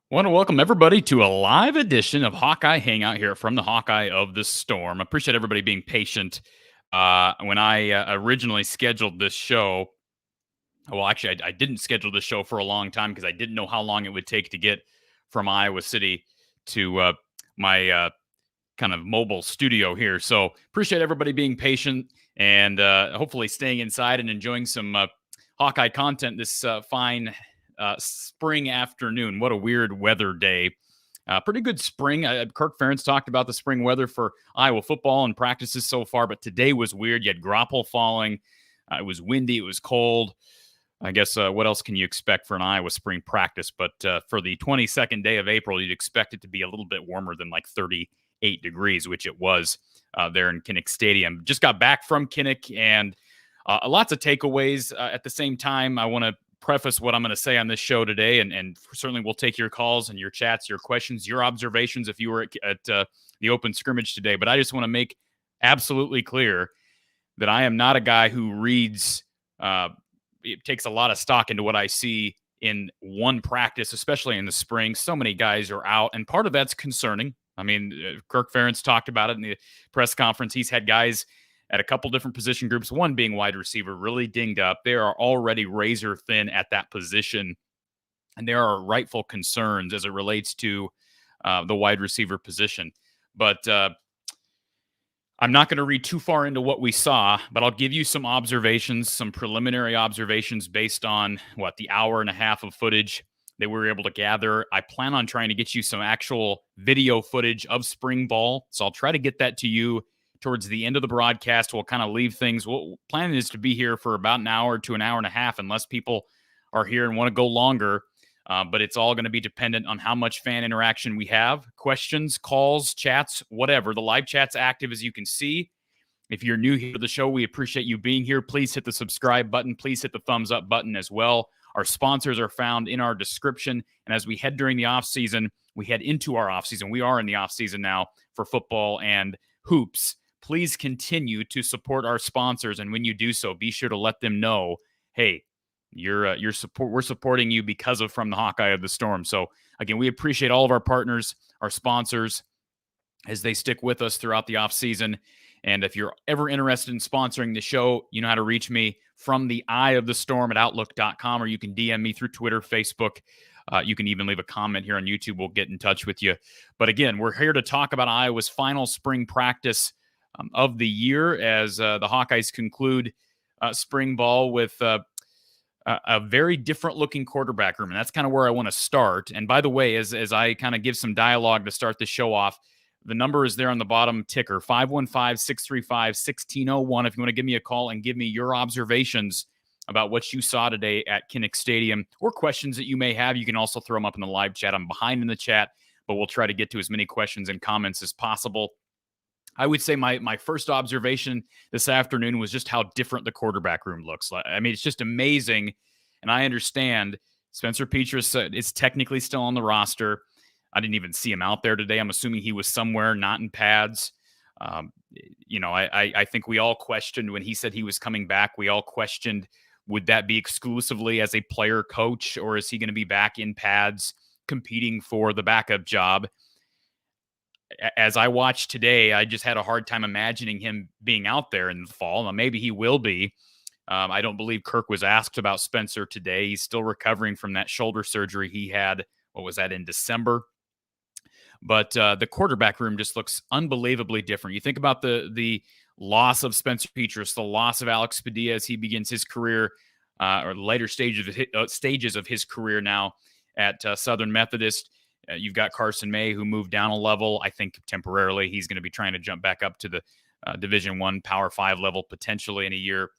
Want to welcome everybody to a live edition of Hawkeye Hangout here from the Hawkeye of the Storm. I appreciate everybody being patient. When I originally scheduled this show, well, actually, I didn't schedule this show for a long time because I didn't know how long it would take to get from Iowa City to my kind of mobile studio here. So appreciate everybody being patient and hopefully staying inside and enjoying some Hawkeye content this fine spring afternoon. What a weird weather day. Pretty good spring. Kirk Ferentz talked about the spring weather for Iowa football and practices so far, but today was weird. You had graupel falling. It was windy. It was cold. I guess what else can you expect for an Iowa spring practice? But for the 22nd day of April, you'd expect it to be a little bit warmer than like 38 degrees, which it was there in Kinnick Stadium. Just got back from Kinnick and lots of takeaways. At the same time, I want to preface what I'm going to say on this show today, and certainly we'll take your calls and your chats, your questions, your observations if you were at the open scrimmage today. But I just want to make absolutely clear that I am not a guy who reads, it takes a lot of stock into what I see in one practice, especially in the spring. So many guys are out, and part of that's concerning. I mean, Kirk Ferentz talked about it in the press conference. He's had guys at a couple different position groups, one being wide receiver, really dinged up. They are already razor thin at that position, and there are rightful concerns as it relates to the wide receiver position. But I'm not going to read too far into what we saw, but I'll give you some observations, some preliminary observations based on, the hour and a half of footage that we were able to gather. I plan on trying to get you some actual video footage of spring ball, so I'll try to get that to you towards the end of the broadcast. We'll kind of leave things. Plan is to be here for about an hour to an hour and a half, unless people are here and want to go longer. But it's all going to be dependent on how much fan interaction we have. Questions, calls, chats, whatever. The live chat's active, as you can see. If you're new here to the show, we appreciate you being here. Please hit the subscribe button. Please hit the thumbs up button as well. Our sponsors are found in our description. And as we head during the offseason, we head into our offseason. We are in the offseason now for football and hoops. Please continue to support our sponsors. And when you do so, be sure to let them know, hey, Your support. We're supporting you because of From the Hawkeye of the Storm. So again, we appreciate all of our partners, our sponsors, as they stick with us throughout the off season. And if you're ever interested in sponsoring the show, you know how to reach me from the eye of the storm at outlook.com, or you can DM me through Twitter, Facebook. You can even leave a comment here on YouTube. We'll get in touch with you. But again, we're here to talk about Iowa's final spring practice of the year as the Hawkeyes conclude spring ball with a very different looking quarterback room. And that's kind of where I want to start. And by the way, as I kind of give some dialogue to start the show off, the number is there on the bottom ticker, 515-635-1601. If you want to give me a call and give me your observations about what you saw today at Kinnick Stadium or questions that you may have, you can also throw them up in the live chat. I'm behind in the chat, but we'll try to get to as many questions and comments as possible. I would say my first observation this afternoon was just how different the quarterback room looks. I mean, it's just amazing. And I understand Spencer Petras is technically still on the roster. I didn't even see him out there today. I'm assuming he was somewhere not in pads. I think we all questioned when he said he was coming back. We all questioned, would that be exclusively as a player coach, or is he going to be back in pads competing for the backup job? As I watched today, I just had a hard time imagining him being out there in the fall. Now, maybe he will be. I don't believe Kirk was asked about Spencer today. He's still recovering from that shoulder surgery he had. What was that, in December? But the quarterback room just looks unbelievably different. You think about the loss of Spencer Petras, the loss of Alex Padilla as he begins his career, or later stages of his career now at Southern Methodist. You've got Carson May, who moved down a level. I think temporarily he's going to be trying to jump back up to the Division I Power 5 level potentially in a year.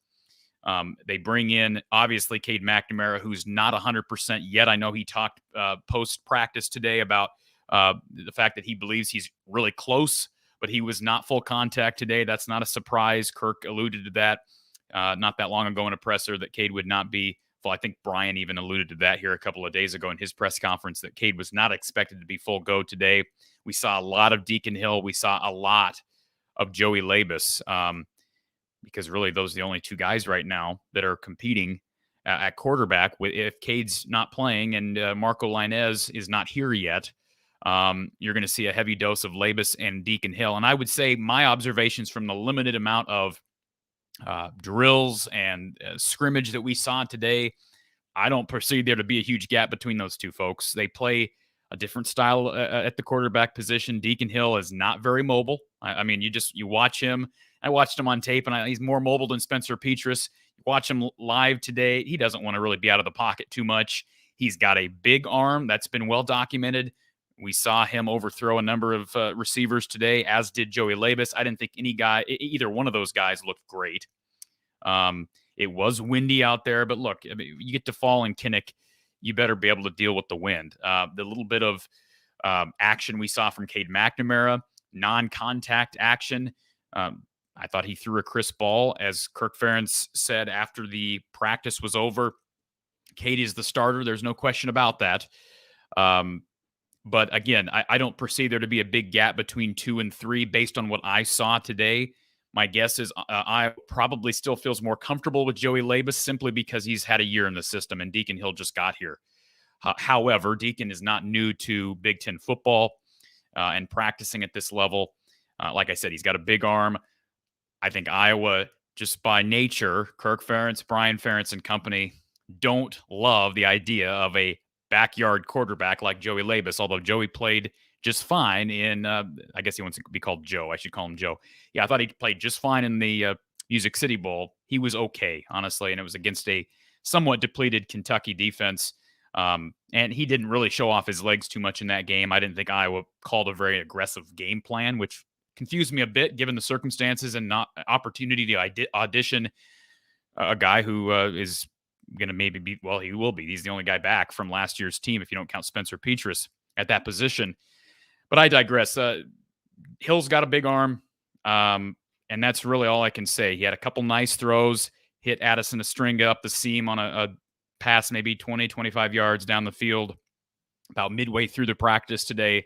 They bring in, obviously, Cade McNamara, who's not 100% yet. I know he talked post-practice today about the fact that he believes he's really close, but he was not full contact today. That's not a surprise. Kirk alluded to that not that long ago in a presser, that Cade would not be full. I think Brian even alluded to that here a couple of days ago in his press conference, that Cade was not expected to be full go today. We saw a lot of Deacon Hill. We saw a lot of Joey Labus, because really those are the only two guys right now that are competing at quarterback. If Cade's not playing and Marco Lainez is not here yet, you're going to see a heavy dose of Labus and Deacon Hill. And I would say my observations from the limited amount of drills and scrimmage that we saw today, I don't perceive there to be a huge gap between those two folks. They play a different style at the quarterback position. Deacon Hill is not very mobile. I mean, you watch him. I watched him on tape, and he's more mobile than Spencer Petras. You watch him live today. He doesn't want to really be out of the pocket too much. He's got a big arm. That's been well documented. We saw him overthrow a number of receivers today, as did Joey Labus. I didn't think either one of those guys looked great. It was windy out there, but look, I mean, you get to fall in Kinnick, you better be able to deal with the wind. The little bit of action we saw from Cade McNamara, non-contact action, I thought he threw a crisp ball. As Kirk Ferentz said after the practice was over, Cade is the starter. There's no question about that. But again, I don't perceive there to be a big gap between 2 and 3 based on what I saw today. My guess is I probably still feels more comfortable with Joey Labus simply because he's had a year in the system and Deacon Hill just got here. However, Deacon is not new to Big Ten football and practicing at this level. Like I said, he's got a big arm. I think Iowa, just by nature, Kirk Ferentz, Brian Ferentz and company, don't love the idea of a backyard quarterback like Joey Labus, although Joey played just fine in, I guess he wants to be called Joe. I should call him Joe. Yeah, I thought he played just fine in the Music City Bowl. He was okay, honestly, and it was against a somewhat depleted Kentucky defense. And he didn't really show off his legs too much in that game. I didn't think Iowa called a very aggressive game plan, which confused me a bit given the circumstances and not opportunity to audition a guy who is going to maybe be, well, he will be. He's the only guy back from last year's team if you don't count Spencer Petras at that position. But I digress. Hill's got a big arm, and that's really all I can say. He had a couple nice throws, hit Addison Estringa up the seam on a pass maybe 20, 25 yards down the field about midway through the practice today.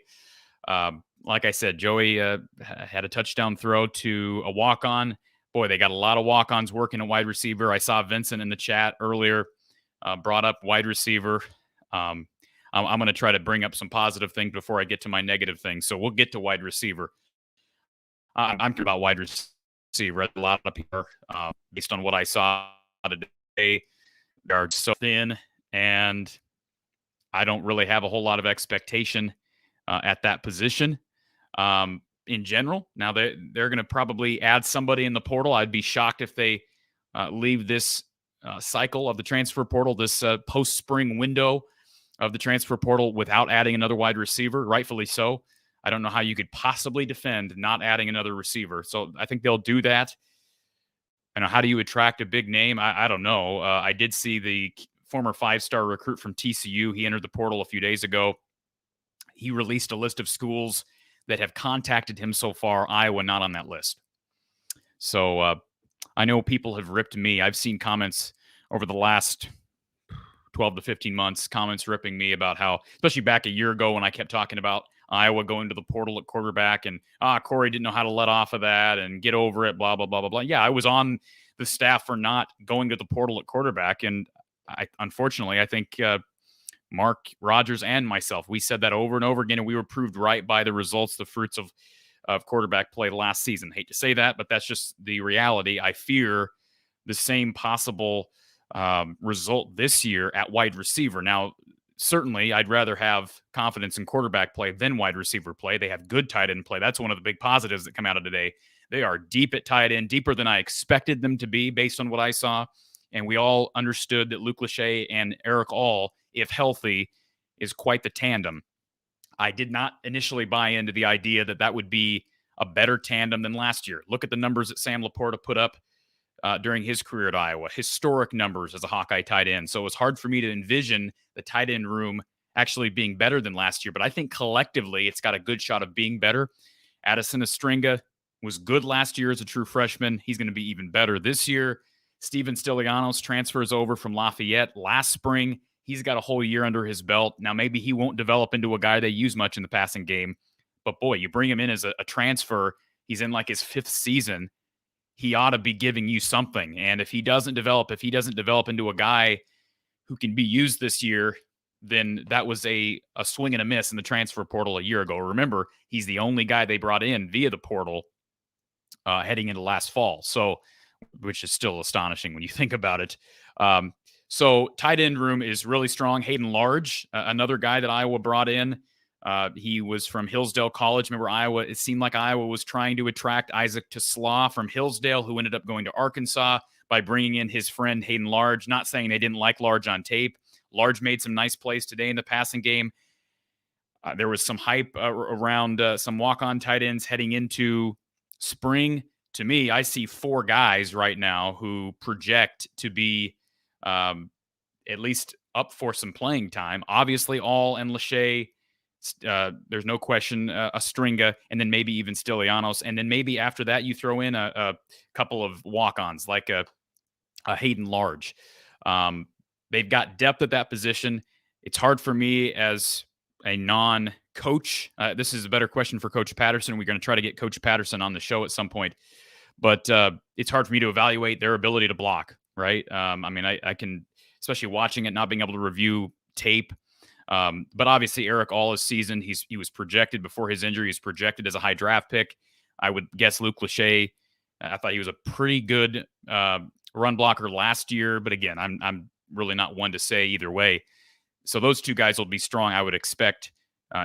Like I said, Joey had a touchdown throw to a walk-on. Boy, they got a lot of walk-ons working at wide receiver. I saw Vincent in the chat earlier brought up wide receiver. I'm going to try to bring up some positive things before I get to my negative things. So we'll get to wide receiver. I'm about wide receiver. A lot of people, based on what I saw today, are so thin, and I don't really have a whole lot of expectation at that position. In general, now they're going to probably add somebody in the portal. I'd be shocked if they leave this cycle of the transfer portal, this post-spring window of the transfer portal, without adding another wide receiver, rightfully so. I don't know how you could possibly defend not adding another receiver. So I think they'll do that. And how do you attract a big name? I don't know. I did see the former 5-star recruit from TCU. He entered the portal a few days ago. He released a list of schools that have contacted him so far. Iowa not on that list. So I know people have ripped me. I've seen comments over the last 12 to 15 months, comments ripping me about how, especially back a year ago when I kept talking about Iowa going to the portal at quarterback and Corey didn't know how to let off of that and get over it, blah, blah, blah, blah, blah. Yeah, I was on the staff for not going to the portal at quarterback. And unfortunately, I think Mark Rogers and myself, we said that over and over again, and we were proved right by the results, the fruits of quarterback play last season. Hate to say that, but that's just the reality. I fear the same possible result this year at wide receiver. Now, certainly, I'd rather have confidence in quarterback play than wide receiver play. They have good tight end play. That's one of the big positives that come out of today. They are deep at tight end, deeper than I expected them to be based on what I saw. And we all understood that Luke Lachey and Eric All, if healthy, is quite the tandem. I did not initially buy into the idea that that would be a better tandem than last year. Look at the numbers that Sam Laporta put up during his career at Iowa. Historic numbers as a Hawkeye tight end. So it was hard for me to envision the tight end room actually being better than last year. But I think collectively it's got a good shot of being better. Addison Estringa was good last year as a true freshman. He's going to be even better this year. Steven Stilianos transfers over from Lafayette last spring. He's got a whole year under his belt. Now, maybe he won't develop into a guy they use much in the passing game. But boy, you bring him in as a transfer. He's in like his 5th season. He ought to be giving you something. And if he doesn't develop into a guy who can be used this year, then that was a swing and a miss in the transfer portal a year ago. Remember, he's the only guy they brought in via the portal heading into last fall. So, which is still astonishing when you think about it. So tight end room is really strong. Hayden Large, another guy that Iowa brought in. He was from Hillsdale College. Remember, Iowa, it seemed like Iowa was trying to attract Isaac TeSlaa from Hillsdale, who ended up going to Arkansas by bringing in his friend Hayden Large. Not saying they didn't like Large on tape. Large made some nice plays today in the passing game. There was some hype around some walk-on tight ends heading into spring. To me, I see 4 guys right now who project to be at least up for some playing time. Obviously, All and Lachey. There's no question, Estringa, and then maybe even Stilianos. And then maybe after that, you throw in a couple of walk-ons like a Hayden Large. They've got depth at that position. It's hard for me as a non-coach. This is a better question for Coach Patterson. We're going to try to get Coach Patterson on the show at some point. But it's hard for me to evaluate their ability to block, right? I mean, I can, especially watching it, not being able to review tape. But obviously, Eric All is seasoned. He was projected before his injury. He's projected as a high draft pick. I would guess Luke Lachey. I thought he was a pretty good run blocker last year. But again, I'm really not one to say either way. So those 2 guys will be strong, I would expect,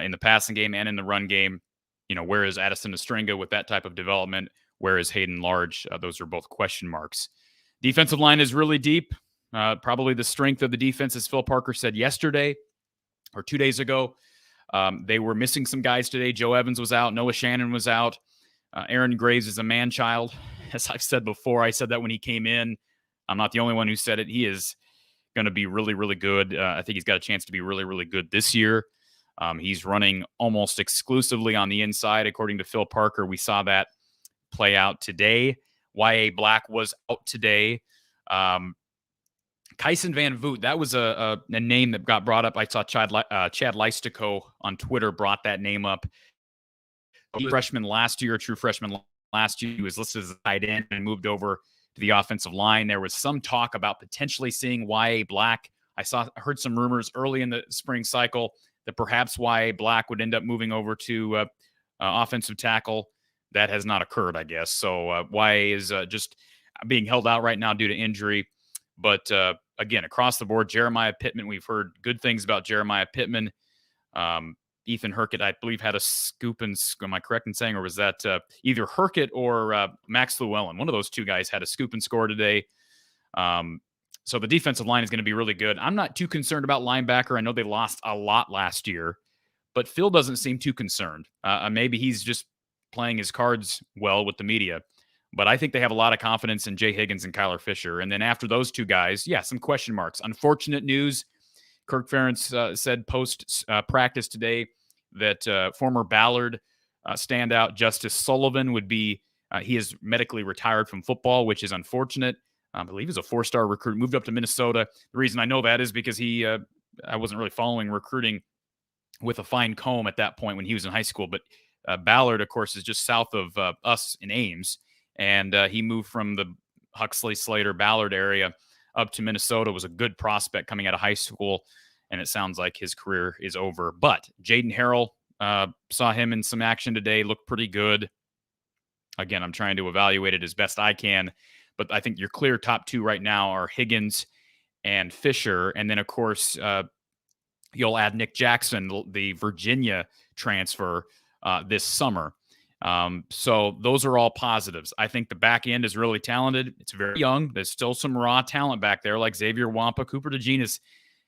in the passing game and in the run game. You know, whereas Addison Estringa with that type of development, whereas Hayden Large, those are both question marks. Defensive line is really deep. Probably the strength of the defense, as Phil Parker said yesterday or 2 days ago. They were missing some guys today. Joe Evans was out. Noah Shannon was out. Aaron Graves is a man-child. As I've said before, I said that when he came in. I'm not the only one who said it. He is going to be really, really good. I think he's got a chance to be really, really good this year. He's running almost exclusively on the inside, according to Phil Parker. We saw that play out today. Y.A. Black was out today. Kyson Van Voot, that was a name that got brought up. I saw Chad Leistico on Twitter brought that name up. He was a freshman last year, a true freshman last year. He was listed as a tight end and moved over to the offensive line. There was some talk about potentially seeing Y.A. Black heard some rumors early in the spring cycle that perhaps Y.A. Black would end up moving over to offensive tackle. That has not occurred, I guess. So Y.A. is just being held out right now due to injury. But again, across the board, Jeremiah Pittman, we've heard good things about Jeremiah Pittman. Ethan Hurkett, I believe, had a scoop and, am I correct in saying, or was that either Hurkett or Max Llewellyn? One of those two guys had a scoop and score today. So the defensive line is going to be really good. I'm not too concerned about linebacker. I know they lost a lot last year, but Phil doesn't seem too concerned. Maybe he's just playing his cards well with the media. But I think they have a lot of confidence in Jay Higgins and Kyler Fisher. And then after those two guys, yeah, some question marks. Unfortunate news. Kirk Ferentz said post-practice today that former Ballard standout Justice Sullivan would be, he is medically retired from football, which is unfortunate. I believe he's a 4-star recruit, moved up to Minnesota. The reason I know that is because I wasn't really following recruiting with a fine comb at that point when he was in high school. But Ballard, of course, is just south of us in Ames. And he moved from the Huxley, Slater, Ballard area up to Minnesota, was a good prospect coming out of high school. And it sounds like his career is over. But Jaden Harrell, saw him in some action today, looked pretty good. Again, I'm trying to evaluate it as best I can. But I think your clear top two right now are Higgins and Fisher. And then, of course, you'll add Nick Jackson, the Virginia transfer this summer. So those are all positives. I think the back end is really talented. It's very young. There's still some raw talent back there, like Xavier Wampa. Cooper DeGenis,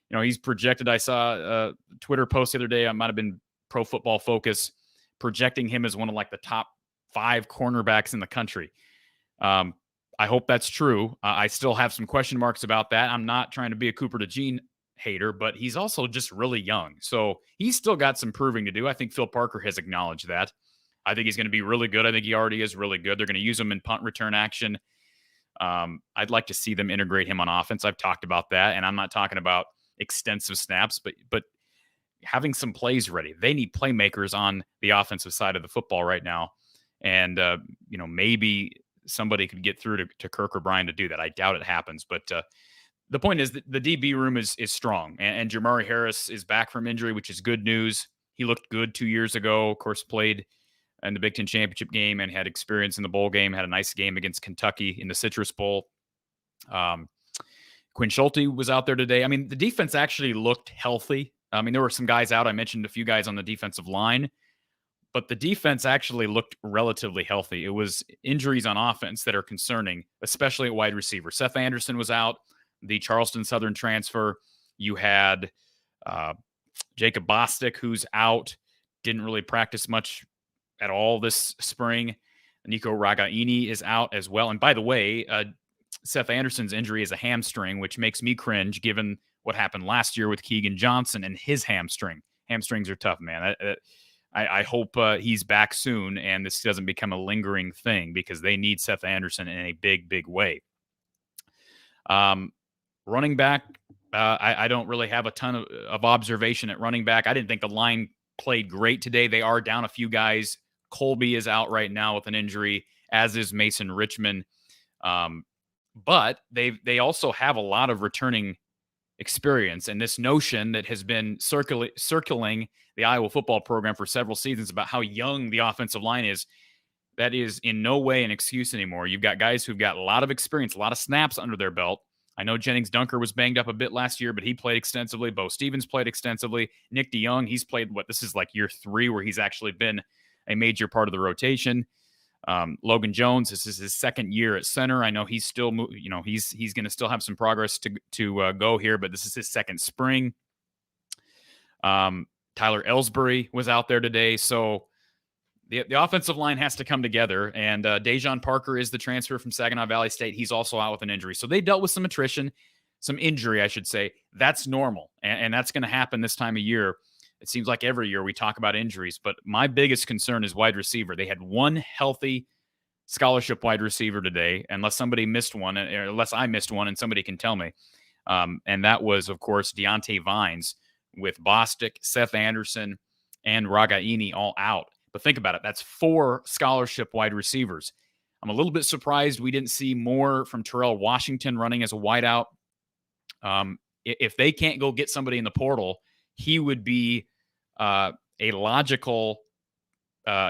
he's projected. I saw a Twitter post the other day. I might have been Pro Football Focus, projecting him as one of like the top 5 cornerbacks in the country. I hope that's true. I still have some question marks about that. I'm not trying to be a Cooper DeGene hater, but he's also just really young. So he's still got some proving to do. I think Phil Parker has acknowledged that. I think he's going to be really good. I think he already is really good. They're going to use him in punt return action. I'd like to see them integrate him on offense. I've talked about that, and I'm not talking about extensive snaps, but having some plays ready. They need playmakers on the offensive side of the football right now. And, maybe somebody could get through to Kirk or Brian to do that. I doubt it happens. But the point is that the DB room is strong. And Jamari Harris is back from injury, which is good news. He looked good 2 years ago, of course, played in the Big Ten championship game and had experience in the bowl game, had a nice game against Kentucky in the Citrus Bowl. Quinn Schulte was out there today. I mean, the defense actually looked healthy. I mean, there were some guys out. I mentioned a few guys on the defensive line, but the defense actually looked relatively healthy. It was injuries on offense that are concerning, especially at wide receiver. Seth Anderson was out, the Charleston Southern transfer. You had Jacob Bostic, who's out, didn't really practice much at all this spring. Nico Ragaini is out as well. And by the way, Seth Anderson's injury is a hamstring, which makes me cringe given what happened last year with Keegan Johnson and his hamstring. Hamstrings are tough, man. I hope he's back soon and this doesn't become a lingering thing because they need Seth Anderson in a big, big way. Running back, I don't really have a ton of observation at running back. I didn't think the line played great today. They are down a few guys. Colby is out right now with an injury, as is Mason Richmond. But they also have a lot of returning experience, and this notion that has been circling the Iowa football program for several seasons about how young the offensive line is, that is in no way an excuse anymore. You've got guys who've got a lot of experience, a lot of snaps under their belt. I know Jennings Dunker was banged up a bit last year, but he played extensively. Bo Stevens played extensively. Nick DeYoung, he's played this is like year 3 where he's actually been a major part of the rotation. Logan Jones, this is his second year at center. I know he's still, he's going to still have some progress to go here, but this is his second spring. Tyler Ellsbury was out there today. So the offensive line has to come together. And Dejon Parker is the transfer from Saginaw Valley State. He's also out with an injury. So they dealt with some attrition, some injury, I should say. That's normal. And that's going to happen this time of year. It seems like every year we talk about injuries, but my biggest concern is wide receiver. They had one healthy scholarship wide receiver today, unless somebody missed one, or unless I missed one and somebody can tell me. And that was, of course, Deontay Vines with Bostic, Seth Anderson, and Ragaini all out. But think about it. That's 4 scholarship wide receivers. I'm a little bit surprised we didn't see more from Terrell Washington running as a wideout. if they can't go get somebody in the portal, he would be a logical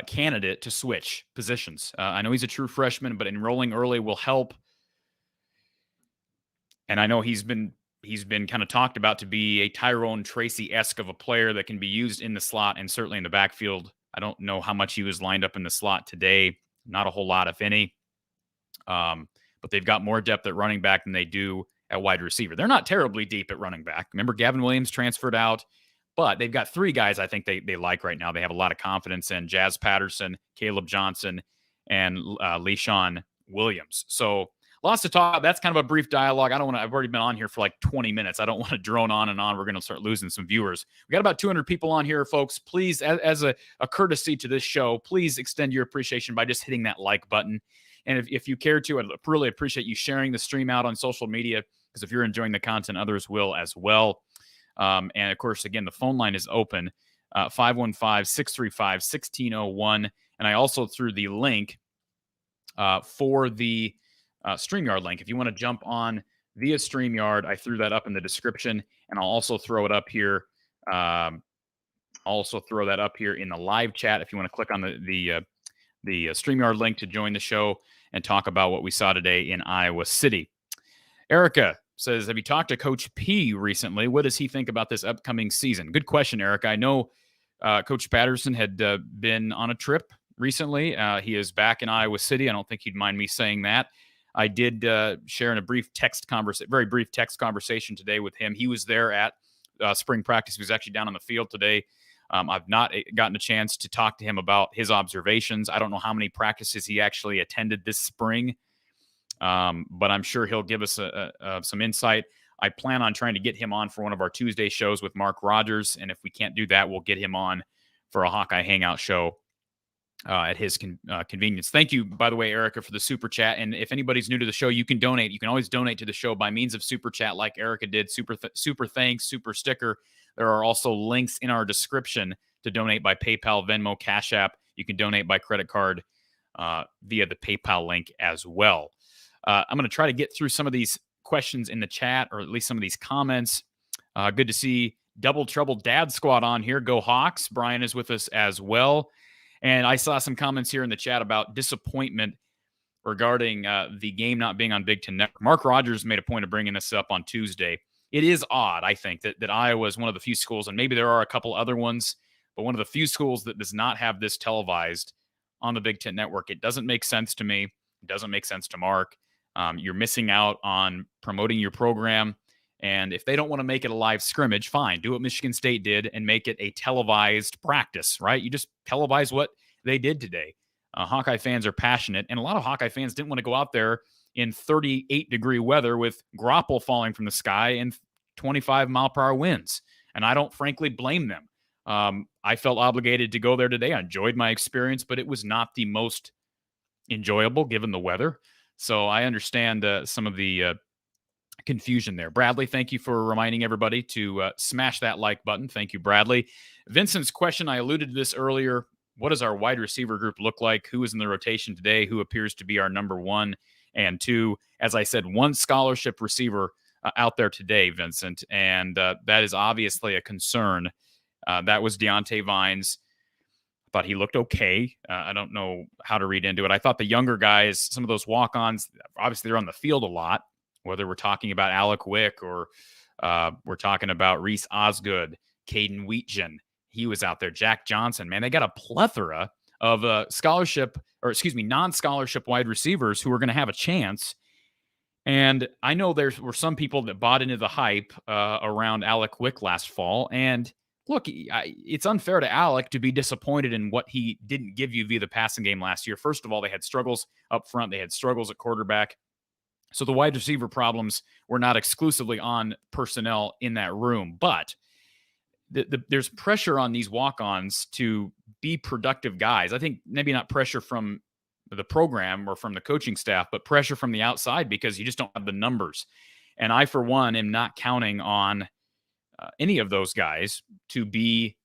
candidate to switch positions. I know he's a true freshman, but enrolling early will help. And I know he's been kind of talked about to be a Tyrone Tracy-esque of a player that can be used in the slot and certainly in the backfield. I don't know how much he was lined up in the slot today. Not a whole lot, if any. But they've got more depth at running back than they do at wide receiver. They're not terribly deep at running back. Remember, Gavin Williams transferred out, but they've got 3 guys I think they like right now. They have a lot of confidence in Jazz Patterson, Caleb Johnson, and LeSean Williams. So lots to talk about. That's kind of a brief dialogue. I've already been on here for like 20 minutes. I don't want to drone on and on. We're going to start losing some viewers. We got about 200 people on here, folks. Please, as a courtesy to this show, please extend your appreciation by just hitting that like button. And if you care to, I'd really appreciate you sharing the stream out on social media, because if you're enjoying the content, others will as well. And of course, again, the phone line is open, 515-635-1601. And I also threw the link for the StreamYard link. If you want to jump on via StreamYard, I threw that up in the description, and I'll also throw it up here. I'll also throw that up here in the live chat if you want to click on the StreamYard link to join the show and talk about what we saw today in Iowa City. Erica says, have you talked to Coach P recently? What does he think about this upcoming season? Good question, Erica. I know Coach Patterson had been on a trip recently. He is back in Iowa City. I don't think he'd mind me saying that. I did share in a very brief text conversation today with him. He was there at spring practice. He was actually down on the field today. I've not gotten a chance to talk to him about his observations. I don't know how many practices he actually attended this spring, but I'm sure he'll give us some insight. I plan on trying to get him on for one of our Tuesday shows with Mark Rogers, and if we can't do that, we'll get him on for a Hawkeye Hangout show at his convenience. Thank you, by the way, Erica, for the super chat. And if anybody's new to the show, you can donate. You can always donate to the show by means of super chat, like Erica did. Super thanks, super sticker. There are also links in our description to donate by PayPal, Venmo, Cash App. You can donate by credit card via the PayPal link as well. I'm going to try to get through some of these questions in the chat, or at least some of these comments. Good to see Double Trouble Dad Squad on here. Go Hawks. Brian is with us as well. And I saw some comments here in the chat about disappointment regarding the game not being on Big Ten Network. Mark Rogers made a point of bringing this up on Tuesday. It is odd, I think, that Iowa is one of the few schools, and maybe there are a couple other ones, but one of the few schools that does not have this televised on the Big Ten Network. It doesn't make sense to me. It doesn't make sense to Mark. You're missing out on promoting your program. And if they don't want to make it a live scrimmage, fine. Do what Michigan State did and make it a televised practice, right? You just televise what they did today. Hawkeye fans are passionate, and a lot of Hawkeye fans didn't want to go out there in 38-degree weather with grapple falling from the sky and 25-mile-per-hour winds. And I don't frankly blame them. I felt obligated to go there today. I enjoyed my experience, but it was not the most enjoyable given the weather. So I understand some of the confusion there. Bradley, thank you for reminding everybody to smash that like button. Thank you, Bradley. Vincent's question, I alluded to this earlier. What does our wide receiver group look like? Who is in the rotation today? Who appears to be our number 1 and 2? As I said, 1 scholarship receiver out there today, Vincent, and that is obviously a concern. That was Deontay Vines. I thought he looked okay. I don't know how to read into it. I thought the younger guys, some of those walk-ons, obviously they're on the field a lot, whether we're talking about Alec Wick or we're talking about Reese Osgood, Caden Wheatgen. He was out there. Jack Johnson, man, they got a plethora of non-scholarship wide receivers who are going to have a chance. And I know there were some people that bought into the hype around Alec Wick last fall. And look, it's unfair to Alec to be disappointed in what he didn't give you via the passing game last year. First of all, they had struggles up front. They had struggles at quarterback. So the wide receiver problems were not exclusively on personnel in that room. But there's pressure on these walk-ons to be productive guys. I think maybe not pressure from the program or from the coaching staff, but pressure from the outside because you just don't have the numbers. And I, for one, am not counting on any of those guys to be,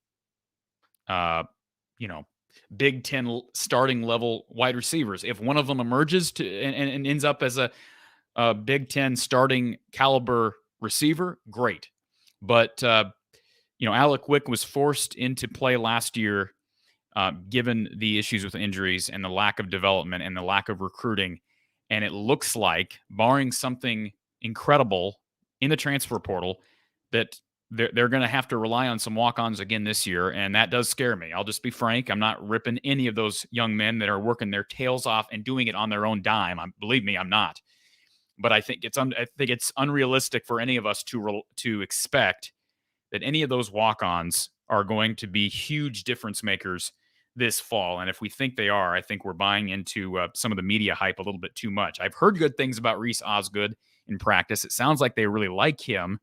Big Ten starting level wide receivers. If one of them emerges and ends up as a Big Ten starting caliber receiver, great. But, Alec Wick was forced into play last year given the issues with injuries and the lack of development and the lack of recruiting. And it looks like, barring something incredible in the transfer portal, that they're going to have to rely on some walk-ons again this year, and that does scare me. I'll just be frank. I'm not ripping any of those young men that are working their tails off and doing it on their own dime. Believe me, I'm not. But I think it's unrealistic for any of us to expect that any of those walk-ons are going to be huge difference makers this fall. And if we think they are, I think we're buying into some of the media hype a little bit too much. I've heard good things about Reese Osgood in practice. It sounds like they really like him,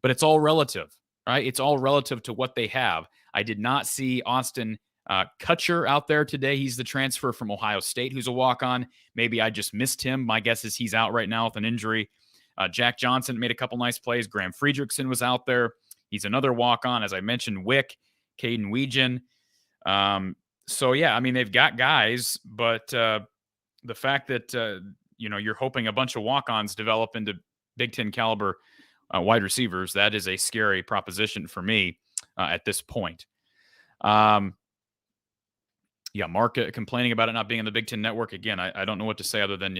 but it's all relative, right? It's all relative to what they have. I did not see Austin Kutcher out there today. He's the transfer from Ohio State who's a walk-on. Maybe I just missed him. My guess is he's out right now with an injury. Jack Johnson made a couple nice plays. Graham Friedrichsen was out there. He's another walk-on. As I mentioned, Wick, Caden Weegan. So, yeah, I mean, they've got guys, but the fact that, you're hoping a bunch of walk-ons develop into Big Ten caliber wide receivers, that is a scary proposition for me at this point. Mark complaining about it not being in the Big Ten Network. Again, I don't know what to say other than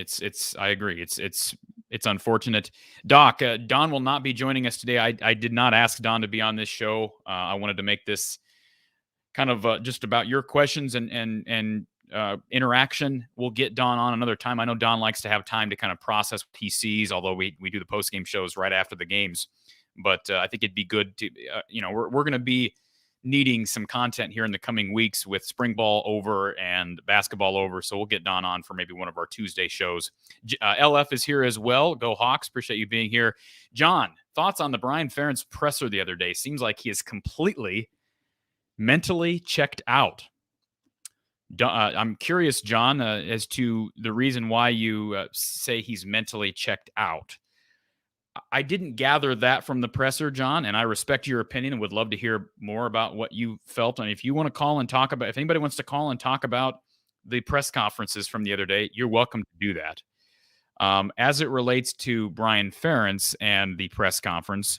I agree. It's unfortunate. Doc, Don will not be joining us today. I did not ask Don to be on this show. I wanted to make this kind of just about your questions and interaction. We'll get Don on another time. I know Don likes to have time to kind of process PCs, although we do the post-game shows right after the games. But I think it'd be good to, we're going to be needing some content here in the coming weeks with spring ball over and basketball over. So we'll get Don on for maybe one of our Tuesday shows. LF is here as well. Go Hawks. Appreciate you being here. John, thoughts on the Brian Ferentz presser the other day? Seems like he is completely mentally checked out. I'm curious, John, as to the reason why you say he's mentally checked out. I didn't gather that from the presser, John, and I respect your opinion and would love to hear more about what you felt. And if you want to call and talk about, if anybody wants to call and talk about the press conferences from the other day, you're welcome to do that. As it relates to Brian Ferentz and the press conference,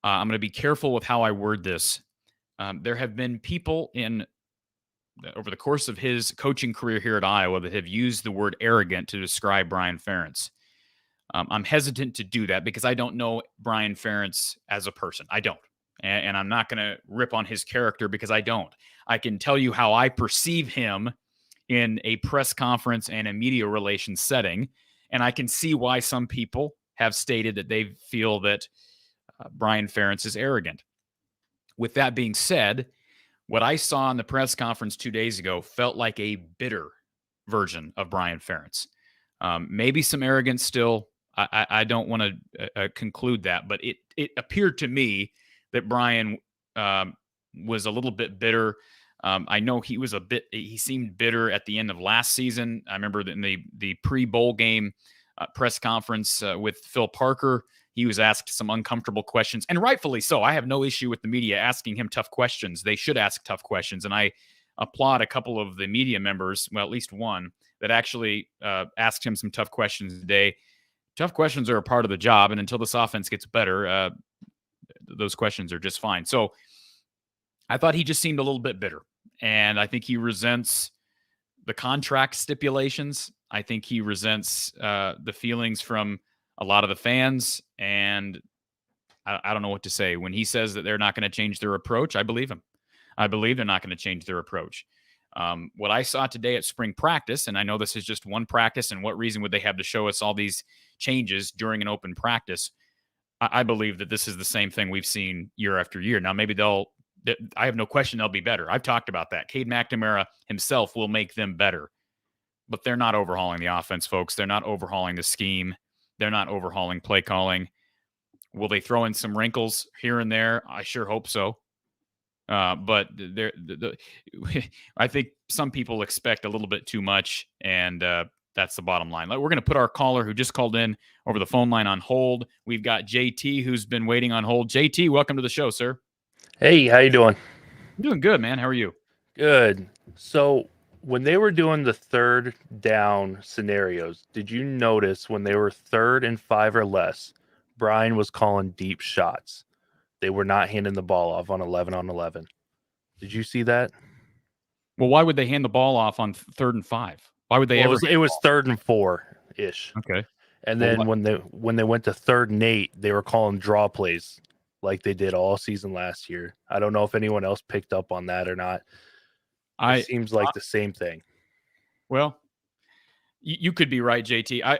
I'm going to be careful with how I word this. There have been people over the course of his coaching career here at Iowa that have used the word arrogant to describe Brian Ferentz. I'm hesitant to do that because I don't know Brian Ferentz as a person. I don't. And I'm not going to rip on his character because I don't. I can tell you how I perceive him in a press conference and a media relations setting. And I can see why some people have stated that they feel that Brian Ferentz is arrogant. With that being said, what I saw in the press conference 2 days ago felt like a bitter version of Brian Ferentz. Maybe some arrogance still. I don't want to conclude that, but it appeared to me that Brian was a little bit bitter. I know he seemed bitter at the end of last season. I remember in the pre-bowl game press conference with Phil Parker, he was asked some uncomfortable questions, and rightfully so. I have no issue with the media asking him tough questions. They should ask tough questions, and I applaud a couple of the media members, well, at least one, that actually asked him some tough questions today. Tough questions are a part of the job, and until this offense gets better, those questions are just fine. So I thought he just seemed a little bit bitter, and I think he resents the contract stipulations. I think he resents the feelings from a lot of the fans, and I don't know what to say. When he says that they're not going to change their approach, I believe him. I believe they're not going to change their approach. What I saw today at spring practice, and I know this is just one practice, and what reason would they have to show us all these changes during an open practice? I believe that this is the same thing we've seen year after year. Now, maybe I have no question they'll be better. I've talked about that. Cade McNamara himself will make them better, but they're not overhauling the offense, folks. They're not overhauling the scheme. They're not overhauling play calling. Will they throw in some wrinkles here and there? I sure hope so. But I think some people expect a little bit too much, and that's the bottom line. We're going to put our caller who just called in over the phone line on hold. We've got JT who's been waiting on hold. JT, welcome to the show, sir. Hey, how you doing? I'm doing good, man. How are you? Good. So When they were doing the third down scenarios, did you notice when they were 3rd and 5 or less, Brian was calling deep shots? They were not handing the ball off on 11 on 11. Did you see that? Well, why would they hand the ball off on 3rd and 5? Why would they Well, ever hand it the was ball? 3rd and 4 ish, Okay. and Well, then when they went to 3rd and 8, they were calling draw plays like they did all season last year. I don't know if anyone else picked up on that or not. It I seems like the same thing. well, you could be right, JT.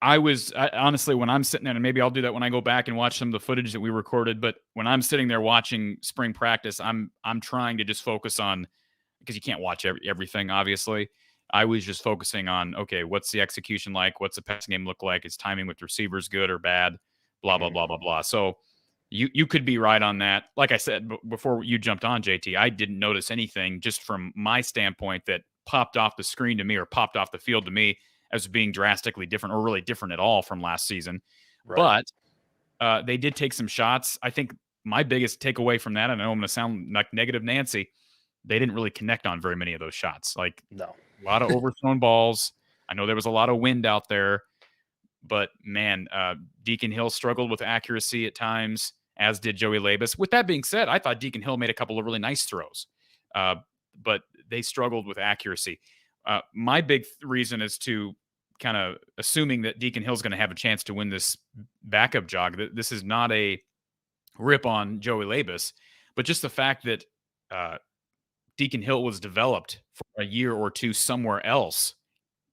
Honestly, when I'm sitting there, and maybe I'll do that when I go back and watch some of the footage that we recorded. But when I'm sitting there watching spring practice, I'm trying to just focus on, because you can't watch everything, obviously. I was just focusing on, okay, what's the execution like? What's the passing game look like? Is timing with receivers good or bad? Blah blah blah blah blah. So you could be right on that. Like I said before you jumped on, JT, I didn't notice anything just from my standpoint that popped off the screen to me or popped off the field to me as being drastically different or really different at all from last season. Right. But they did take some shots. I think my biggest takeaway from that, and I know I'm going to sound like negative Nancy, they didn't really connect on very many of those shots. Like No. a lot of overthrown balls. I know there was a lot of wind out there, but man, Deacon Hill struggled with accuracy at times, as did Joey Labus. With that being said, I thought Deacon Hill made a couple of really nice throws, but they struggled with accuracy. My big reason is to kind of assuming that Deacon Hill's going to have a chance to win this backup jog. This is not a rip on Joey Labus, but just the fact that Deacon Hill was developed for a year or two somewhere else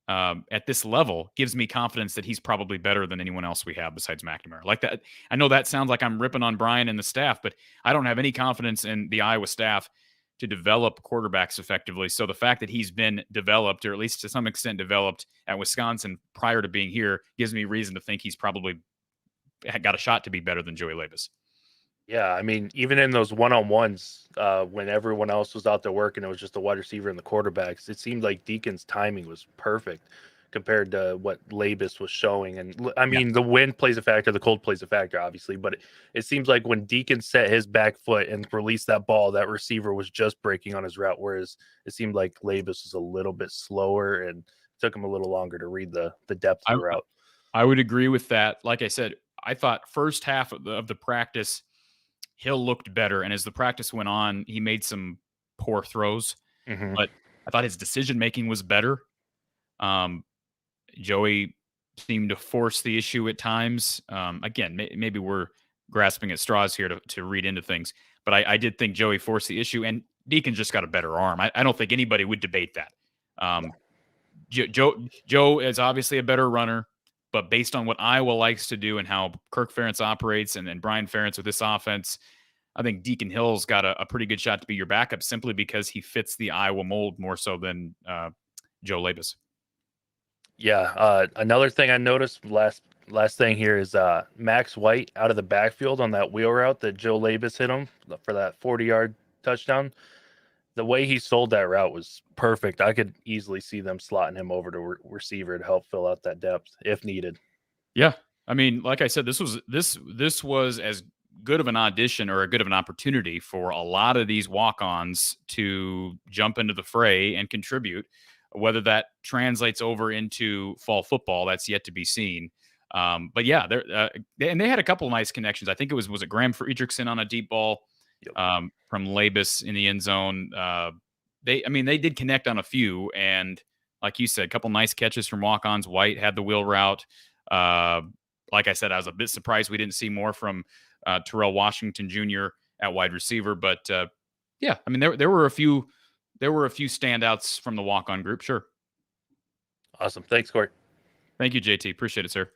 at this level gives me confidence that he's probably better than anyone else we have besides McNamara. Like that, I know that sounds like I'm ripping on Brian and the staff, but I don't have any confidence in the Iowa staff to develop quarterbacks effectively. So the fact that he's been developed, or at least to some extent developed at Wisconsin prior to being here, gives me reason to think he's probably got a shot to be better than Joey Labus. Yeah, I mean, even in those one-on-ones, when everyone else was out there working, it was just the wide receiver and the quarterbacks. It seemed like Deacon's timing was perfect compared to what Labus was showing. And I mean, the wind plays a factor, the cold plays a factor, obviously. But it seems like when Deacon set his back foot and released that ball, that receiver was just breaking on his route. Whereas it seemed like Labus was a little bit slower and took him a little longer to read the depth of the route. I would agree with that. Like I said, I thought first half of the practice, Hill looked better, and as the practice went on, he made some poor throws, but I thought his decision making was better. Joey seemed to force the issue at times. Again, maybe we're grasping at straws here to read into things, but I did think Joey forced the issue, and Deacon just got a better arm. I don't think anybody would debate that. Joe is obviously a better runner, but based on what Iowa likes to do and how Kirk Ferentz operates and then Brian Ferentz with this offense, I think Deacon Hill's got a pretty good shot to be your backup simply because he fits the Iowa mold more so than Joe Labus. Yeah. Another thing I noticed, last thing here, is Max White out of the backfield on that wheel route that Joe Labus hit him for that 40-yard touchdown. The way he sold that route was perfect. I could easily see them slotting him over to receiver to help fill out that depth if needed. Yeah, I mean, like I said, this was as good of an audition or a good of an opportunity for a lot of these walk-ons to jump into the fray and contribute. Whether that translates over into fall football, that's yet to be seen. But yeah, and they had a couple of nice connections. I think it was it Graham Friedrichsen on a deep ball from Labus in the end zone. They did connect on a few, and like you said, a couple nice catches from walk-ons. White had the wheel route. Like I said, I was a bit surprised we didn't see more from Terrell Washington Jr. at wide receiver, but yeah, I mean there were a few standouts from the walk-on group. Sure. Awesome. Thanks, Court. Thank you, JT. Appreciate it, sir.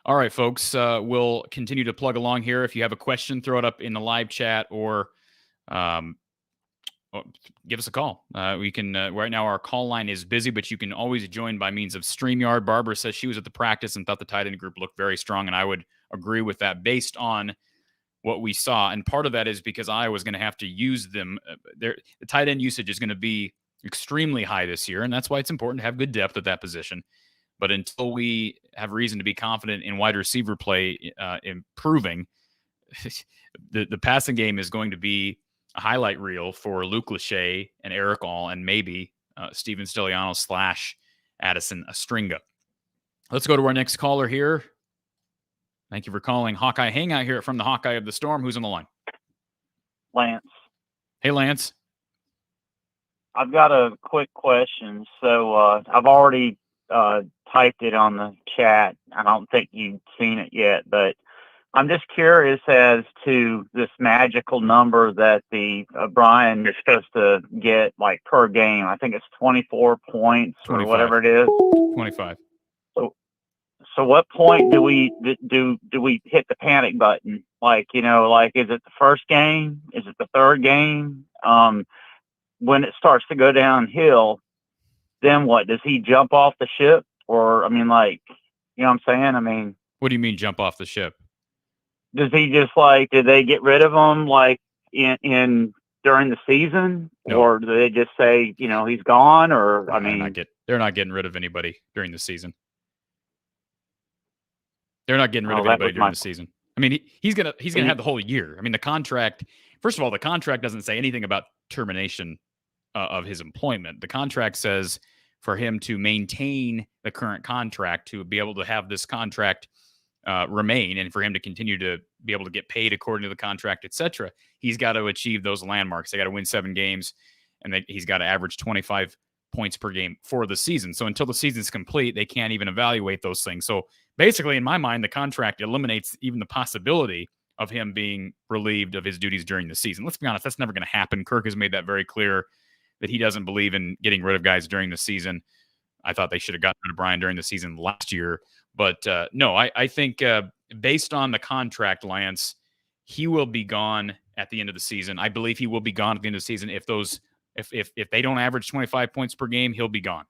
All right, folks. We'll continue to plug along here. If you have a question, throw it up in the live chat or give us a call. We can right now our call line is busy, but you can always join by means of StreamYard. Barbara says she was at the practice and thought the tight end group looked very strong, and I would agree with that based on what we saw. And part of that is because Iowa's going to have to use them. The tight end usage is going to be extremely high this year, and that's why it's important to have good depth at that position. But until we have reason to be confident in wide receiver play improving, the passing game is going to be a highlight reel for Luke Lachey and Eric All and maybe Steven Stiliano / Addison Astringa. Let's go to our next caller here. Thank you for calling Hawkeye Hangout here from the Hawkeye of the Storm. Who's on the line? Lance. Hey, Lance. I've got a quick question. So I've already typed it on the chat. I don't think you've seen it yet, but I'm just curious as to this magical number that the Brian is supposed to get like per game. I think it's 24 points 25. or whatever it is. 25. So what point do we hit the panic button? Like, you know, like, is it the first game? Is it the third game? When it starts to go downhill, then what? Does he jump off the ship? Or, I mean, like, you know what I'm saying? I mean, what do you mean jump off the ship? Does he just like, did they get rid of him like in during the season? No. Or do they just say, you know, he's gone? Or, I mean, they're not getting rid of anybody during the season. They're not getting rid of anybody during the season. I mean, he's gonna have the whole year. I mean, the contract. First of all, the contract doesn't say anything about termination of his employment. The contract says for him to maintain the current contract, to be able to have this contract remain, and for him to continue to be able to get paid according to the contract, etc. He's got to achieve those landmarks. They got to win 7 games, and he's got to average 25 points per game for the season. So until the season's complete, they can't even evaluate those things. So basically, in my mind, the contract eliminates even the possibility of him being relieved of his duties during the season. Let's be honest, that's never going to happen. Kirk has made that very clear that he doesn't believe in getting rid of guys during the season. I thought they should have gotten rid of Brian during the season last year. But no, I think based on the contract, Lance, he will be gone at the end of the season. I believe he will be gone at the end of the season. If they don't average 25 points per game, he'll be gone.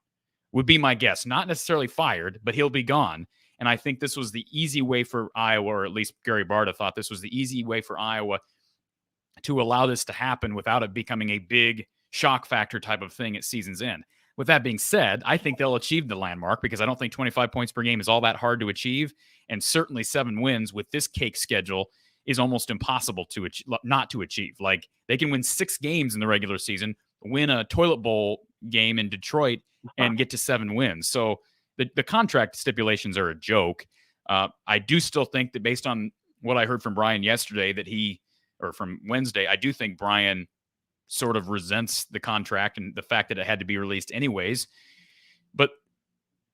Would be my guess. Not necessarily fired, but he'll be gone. And I think this was the easy way for Iowa, or at least Gary Barta thought this was the easy way for Iowa to allow this to happen without it becoming a big shock factor type of thing at season's end. With that being said, I think they'll achieve the landmark because I don't think 25 points per game is all that hard to achieve. And certainly 7 wins with this cake schedule is almost impossible not to achieve. Like, they can win 6 games in the regular season, win a toilet bowl game in Detroit, and get to 7 wins. So the contract stipulations are a joke. I do still think that based on what I heard from Brian yesterday, or from Wednesday, I do think Brian sort of resents the contract and the fact that it had to be released anyways. But,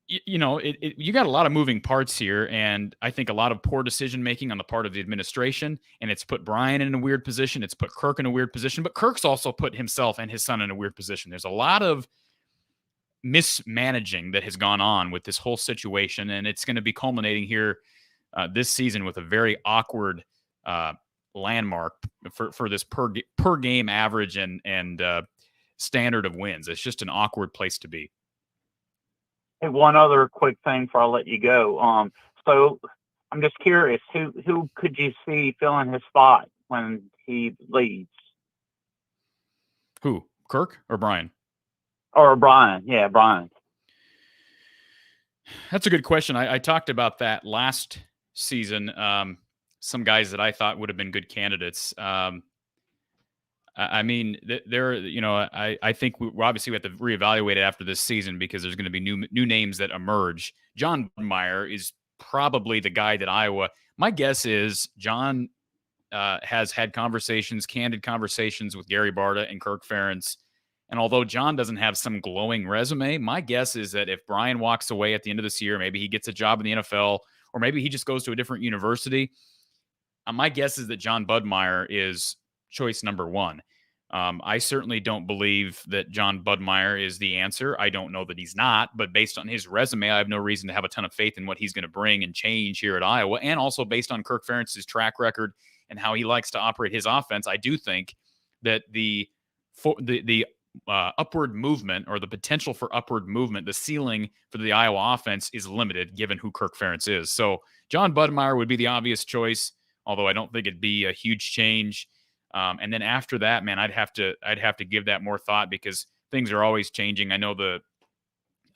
you know, you got a lot of moving parts here, and I think a lot of poor decision-making on the part of the administration, and it's put Brian in a weird position. It's put Kirk in a weird position, but Kirk's also put himself and his son in a weird position. There's a lot of mismanaging that has gone on with this whole situation, and it's going to be culminating here this season with a very awkward landmark for this per game average and standard of wins. It's just an awkward place to be. Hey, one other quick thing before I let you go. So I'm just curious, who could you see filling his spot when he leaves? Who? Kirk or Brian? Or Brian. Yeah, Brian. That's a good question. I talked about that last season. Some guys that I thought would have been good candidates. I mean, I think we obviously have to reevaluate it after this season because there's going to be new names that emerge. John Budmeier is probably the guy that Iowa. My guess is John has had candid conversations with Gary Barta and Kirk Ferentz. And although John doesn't have some glowing resume, my guess is that if Brian walks away at the end of this year, maybe he gets a job in the NFL, or maybe he just goes to a different university. My guess is that John Budmeier is choice number 1. I certainly don't believe that John Budmeier is the answer. I don't know that he's not, but based on his resume, I have no reason to have a ton of faith in what he's going to bring and change here at Iowa. And also based on Kirk Ferentz's track record and how he likes to operate his offense, I do think that the upward movement, or the potential for upward movement, the ceiling for the Iowa offense is limited given who Kirk Ferentz is. So John Budmeier would be the obvious choice, although I don't think it'd be a huge change. And then after that, man, I'd have to give that more thought because things are always changing. I know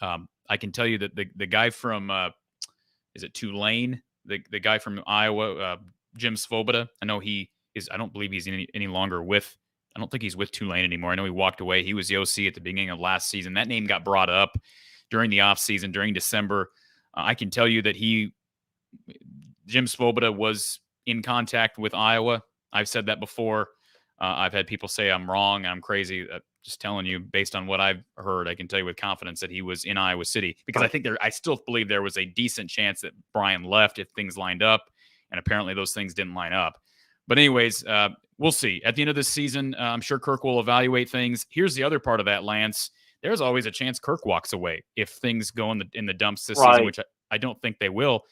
I can tell you that the guy from is it Tulane, the guy from Iowa, Jim Svoboda. I know I don't believe he's any longer with I don't think he's with Tulane anymore. I know he walked away. He was the OC at the beginning of last season. That name got brought up during the offseason, during December. I can tell you that Jim Svoboda was in contact with Iowa. I've said that before. I've had people say I'm wrong, I'm crazy. Just telling you, based on what I've heard, I can tell you with confidence that he was in Iowa City, because I still believe there was a decent chance that Brian left if things lined up, and apparently those things didn't line up. But anyways, we'll see. At the end of this season, I'm sure Kirk will evaluate things. Here's the other part of that, Lance. There's always a chance Kirk walks away if things go in the dumps this season, which I don't think they will.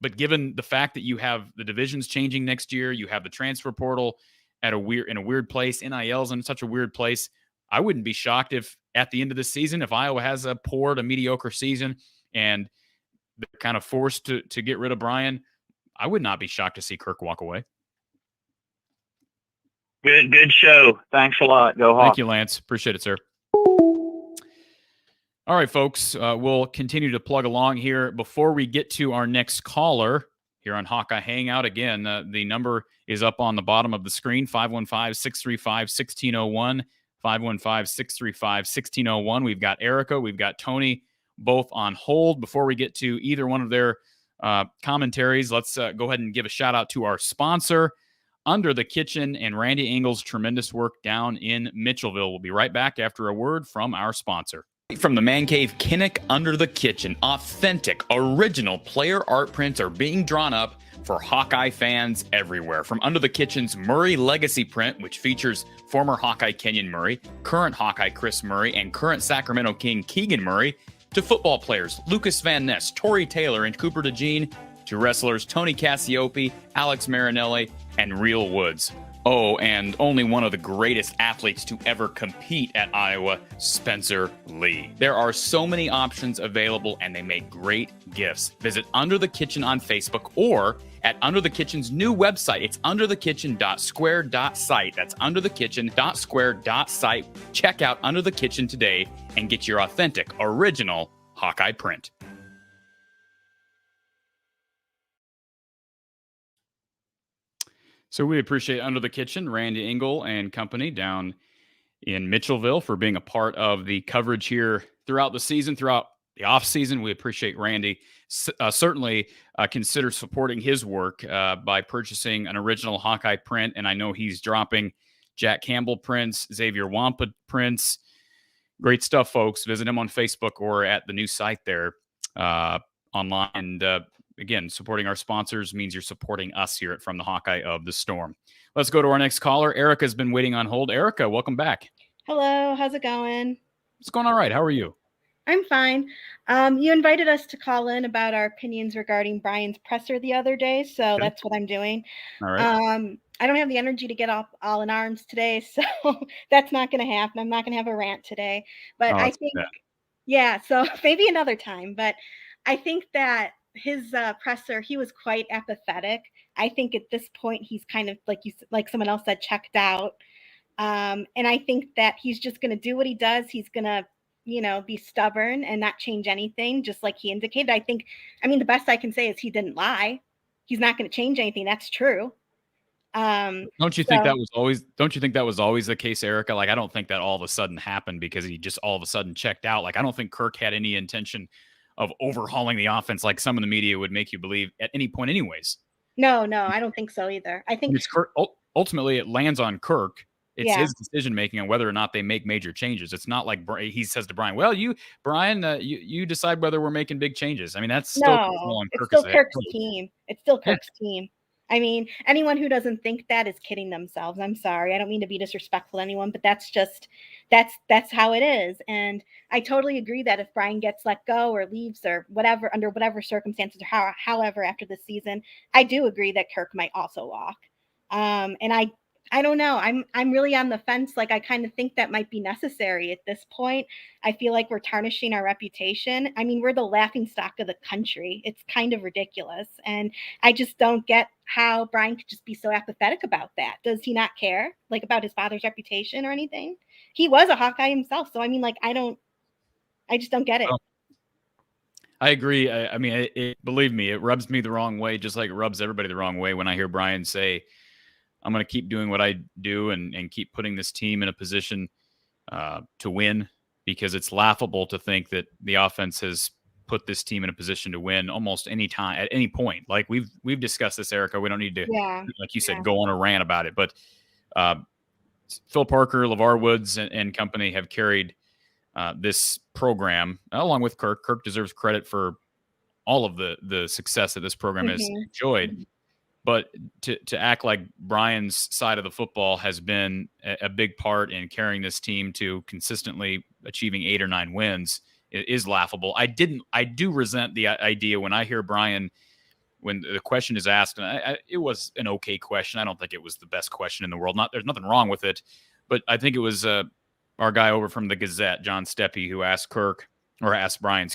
But given the fact that you have the divisions changing next year, you have the transfer portal in a weird place, NIL's in such a weird place, I wouldn't be shocked if at the end of the season, if Iowa has a mediocre season and they're kind of forced to get rid of Brian, I would not be shocked to see Kirk walk away. Good show. Thanks a lot. Go Hawks. Thank you, Lance. Appreciate it, sir. All right, folks, we'll continue to plug along here. Before we get to our next caller here on Hawkeye Hangout, again, the number is up on the bottom of the screen, 515-635-1601, 515-635-1601. We've got Erica, we've got Tony, both on hold. Before we get to either one of their commentaries, let's go ahead and give a shout out to our sponsor, Under the Kitchen, and Randy Engel's tremendous work down in Mitchellville. We'll be right back after a word from our sponsor. From the Man Cave Kinnick, Under the Kitchen, authentic, original player art prints are being drawn up for Hawkeye fans everywhere. From Under the Kitchen's Murray Legacy print, which features former Hawkeye Kenyon Murray, current Hawkeye Chris Murray, and current Sacramento King Keegan Murray, to football players Lucas Van Ness, Torrey Taylor, and Cooper DeJean, to wrestlers Tony Cassiope, Alex Marinelli, and Real Woods. Oh, and only one of the greatest athletes to ever compete at Iowa, Spencer Lee. There are so many options available, and they make great gifts. Visit Under the Kitchen on Facebook or at Under the Kitchen's new website. It's underthekitchen.square.site. That's underthekitchen.square.site. Check out Under the Kitchen today and get your authentic, original Hawkeye print. So we appreciate Under the Kitchen, Randy Engel and company down in Mitchellville, for being a part of the coverage here throughout the season, throughout the off season. We appreciate Randy. Certainly consider supporting his work by purchasing an original Hawkeye print. And I know he's dropping Jack Campbell prints, Xavier Wampa prints. Great stuff, folks. Visit him on Facebook or at the new site there online. And again, supporting our sponsors means you're supporting us here From the Hawkeye of the Storm. Let's go to our next caller. Erica's been waiting on hold. Erica, welcome back. Hello, how's it going? It's going all right. How are you? I'm fine. You invited us to call in about our opinions regarding Brian's presser the other day, so that's what I'm doing. All right. I don't have the energy to get up all in arms today, so that's not going to happen. I'm not going to have a rant today. But I think, so maybe another time. But I think that his presser, he was quite apathetic. I think at this point he's kind of like someone else said, checked out. And I think that he's just going to do what he does. He's going to, be stubborn and not change anything, just like he indicated. The best I can say is he didn't lie. He's not going to change anything. That's true. Don't you think that was always the case, Erica? Like, I don't think that all of a sudden happened because he just all of a sudden checked out. Like, I don't think Kirk had any intention of overhauling the offense like some of the media would make you believe at any point anyways. No, I don't think so either. I think it's Kirk. Ultimately, it lands on Kirk. It's his decision-making on whether or not they make major changes. It's not like he says to Brian, well, you decide whether we're making big changes. I mean, that's still Kirk's team. It's still Kirk's team. I mean, anyone who doesn't think that is kidding themselves. I'm sorry. I don't mean to be disrespectful to anyone, but that's how it is. And I totally agree that if Brian gets let go or leaves or whatever, under whatever circumstances or however after the season, I do agree that Kirk might also walk. And I don't know. I'm really on the fence. Like, I kind of think that might be necessary at this point. I feel like we're tarnishing our reputation. I mean, we're the laughing stock of the country. It's kind of ridiculous. And I just don't get how Brian could just be so apathetic about that. Does he not care, about his father's reputation or anything? He was a Hawkeye himself. So, I just don't get it. Well, I agree. Believe me, it rubs me the wrong way, just like it rubs everybody the wrong way when I hear Brian say, I'm going to keep doing what I do and keep putting this team in a position to win, because it's laughable to think that the offense has put this team in a position to win almost any time at any point. Like we've discussed this, Erica. We don't need to, like you said, go on a rant about it. But Phil Parker, LeVar Woods, and company have carried this program along with Kirk. Kirk deserves credit for all of the success that this program has enjoyed. But to act like Brian's side of the football has been a big part in carrying this team to consistently achieving 8 or 9 wins is laughable. I do resent the idea when I hear Brian, when the question is asked, and it was an okay question. I don't think it was the best question in the world. There's nothing wrong with it, but I think it was our guy over from the Gazette, John Steppe, who asked Brian,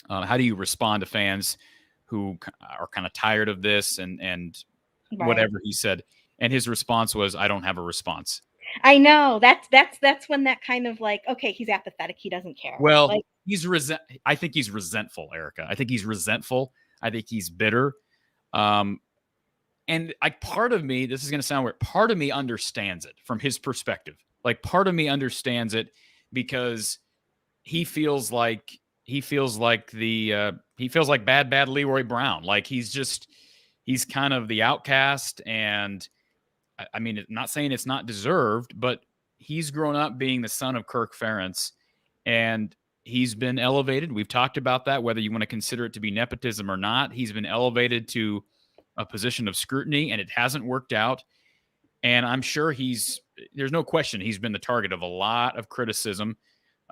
how do you respond to fans who are kind of tired of this and whatever he said. And his response was, I don't have a response. I know that's when that kind of like, okay, he's apathetic. He doesn't care. Well, I think he's resentful, Erica. I think he's resentful. I think he's bitter. And part of me, this is going to sound weird, part of me understands it from his perspective. Like part of me understands it because he feels like bad Leroy Brown. Like he's kind of the outcast. And I mean, not saying it's not deserved, but he's grown up being the son of Kirk Ferentz, and he's been elevated. We've talked about that, whether you want to consider it to be nepotism or not. He's been elevated to a position of scrutiny, and it hasn't worked out. And I'm sure there's no question he's been the target of a lot of criticism.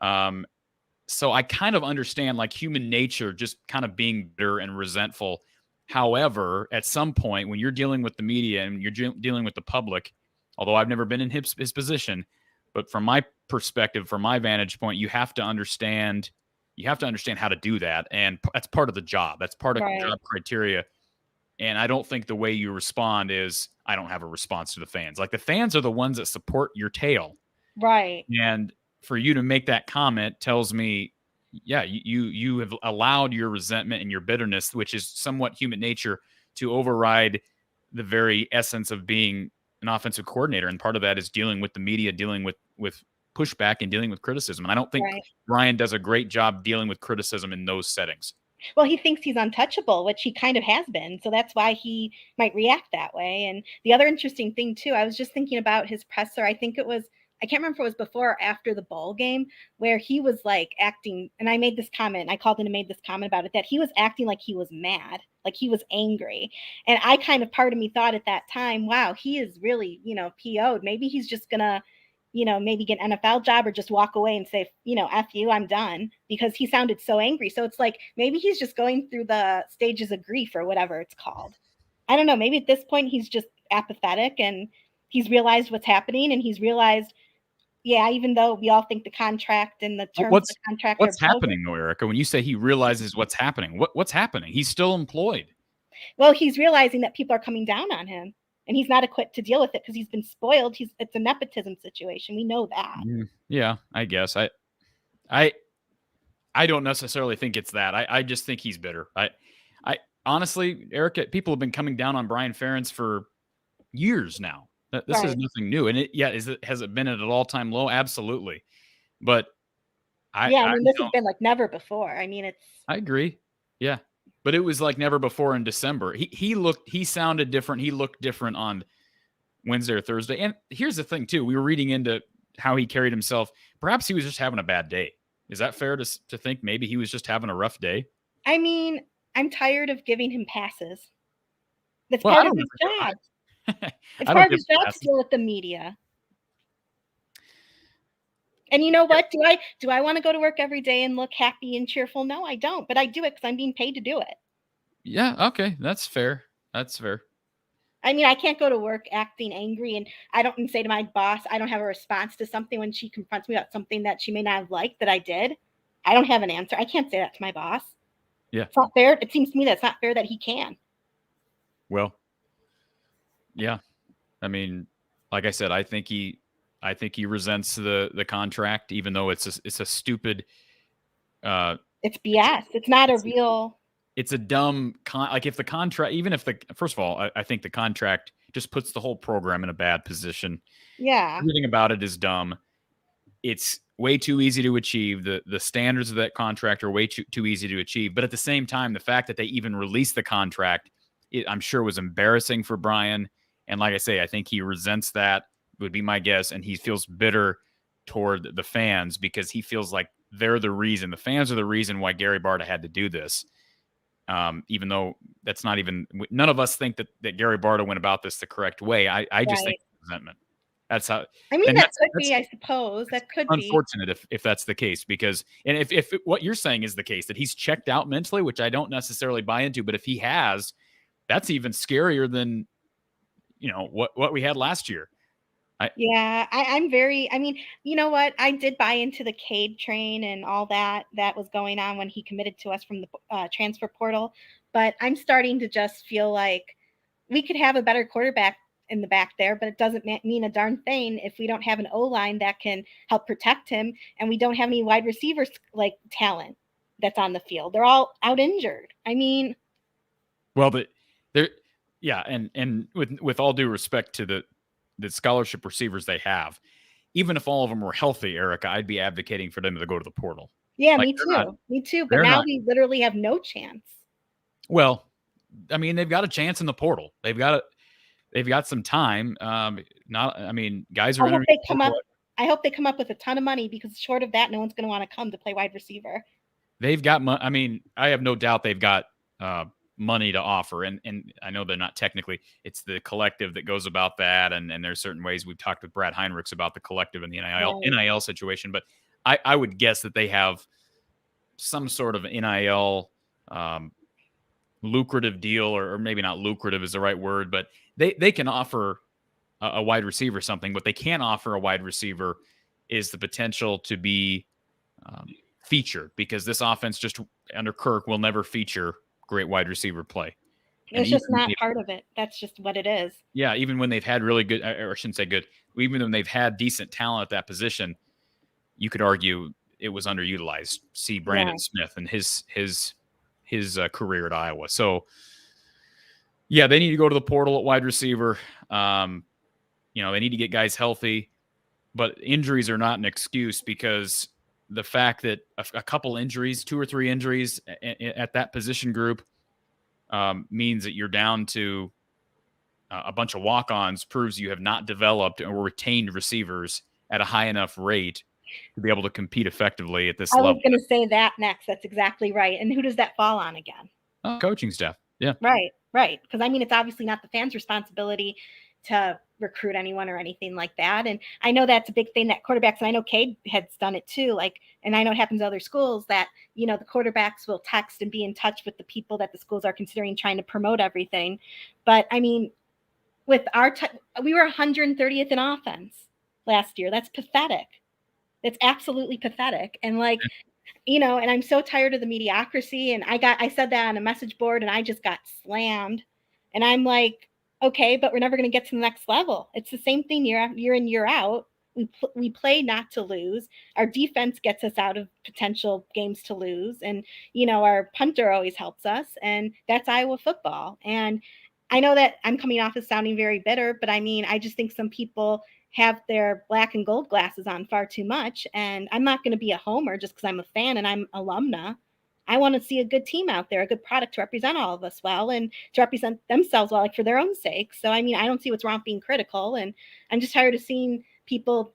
So I kind of understand like human nature just kind of being bitter and resentful. However, at some point when you're dealing with the media and you're dealing with the public, although I've never been in his position, but from my perspective, from my vantage point, you have to understand how to do that. And that's part of the job. That's part of the job criteria. And I don't think the way you respond is, I don't have a response to the fans. Like the fans are the ones that support your tale. Right. And for you to make that comment tells me, yeah, you have allowed your resentment and your bitterness, which is somewhat human nature, to override the very essence of being an offensive coordinator. And part of that is dealing with the media, dealing with pushback, and dealing with criticism. And I don't think Brian does a great job dealing with criticism in those settings. Well, he thinks he's untouchable, which he kind of has been. So that's why he might react that way. And the other interesting thing, too, I was just thinking about his presser. I can't remember if it was before or after the bowl game, where he was like acting, and I made this comment, I called in and made this comment about it, that he was acting like he was mad, like he was angry. And I part of me thought at that time, wow, he is really, PO'd. Maybe he's just gonna, maybe get an NFL job or just walk away and say, F you, I'm done, because he sounded so angry. So it's like, maybe he's just going through the stages of grief or whatever it's called. I don't know. Maybe at this point he's just apathetic and he's realized what's happening, and he's realized, yeah, even though we all think the contract and the terms of the contract what's happening, though, Erica? When you say he realizes what's happening, what's happening? He's still employed. Well, he's realizing that people are coming down on him, and he's not equipped to deal with it because he's been spoiled. It's a nepotism situation. We know that. Yeah, I guess. I don't necessarily think it's that. I just think he's bitter. I honestly, Erica, people have been coming down on Brian Ferentz for years now. This is nothing new. And has it been at an all-time low? Absolutely. But this has been like never before. I mean, I agree. Yeah. But it was like never before in December. He sounded different. He looked different on Wednesday or Thursday. And here's the thing too. We were reading into how he carried himself. Perhaps he was just having a bad day. Is that fair to think maybe he was just having a rough day? I mean, I'm tired of giving him passes. That's part of his job. It's part of his job to deal with the media. And you know what? Do I want to go to work every day and look happy and cheerful? No, I don't. But I do it because I'm being paid to do it. Yeah. Okay. That's fair. I mean, I can't go to work acting angry and say to my boss, I don't have a response to something when she confronts me about something that she may not have liked that I did. I don't have an answer. I can't say that to my boss. Yeah. It's not fair. It seems to me that's not fair that he can. Well, yeah. I mean, like I said, I think he resents the contract, even though it's a stupid. It's BS. It's not a real. It's a dumb like if the contract, even if first of all, I think the contract just puts the whole program in a bad position. Yeah. Everything about it is dumb. It's way too easy to achieve. The standards of that contract are way too easy to achieve. But at the same time, the fact that they even released the contract, I'm sure was embarrassing for Brian. And like I say, I think he resents that, would be my guess. And he feels bitter toward the fans because he feels like they're the reason. The fans are the reason why Gary Barta had to do this. Even though that's not even, none of us think that Gary Barta went about this the correct way. I just think resentment. That's how. I mean, that could be, I suppose. That could be unfortunate if that's the case, because, and if what you're saying is the case, that he's checked out mentally, which I don't necessarily buy into, but if he has, that's even scarier than, what we had last year. I'm very, I mean, you know what? I did buy into the Cade train and all that was going on when he committed to us from the transfer portal. But I'm starting to just feel like we could have a better quarterback in the back there, but it doesn't mean a darn thing if we don't have an O-line that can help protect him, and we don't have any wide receivers like talent that's on the field. They're all out injured. I mean, well, and with all due respect to the scholarship receivers they have, even if all of them were healthy, Erica, I'd be advocating for them to go to the portal. Yeah, me too. But now we literally have no chance. Well, I mean, they've got a chance in the portal. They've got some time. Guys are. I hope they come up with a ton of money, because short of that, no one's going to want to come to play wide receiver. They've got money. I mean, I have no doubt they've got money to offer, and I know they're not technically. It's the collective that goes about that, and there's certain ways. We've talked with Brad Heinrichs about the collective and the NIL situation, but I would guess that they have some sort of NIL lucrative deal, or maybe not lucrative is the right word, but they can offer a wide receiver something. What they can't offer a wide receiver is the potential to be featured, because this offense just under Kirk will never feature great wide receiver play. It's just not part of it. That's just what it is. Yeah, even when they've had really good, or I shouldn't say good, even when they've had decent talent at that position, you could argue it was underutilized. See Brandon Smith and his career at Iowa. So, yeah, they need to go to the portal at wide receiver. They need to get guys healthy, but injuries are not an excuse, because the fact that a couple injuries, 2 or 3 injuries at that position group means that you're down to a bunch of walk-ons proves you have not developed or retained receivers at a high enough rate to be able to compete effectively at this level. I was going to say that next. That's exactly right. And who does that fall on again? Coaching staff. Yeah. Right. Because, I mean, it's obviously not the fans' responsibility to recruit anyone or anything like that. And I know that's a big thing that quarterbacks, and I know Cade has done it too. And I know it happens at other schools that, the quarterbacks will text and be in touch with the people that the schools are considering trying to promote everything. But I mean, with we were 130th in offense last year. That's pathetic. It's absolutely pathetic. And and I'm so tired of the mediocrity. And I said that on a message board, and I just got slammed. And I'm like, okay, but we're never going to get to the next level. It's the same thing year in, year out. We play not to lose. Our defense gets us out of potential games to lose. And, our punter always helps us. And that's Iowa football. And I know that I'm coming off as sounding very bitter, but I mean, I just think some people have their black and gold glasses on far too much. And I'm not going to be a homer just because I'm a fan and I'm alumna. I want to see a good team out there, a good product to represent all of us well, and to represent themselves well, for their own sake. So, I mean, I don't see what's wrong with being critical. And I'm just tired of seeing people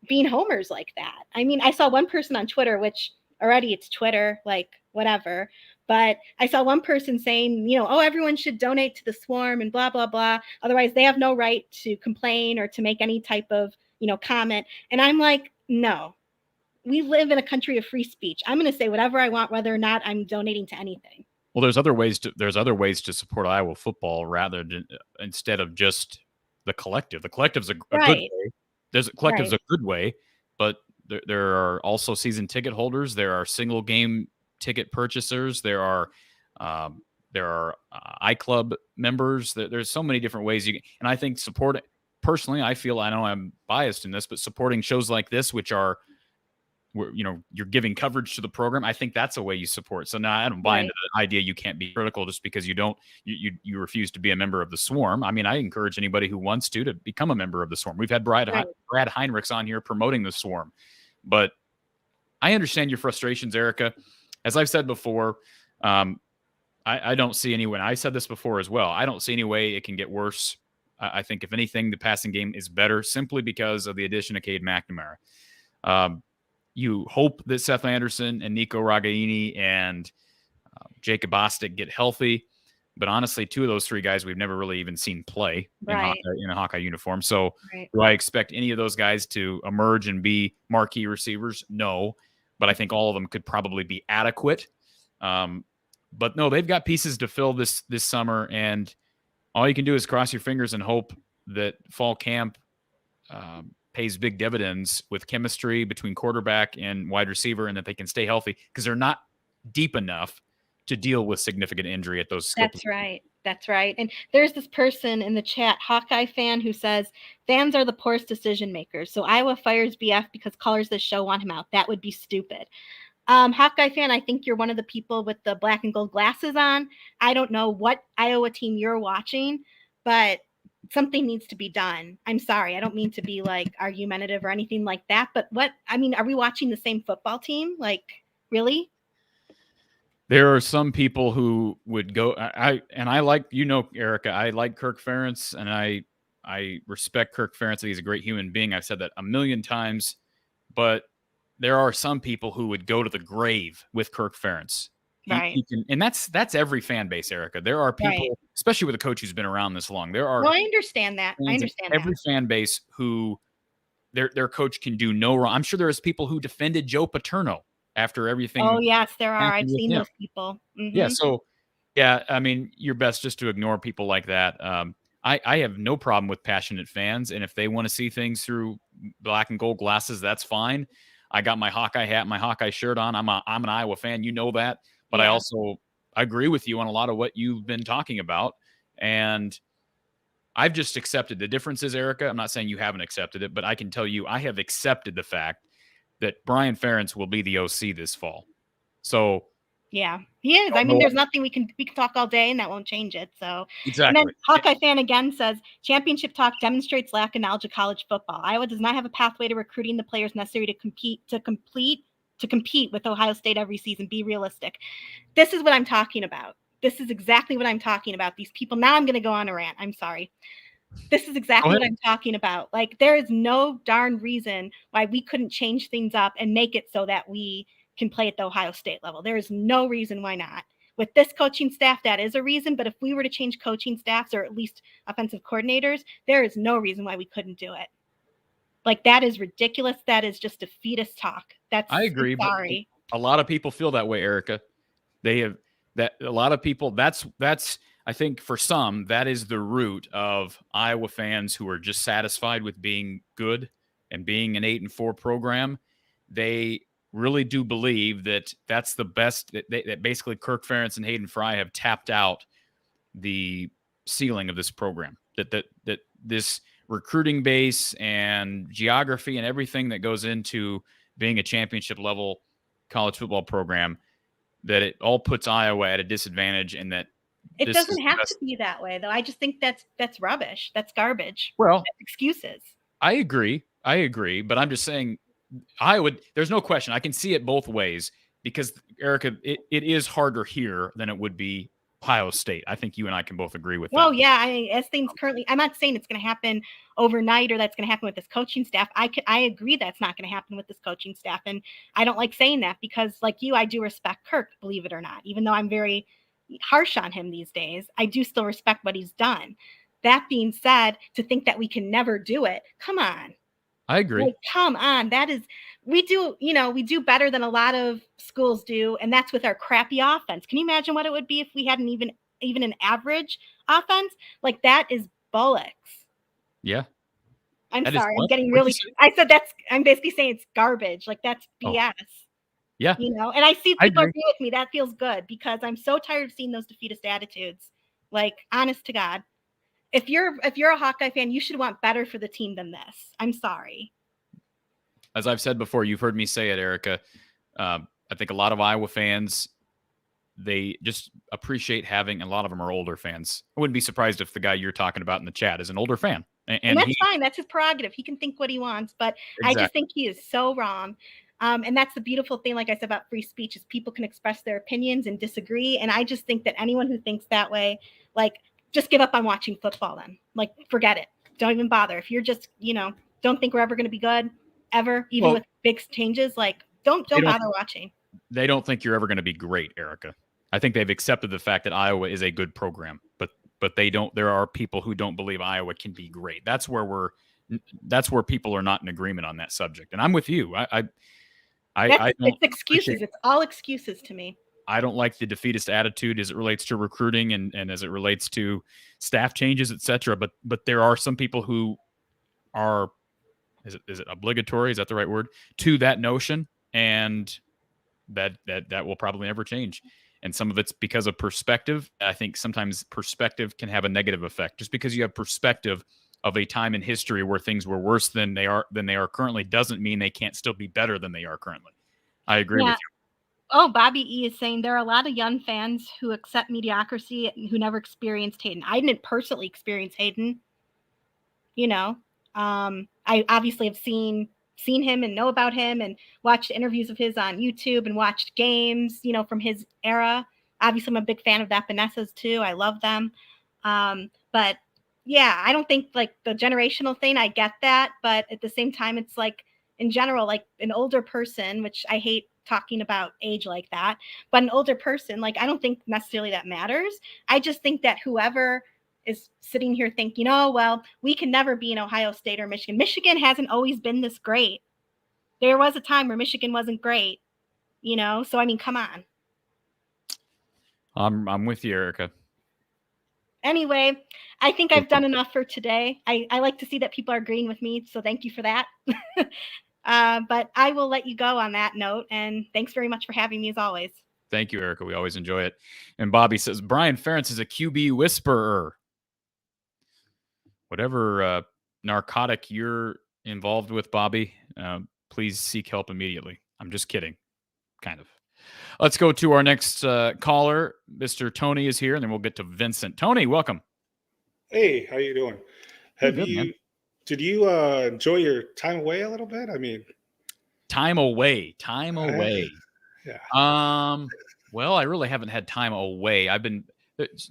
being homers like that. I mean, I saw one person on Twitter, which already it's Twitter, whatever. But I saw one person saying, everyone should donate to the Swarm and blah, blah, blah. Otherwise, they have no right to complain or to make any type of, comment. And I'm like, no, we live in a country of free speech. I'm going to say whatever I want, whether or not I'm donating to anything. Well, there's other ways to support Iowa football instead of just the collective. The collective's a good way. Collective's a good way, but there are also season ticket holders. There are single game ticket purchasers. There are iClub members. There's so many different ways and I think personally, I know I'm biased in this, but supporting shows like this, which are you're giving coverage to the program. I think that's a way you support. So now I don't buy into the idea you can't be critical just because you refuse to be a member of the Swarm. I mean, I encourage anybody who wants to become a member of the Swarm. We've had Brad Heinrichs on here promoting the Swarm, but I understand your frustrations, Erica. As I've said before, I don't see any way. I said this before as well. I don't see any way it can get worse. I think if anything, the passing game is better simply because of the addition of Cade McNamara. You hope that Seth Anderson and Nico Ragaini and Jacob Bostic get healthy. But honestly, two of those three guys we've never really even seen play in a Hawkeye uniform. So do I expect any of those guys to emerge and be marquee receivers? No. But I think all of them could probably be adequate. But no, they've got pieces to fill this summer. And all you can do is cross your fingers and hope that fall camp pays big dividends with chemistry between quarterback and wide receiver, and that they can stay healthy because they're not deep enough to deal with significant injury at those. That's right. That's right. And there's this person in the chat, Hawkeye fan, who says fans are the poorest decision makers. So Iowa fires BF because callers of the show want him out. That would be stupid. Hawkeye fan, I think you're one of the people with the black and gold glasses on. I don't know what Iowa team you're watching, but something needs to be done. I'm sorry. I don't mean to be like argumentative or anything like that, but are we watching the same football team? Like, really? There are some people who would go, I like, Erica, I like Kirk Ferentz, and I respect Kirk Ferentz. He's a great human being. I've said that a million times, but there are some people who would go to the grave with Kirk Ferentz. And that's every fan base, Erica. There are people, especially with a coach who's been around this long. There are. Well, I understand that. Every fan base who their coach can do no wrong. I'm sure there's people who defended Joe Paterno after everything. Oh yes, there are. I've seen those people. Mm-hmm. Yeah. So, yeah, I mean, you're best just to ignore people like that. I have no problem with passionate fans, and if they want to see things through black and gold glasses, that's fine. I got my Hawkeye hat, my Hawkeye shirt on. I'm an Iowa fan. You know that. But I also agree with you on a lot of what you've been talking about. And I've just accepted the differences, Erica. I'm not saying you haven't accepted it, but I can tell you I have accepted the fact that Brian Ferentz will be the OC this fall. So yeah, he is. I mean, there's nothing we can talk all day and that won't change it. So exactly. And then Hawkeye fan again says championship talk demonstrates lack of knowledge of college football. Iowa does not have a pathway to recruiting the players necessary to compete with Ohio State every season. Be realistic. This is what I'm talking about. This is exactly what I'm talking about. These people. Now I'm going to go on a rant. I'm sorry. This is exactly what I'm talking about. Like, there is no darn reason why we couldn't change things up and make it so that we can play at the Ohio State level. There is no reason why not. With this coaching staff, that is a reason. But if we were to change coaching staffs, or at least offensive coordinators, there is no reason why we couldn't do it. Like, that is ridiculous. That is just defeatist talk. I agree. Sorry. But a lot of people feel that way, Erica. They have that. A lot of people. That's. I think for some, that is the root of Iowa fans who are just satisfied with being good and being an 8-4 program. They really do believe that that's the best. That basically Kirk Ferentz and Hayden Fry have tapped out the ceiling of this program. That this recruiting base and geography and everything that goes into being a championship level college football program, that it all puts Iowa at a disadvantage, and that it doesn't have to be that way, though. I just think that's rubbish. That's garbage. Well, that's excuses. I agree, but I'm just saying there's no question. I can see it both ways because, Erica, it is harder here than it would be Ohio State. I think you and I can both agree with that. Well, yeah. As things currently, I'm not saying it's going to happen overnight or that's going to happen with this coaching staff. I agree that's not going to happen with this coaching staff. And I don't like saying that because, like you, I do respect Kirk, believe it or not. Even though I'm very harsh on him these days, I do still respect what he's done. That being said, to think that we can never do it, come on. I agree. Like, come on. We do better than a lot of schools do, and that's with our crappy offense. Can you imagine what it would be if we had even an average offense? Like, that is bullocks. Yeah. I'm sorry. I'm getting really. I said I'm basically saying it's garbage. Like, that's BS. Yeah. And I see people agree with me. That feels good because I'm so tired of seeing those defeatist attitudes. Like, honest to God. If you're a Hawkeye fan, you should want better for the team than this. I'm sorry. as I've said before, you've heard me say it, Erica. I think a lot of Iowa fans, they just appreciate having, a lot of them are older fans. I wouldn't be surprised if the guy you're talking about in the chat is an older fan. And that's fine. That's his prerogative. He can think what he wants, but I just think he is so wrong. And that's the beautiful thing, like I said, about free speech, is people can express their opinions and disagree. And I just think that anyone who thinks that way, like, just give up on watching football then. Like, forget it. Don't even bother. If you're just, don't think we're ever going to be good, ever, even with big changes, like, don't bother watching. They don't think you're ever going to be great, Erica. I think they've accepted the fact that Iowa is a good program, but they don't. There are people who don't believe Iowa can be great. That's where people are not in agreement on that subject. And I'm with you. It's excuses. It's all excuses to me. I don't like the defeatist attitude as it relates to recruiting and as it relates to staff changes, etc. But there are some people who are, is it obligatory? Is that the right word? To that notion, and that will probably never change. And some of it's because of perspective. I think sometimes perspective can have a negative effect. Just because you have perspective of a time in history where things were worse than they are currently doesn't mean they can't still be better than they are currently. I agree with you. Oh, Bobby E is saying there are a lot of young fans who accept mediocrity and who never experienced Hayden. I didn't personally experience Hayden. I obviously have seen him and know about him and watched interviews of his on YouTube and watched games, from his era. Obviously, I'm a big fan of that Vanessa's too. I love them. But yeah, I don't think like the generational thing, I get that. But at the same time, it's like in general, like an older person, which I hate talking about age like that, but an older person, like, I don't think necessarily that matters. I just think that whoever is sitting here thinking, oh, well, we can never be in Ohio State or Michigan. Michigan hasn't always been this great. There was a time where Michigan wasn't great, So, I mean, come on. I'm with you, Erica. Anyway, I think I've done enough for today. I like to see that people are agreeing with me, so thank you for that. But I will let you go on that note, and thanks very much for having me as always. Thank you, Erica. We always enjoy it. And Bobby says, Brian Ferentz is a QB whisperer. Whatever narcotic you're involved with, Bobby, please seek help immediately. I'm just kidding. Kind of. Let's go to our next caller. Mr. Tony is here, and then we'll get to Vincent. Tony, welcome. Hey, how you doing? Man. Did you enjoy your time away a little bit? I mean, time away. Yeah. Well, I really haven't had time away.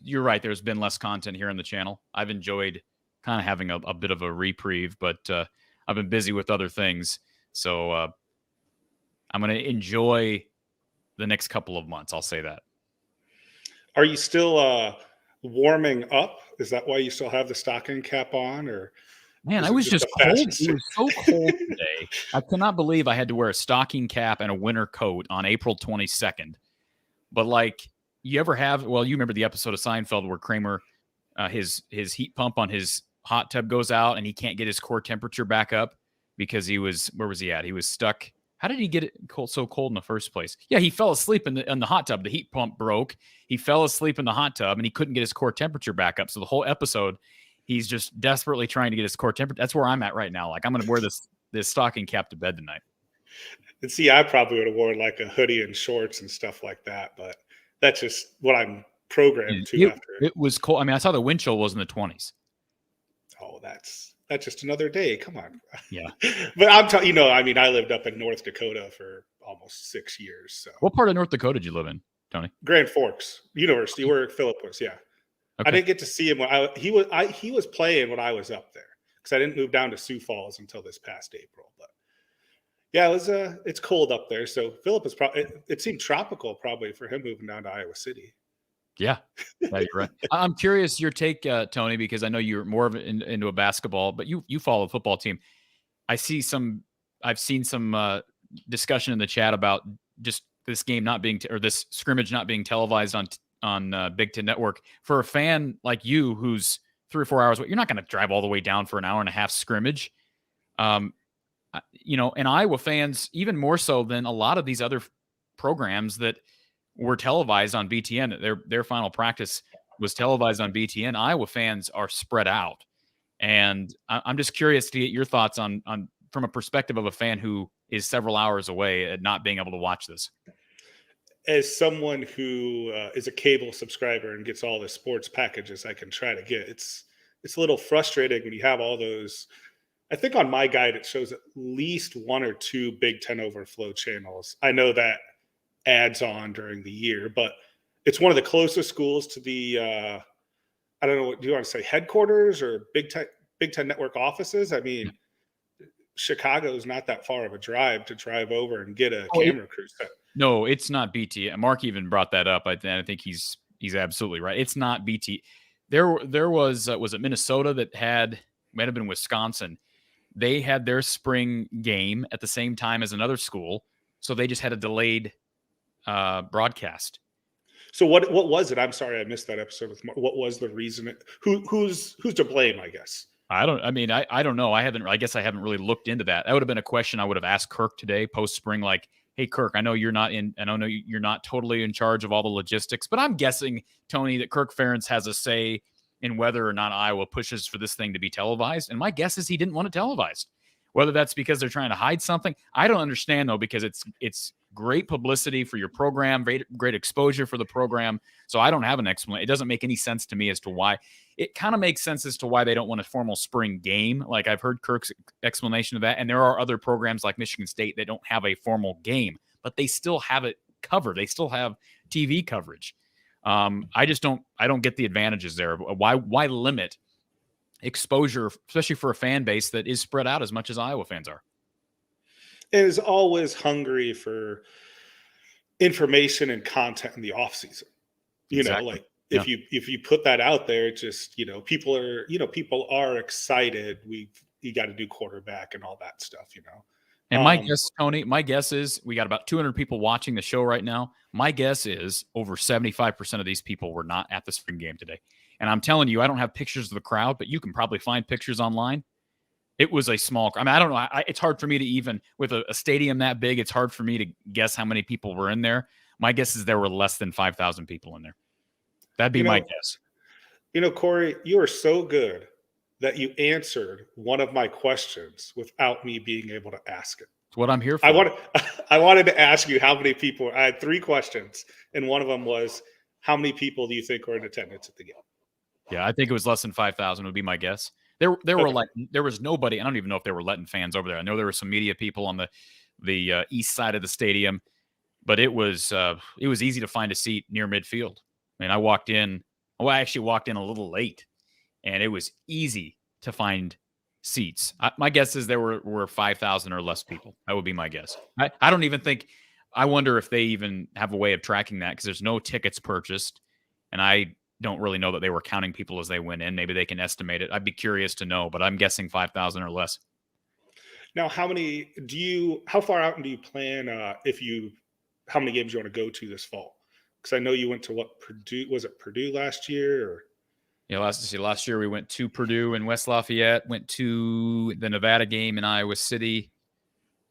You're right. There's been less content here on the channel. I've enjoyed kind of having a bit of a reprieve, but I've been busy with other things. So I'm going to enjoy the next couple of months. I'll say that. Are you still warming up? Is that why you still have the stocking cap on? Or man, I was just cold. It was so cold today. I cannot believe I had to wear a stocking cap and a winter coat on April 22nd. But like, you remember the episode of Seinfeld where Kramer, his heat pump on his hot tub goes out and he can't get his core temperature back up because where was he at? He was stuck. How did he get it so cold in the first place? Yeah, he fell asleep in the hot tub. The heat pump broke. He fell asleep in the hot tub and he couldn't get his core temperature back up. So the whole episode, he's just desperately trying to get his core temperature. That's where I'm at right now. Like, I'm going to wear this stocking cap to bed tonight. And see, I probably would have worn like a hoodie and shorts and stuff like that, but that's just what I'm programmed to after. It was cold. I mean, I saw the wind chill was in the 20s. Oh, that's just another day. Come on. Yeah. But I'm telling I mean, I lived up in North Dakota for almost 6 years. So what part of North Dakota did you live in, Tony? Grand Forks University, where Philip was. Yeah. Okay. I didn't get to see him when he was playing when I was up there because I didn't move down to Sioux Falls until this past April. But yeah, it's cold up there. So Philip is it seemed tropical probably for him moving down to Iowa City. Yeah, you're right. I'm curious your take, Tony, because I know you're more of into a basketball, but you follow the football team. I've seen some discussion in the chat about just this game not being or this scrimmage not being televised on Big Ten Network. For a fan like you, who's 3 or 4 hours away, you're not going to drive all the way down for an hour and a half scrimmage. And Iowa fans, even more so than a lot of these other programs that were televised on BTN. Their final practice was televised on BTN. Iowa fans are spread out. And I'm just curious to get your thoughts on from a perspective of a fan who is several hours away at not being able to watch this? As someone who is a cable subscriber and gets all the sports packages I can try to get, it's a little frustrating when you have all those. I think on my guide it shows at least 1 or 2 Big Ten Overflow channels. I know that adds on during the year, but it's one of the closest schools to the I don't know, what do you want to say, headquarters or Big Ten Network offices? I mean, Chicago is not that far of a drive to drive over and get a camera crew set. No, it's not BT. Mark even brought that up. I think he's absolutely right. It's not BT. There was it Minnesota that might have been Wisconsin. They had their spring game at the same time as another school, so they just had a delayed broadcast. So what was it? I'm sorry, I missed that episode with Mark. What was the reason? Who's to blame? I guess. I don't know. I guess I haven't really looked into that. That would have been a question I would have asked Kirk today, post spring. Like, hey, Kirk, I know you're not totally in charge of all the logistics, but I'm guessing, Tony, that Kirk Ferentz has a say in whether or not Iowa pushes for this thing to be televised. And my guess is he didn't want it televised. Whether that's because they're trying to hide something, I don't understand, though, because it's great publicity for your program, great exposure for the program. So I don't have an explanation. It doesn't make any sense to me as to why. It kind of makes sense as to why they don't want a formal spring game. Like, I've heard Kirk's explanation of that. And there are other programs like Michigan State that don't have a formal game, but they still have it covered. They still have TV coverage. I don't get the advantages there. Why limit exposure, especially for a fan base that is spread out as much as Iowa fans are? Is always hungry for information and content in the off season. Like if you put that out there, just, people are excited. You got to do quarterback and all that stuff, And my guess, Tony, is we got about 200 people watching the show right now. My guess is over 75% of these people were not at the spring game today. And I'm telling you, I don't have pictures of the crowd, but you can probably find pictures online. It was a small. I mean, I don't know. It's hard for me to even, with a stadium that big, it's hard for me to guess how many people were in there. My guess is there were less than 5,000 people in there. That'd be my guess. Corey, you are so good that you answered one of my questions without me being able to ask it. It's what I'm here for. I wanted to ask you how many people. I had 3 questions, and one of them was, how many people do you think were in attendance at the game? Yeah, I think it was less than 5,000 would be my guess. There was nobody. I don't even know if they were letting fans over there. I know there were some media people on the east side of the stadium, but it was easy to find a seat near midfield. I mean, I walked in. Well, I actually walked in a little late, and it was easy to find seats. My guess is there were 5,000 or less people. That would be my guess. I don't even think. I wonder if they even have a way of tracking that, because there's no tickets purchased, and I don't really know that they were counting people as they went in. Maybe they can estimate it. I'd be curious to know, but I'm guessing 5,000 or less. Now, how far out do you plan, how many games you want to go to this fall? Because I know you went to Purdue, was it Purdue last year? Or? Yeah, last year we went to Purdue and West Lafayette, went to the Nevada game in Iowa City.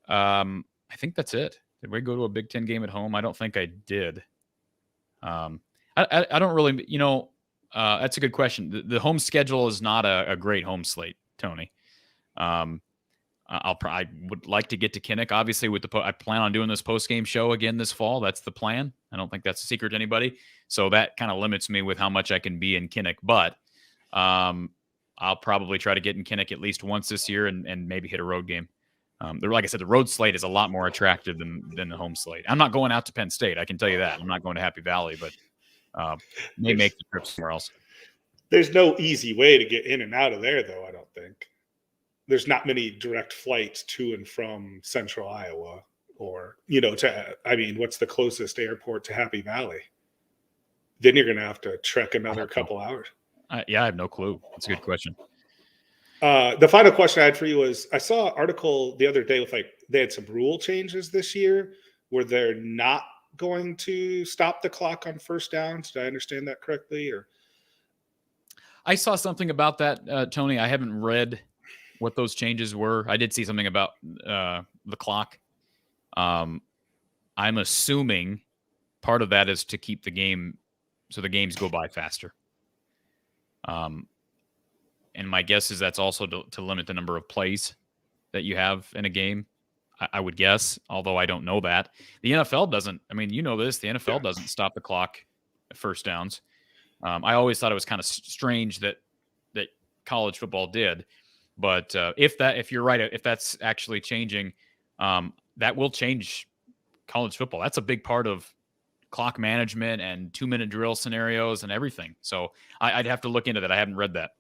I think that's it. Did we go to a Big Ten game at home? I don't think I did. I don't really, that's a good question. The home schedule is not a great home slate, Tony. I would like to get to Kinnick. Obviously, I plan on doing this post-game show again this fall. That's the plan. I don't think that's a secret to anybody. So that kind of limits me with how much I can be in Kinnick. But I'll probably try to get in Kinnick at least once this year and maybe hit a road game. Like I said, the road slate is a lot more attractive than the home slate. I'm not going out to Penn State. I can tell you that. I'm not going to Happy Valley, but may make the trip somewhere else. There's no easy way to get in and out of there, though, I don't think. There's not many direct flights to and from central Iowa or, what's the closest airport to Happy Valley? Then you're going to have to trek another couple hours. I have no clue. That's a good question. The final question I had for you was, I saw an article the other day with they had some rule changes this year where they're not going to stop the clock on first downs. Did I understand that correctly? Or I saw something about that, Tony. I haven't read what those changes were. I did see something about the clock. I'm assuming part of that is to keep the game so the games go by faster. And my guess is that's also to limit the number of plays that you have in a game. I would guess, although I don't know that. The NFL doesn't. I mean, you know this. The NFL doesn't stop the clock at first downs. I always thought it was kind of strange that college football did, but if you're right, if that's actually changing, that will change college football. That's a big part of clock management and 2-minute drill scenarios and everything. So I'd have to look into that. I haven't read that.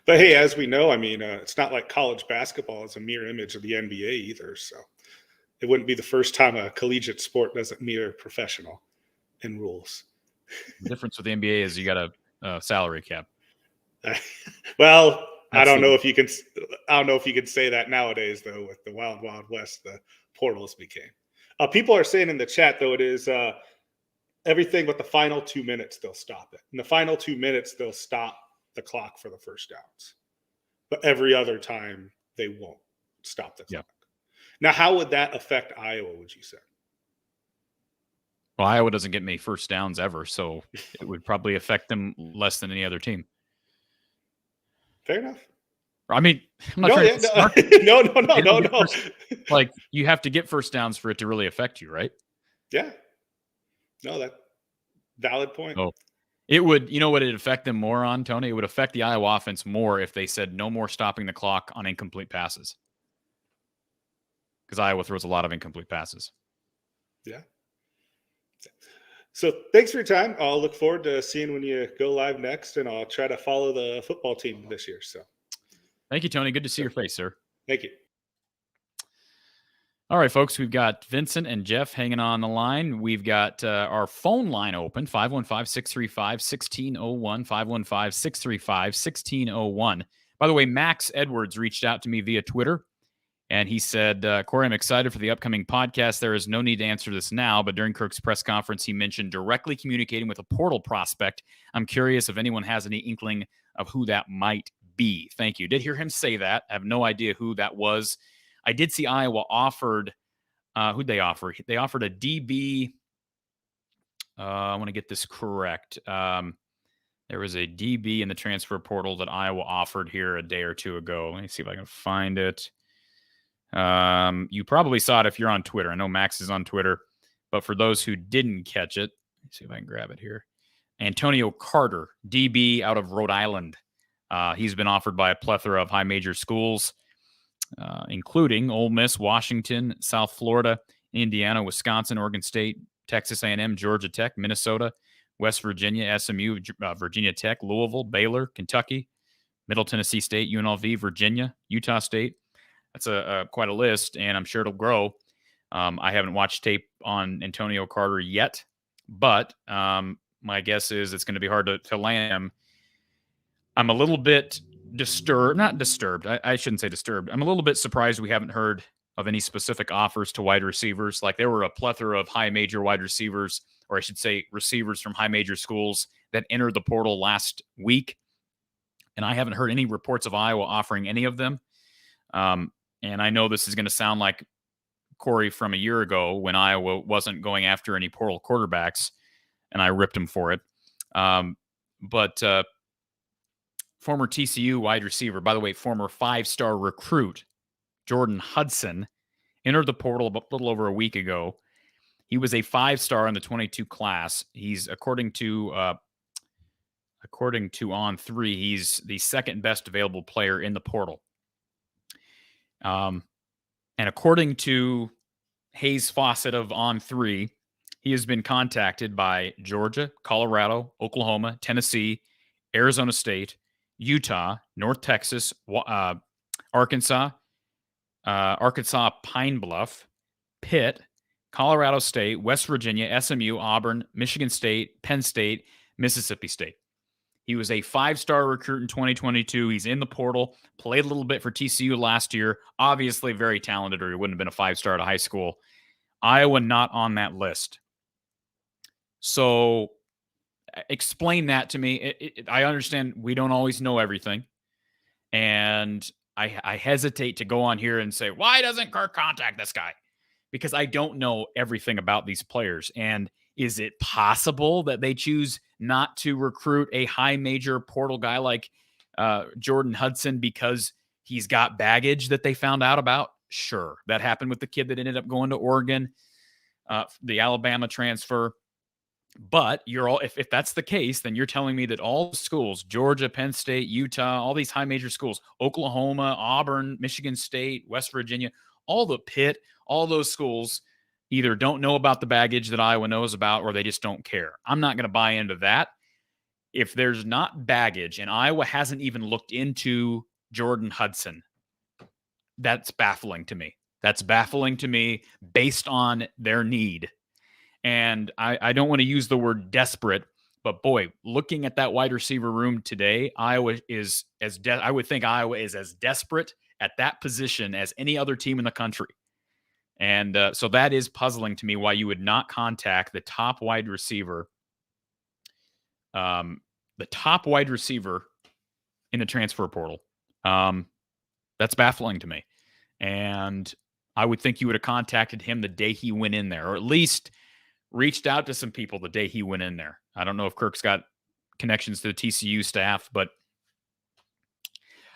But hey, as we know, I mean, it's not like college basketball is a mirror image of the NBA either. So it wouldn't be the first time a collegiate sport doesn't mirror professional in rules. The difference with the NBA is you got a salary cap. Well, I don't know if you can say that nowadays, though, with the Wild Wild West, the portals became. People are saying in the chat, though, it is everything but the final 2 minutes, they'll stop it. In the final 2 minutes, they'll stop the clock for the first downs. But every other time, they won't stop the clock. Now, how would that affect Iowa, would you say? Well, Iowa doesn't get many first downs ever, so it would probably affect them less than any other team. Fair enough. I mean, I'm not trying to No. Like, you have to get first downs for it to really affect you, right? Yeah. No, that valid point. Oh, it would. You know what it'd affect them more on, Tony? It would affect the Iowa offense more if they said no more stopping the clock on incomplete passes, because Iowa throws a lot of incomplete passes. Yeah. So thanks for your time. I'll look forward to seeing when you go live next, and I'll try to follow the football team this year. So thank you, Tony. Good to see your face, sir. Thank you. All right, folks, we've got Vincent and Jeff hanging on the line. We've got our phone line open, 515-635-1601, 515-635-1601. By the way, Max Edwards reached out to me via Twitter, and he said, Corey, I'm excited for the upcoming podcast. There is no need to answer this now, but during Kirk's press conference, he mentioned directly communicating with a portal prospect. I'm curious if anyone has any inkling of who that might be. Thank you. Did hear him say that. I have no idea who that was. I did see Iowa offered, who'd they offer? They offered a DB. I want to get this correct. There was a DB in the transfer portal that Iowa offered here a day or two ago. Let me see if I can find it. You probably saw it if you're on Twitter. I know Max is on Twitter, but for those who didn't catch it, let's see if I can grab it here. Antonio Carter, DB out of Rhode Island. He's been offered by a plethora of high major schools, including Ole Miss, Washington, South Florida, Indiana, Wisconsin, Oregon State, Texas A&M, Georgia Tech, Minnesota, West Virginia, SMU, Virginia Tech, Louisville, Baylor, Kentucky, Middle Tennessee State, UNLV, Virginia, Utah State. That's quite a list, and I'm sure it'll grow. I haven't watched tape on Antonio Carter yet, but my guess is it's going to be hard to land him. I'm a little bit not disturbed. I shouldn't say disturbed. I'm a little bit surprised we haven't heard of any specific offers to wide receivers. Like, there were a plethora of high major wide receivers, or I should say receivers from high major schools that entered the portal last week, and I haven't heard any reports of Iowa offering any of them. And I know this is going to sound like Corey from a year ago when Iowa wasn't going after any portal quarterbacks, and I ripped him for it. But former TCU wide receiver, by the way, former 5-star recruit, Jordan Hudson, entered the portal a little over a week ago. He was a 5-star in the 22 class. He's, according to On3, he's the second best available player in the portal. And according to Hayes Fawcett of On3, he has been contacted by Georgia, Colorado, Oklahoma, Tennessee, Arizona State, Utah, North Texas, Arkansas, Pine Bluff, Pitt, Colorado State, West Virginia, SMU, Auburn, Michigan State, Penn State, Mississippi State. He was a 5-star recruit in 2022. He's in the portal, played a little bit for TCU last year. Obviously very talented, or he wouldn't have been a 5-star at high school. Iowa not on that list. So explain that to me. I understand we don't always know everything. And I hesitate to go on here and say, why doesn't Kirk contact this guy? Because I don't know everything about these players. And is it possible that they choose not to recruit a high major portal guy like Jordan Hudson because he's got baggage that they found out about. Sure. That happened with the kid that ended up going to Oregon, the Alabama transfer. But if that's the case, then you're telling me that all schools, Georgia, Penn State, Utah, all these high major schools, Oklahoma, Auburn, Michigan State, West Virginia, all the Pitt, all those schools either don't know about the baggage that Iowa knows about, or they just don't care. I'm not going to buy into that. If there's not baggage and Iowa hasn't even looked into Jordan Hudson, that's baffling to me. That's baffling to me based on their need. And I don't want to use the word desperate, but boy, looking at that wide receiver room today, Iowa is I would think Iowa is as desperate at that position as any other team in the country. And so that is puzzling to me why you would not contact the top wide receiver, in the transfer portal. That's baffling to me. And I would think you would have contacted him the day he went in there, or at least reached out to some people the day he went in there. I don't know if Kirk's got connections to the TCU staff, but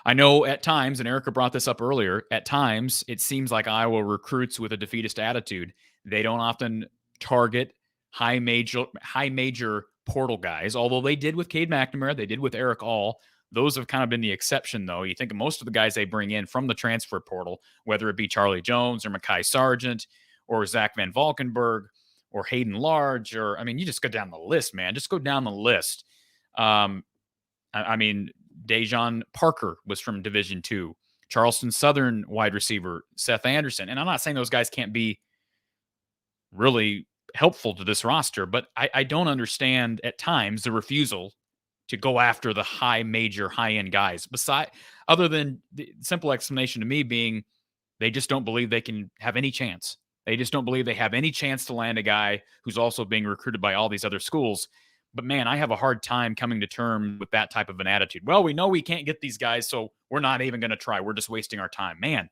I know at times, and Erica brought this up earlier, at times it seems like Iowa recruits with a defeatist attitude. They don't often target high major portal guys, although they did with Cade McNamara, they did with Eric All. Those have kind of been the exception, though. You think of most of the guys they bring in from the transfer portal, whether it be Charlie Jones or Mekhi Sargent or Zach Van Valkenburg or Hayden Large, or, I mean, you just go down the list, man. Just go down the list. I mean, Dejon Parker was from Division II. Charleston Southern wide receiver, Seth Anderson. And I'm not saying those guys can't be really helpful to this roster, but I don't understand at times the refusal to go after the high-end guys. Other than the simple explanation to me being they just don't believe they can have any chance. They just don't believe they have any chance to land a guy who's also being recruited by all these other schools. But, man, I have a hard time coming to terms with that type of an attitude. Well, we know we can't get these guys, so we're not even going to try. We're just wasting our time. Man,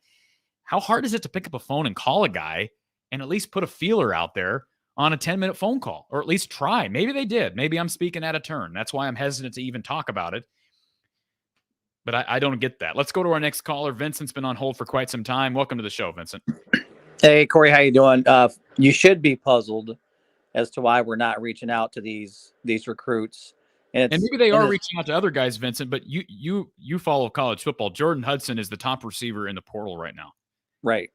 how hard is it to pick up a phone and call a guy and at least put a feeler out there on a 10-minute phone call, or at least try? Maybe they did. Maybe I'm speaking out of turn. That's why I'm hesitant to even talk about it. But I don't get that. Let's go to our next caller. Vincent's been on hold for quite some time. Welcome to the show, Vincent. Hey, Corey, how you doing? You should be puzzled as to why we're not reaching out to these recruits. And maybe they are reaching out to other guys, Vincent, but you follow college football. Jordan Hudson is the top receiver in the portal right now. Right.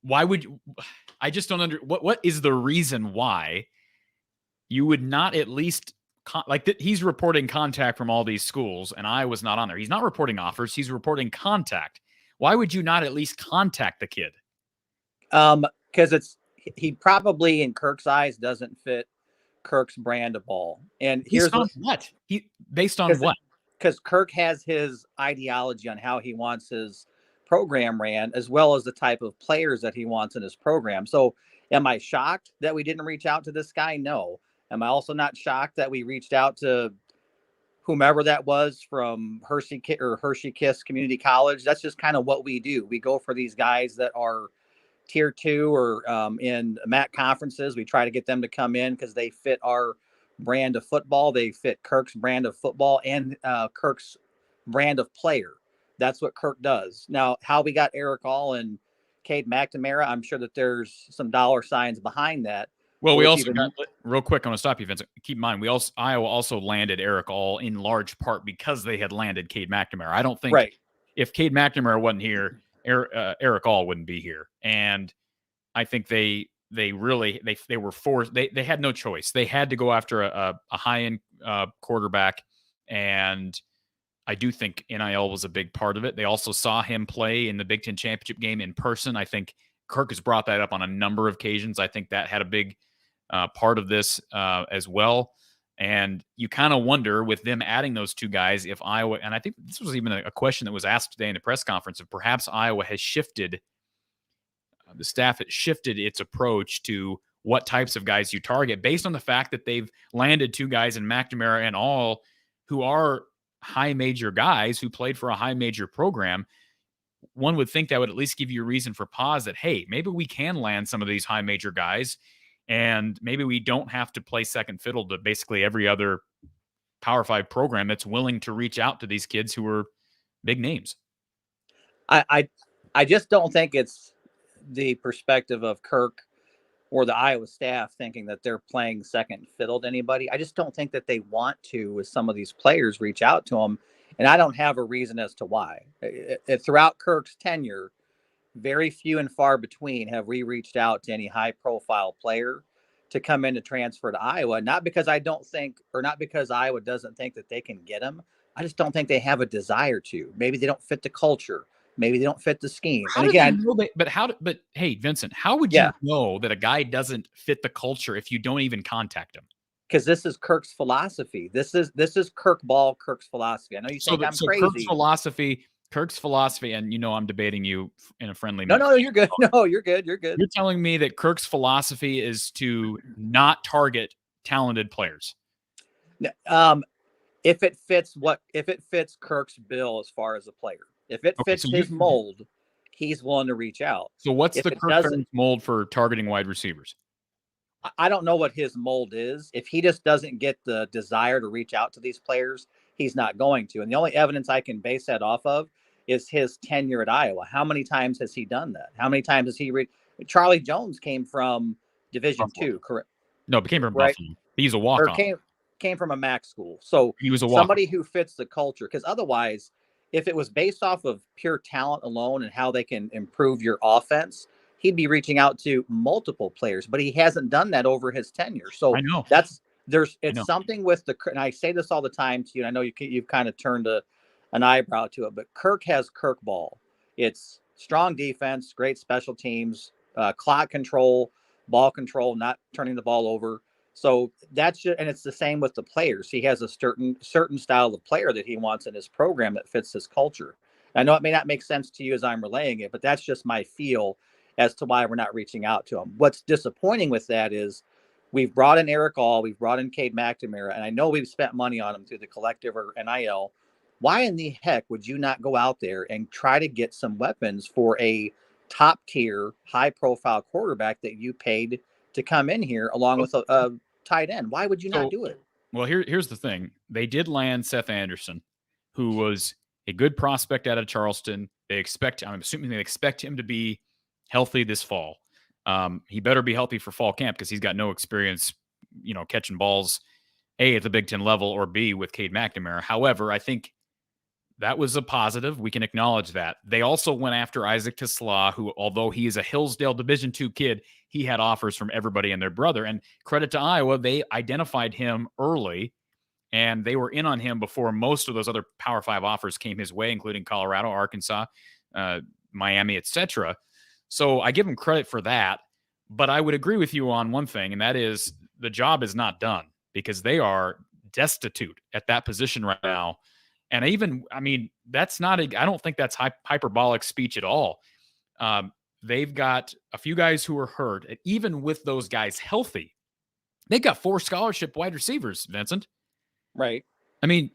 Why would you, I just don't what is the reason why you would not at least he's reporting contact from all these schools and I was not on there. He's not reporting offers. He's reporting contact. Why would you not at least contact the kid? Because he probably in Kirk's eyes doesn't fit Kirk's brand of ball. And here's what? Based on what? Because Kirk has his ideology on how he wants his program ran, as well as the type of players that he wants in his program. So am I shocked that we didn't reach out to this guy? No. Am I also not shocked that we reached out to whomever that was from Hershey Kiss Community College? That's just kind of what we do. We go for these guys that are tier 2 or in MAC conferences. We try to get them to come in because they fit our brand of football. They fit Kirk's brand of football and Kirk's brand of player. That's what Kirk does. Now, how we got Eric All and Cade McNamara, I'm sure that there's some dollar signs behind that. Well, we also got, real quick, I'm going to stop you, Vincent. Keep in mind, Iowa also landed Eric All in large part because they had landed Cade McNamara. I don't think if Cade McNamara wasn't here, Eric All wouldn't be here. And I think they were forced. They had no choice. They had to go after a high-end quarterback, and I do think NIL was a big part of it. They also saw him play in the Big Ten championship game in person. I think Kirk has brought that up on a number of occasions. I think that had a big part of this as well. And you kind of wonder with them adding those two guys if Iowa, and I think this was even a question that was asked today in the press conference, if perhaps Iowa has shifted, the staff has shifted its approach to what types of guys you target based on the fact that they've landed two guys in McNamara and All who are high major guys who played for a high major program. One would think that would at least give you a reason for pause that, hey, maybe we can land some of these high major guys and maybe we don't have to play second fiddle to basically every other Power 5 program that's willing to reach out to these kids who are big names. I just don't think it's the perspective of Kirk or the Iowa staff thinking that they're playing second fiddle to anybody. I just don't think that they want to, with some of these players, reach out to them. And I don't have a reason as to why. Throughout Kirk's tenure, very few and far between have we reached out to any high profile player to come in to transfer to Iowa. Not because I don't think, or not because Iowa doesn't think that they can get him. I just don't think they have a desire to. Maybe they don't fit the culture. Maybe they don't fit the scheme. How And do again, they know but hey, Vincent, how would you know that a guy doesn't fit the culture if you don't even contact him? because this is Kirk's philosophy. This is Kirk Ball, Kirk's philosophy. I know you think I'm crazy. Kirk's philosophy, and I'm debating you in a friendly No, manner. no, you're good. No, you're good. You're good. You're telling me that Kirk's philosophy is to not target talented players. If it fits Kirk's bill as far as a player, if it fits his mold, he's willing to reach out. So what's the Kirk Ferentz mold for targeting wide receivers? I don't know what his mold is. If he just doesn't get the desire to reach out to these players, he's not going to. And the only evidence I can base that off of is his tenure at Iowa. How many times has he done that? How many times has he Charlie Jones came from Division II, correct? No, became from Buffalo. He's a walk-on. Came from a MAC school. So he was somebody who fits the culture. Because otherwise, if it was based off of pure talent alone and how they can improve your offense, he'd be reaching out to multiple players, but he hasn't done that over his tenure. So I know it's something with and I say this all the time to you. And I know you've kind of turned an eyebrow to it, but Kirk has Kirk ball. It's strong defense, great special teams, clock control, ball control, not turning the ball over. So that's just, and it's the same with the players. He has a certain style of player that he wants in his program that fits his culture. I know it may not make sense to you as I'm relaying it, but that's just my feel as to why we're not reaching out to him. What's disappointing with that is we've brought in Eric All, we've brought in Cade McNamara, and I know we've spent money on him through the collective or NIL. Why in the heck would you not go out there and try to get some weapons for a top tier, high profile quarterback that you paid to come in here along with a tight end? Why would you not do it? Well, here's the thing. They did land Seth Anderson, who was a good prospect out of Charleston. I'm assuming they expect him to be healthy this fall. He better be healthy for fall camp because he's got no experience, catching balls, A, at the Big Ten level, or B, with Cade McNamara. However, I think that was a positive. We can acknowledge that. They also went after Isaac Tisla, who, although he is a Hillsdale Division II kid, he had offers from everybody and their brother. And credit to Iowa, they identified him early, and they were in on him before most of those other Power 5 offers came his way, including Colorado, Arkansas, Miami, etc. So I give him credit for that. But I would agree with you on one thing, and that is the job is not done because they are destitute at that position right now. And that's not I don't think that's hyperbolic speech at all. They've got a few guys who are hurt. And even with those guys healthy, they got 4 scholarship wide receivers, Vincent. Right. I mean,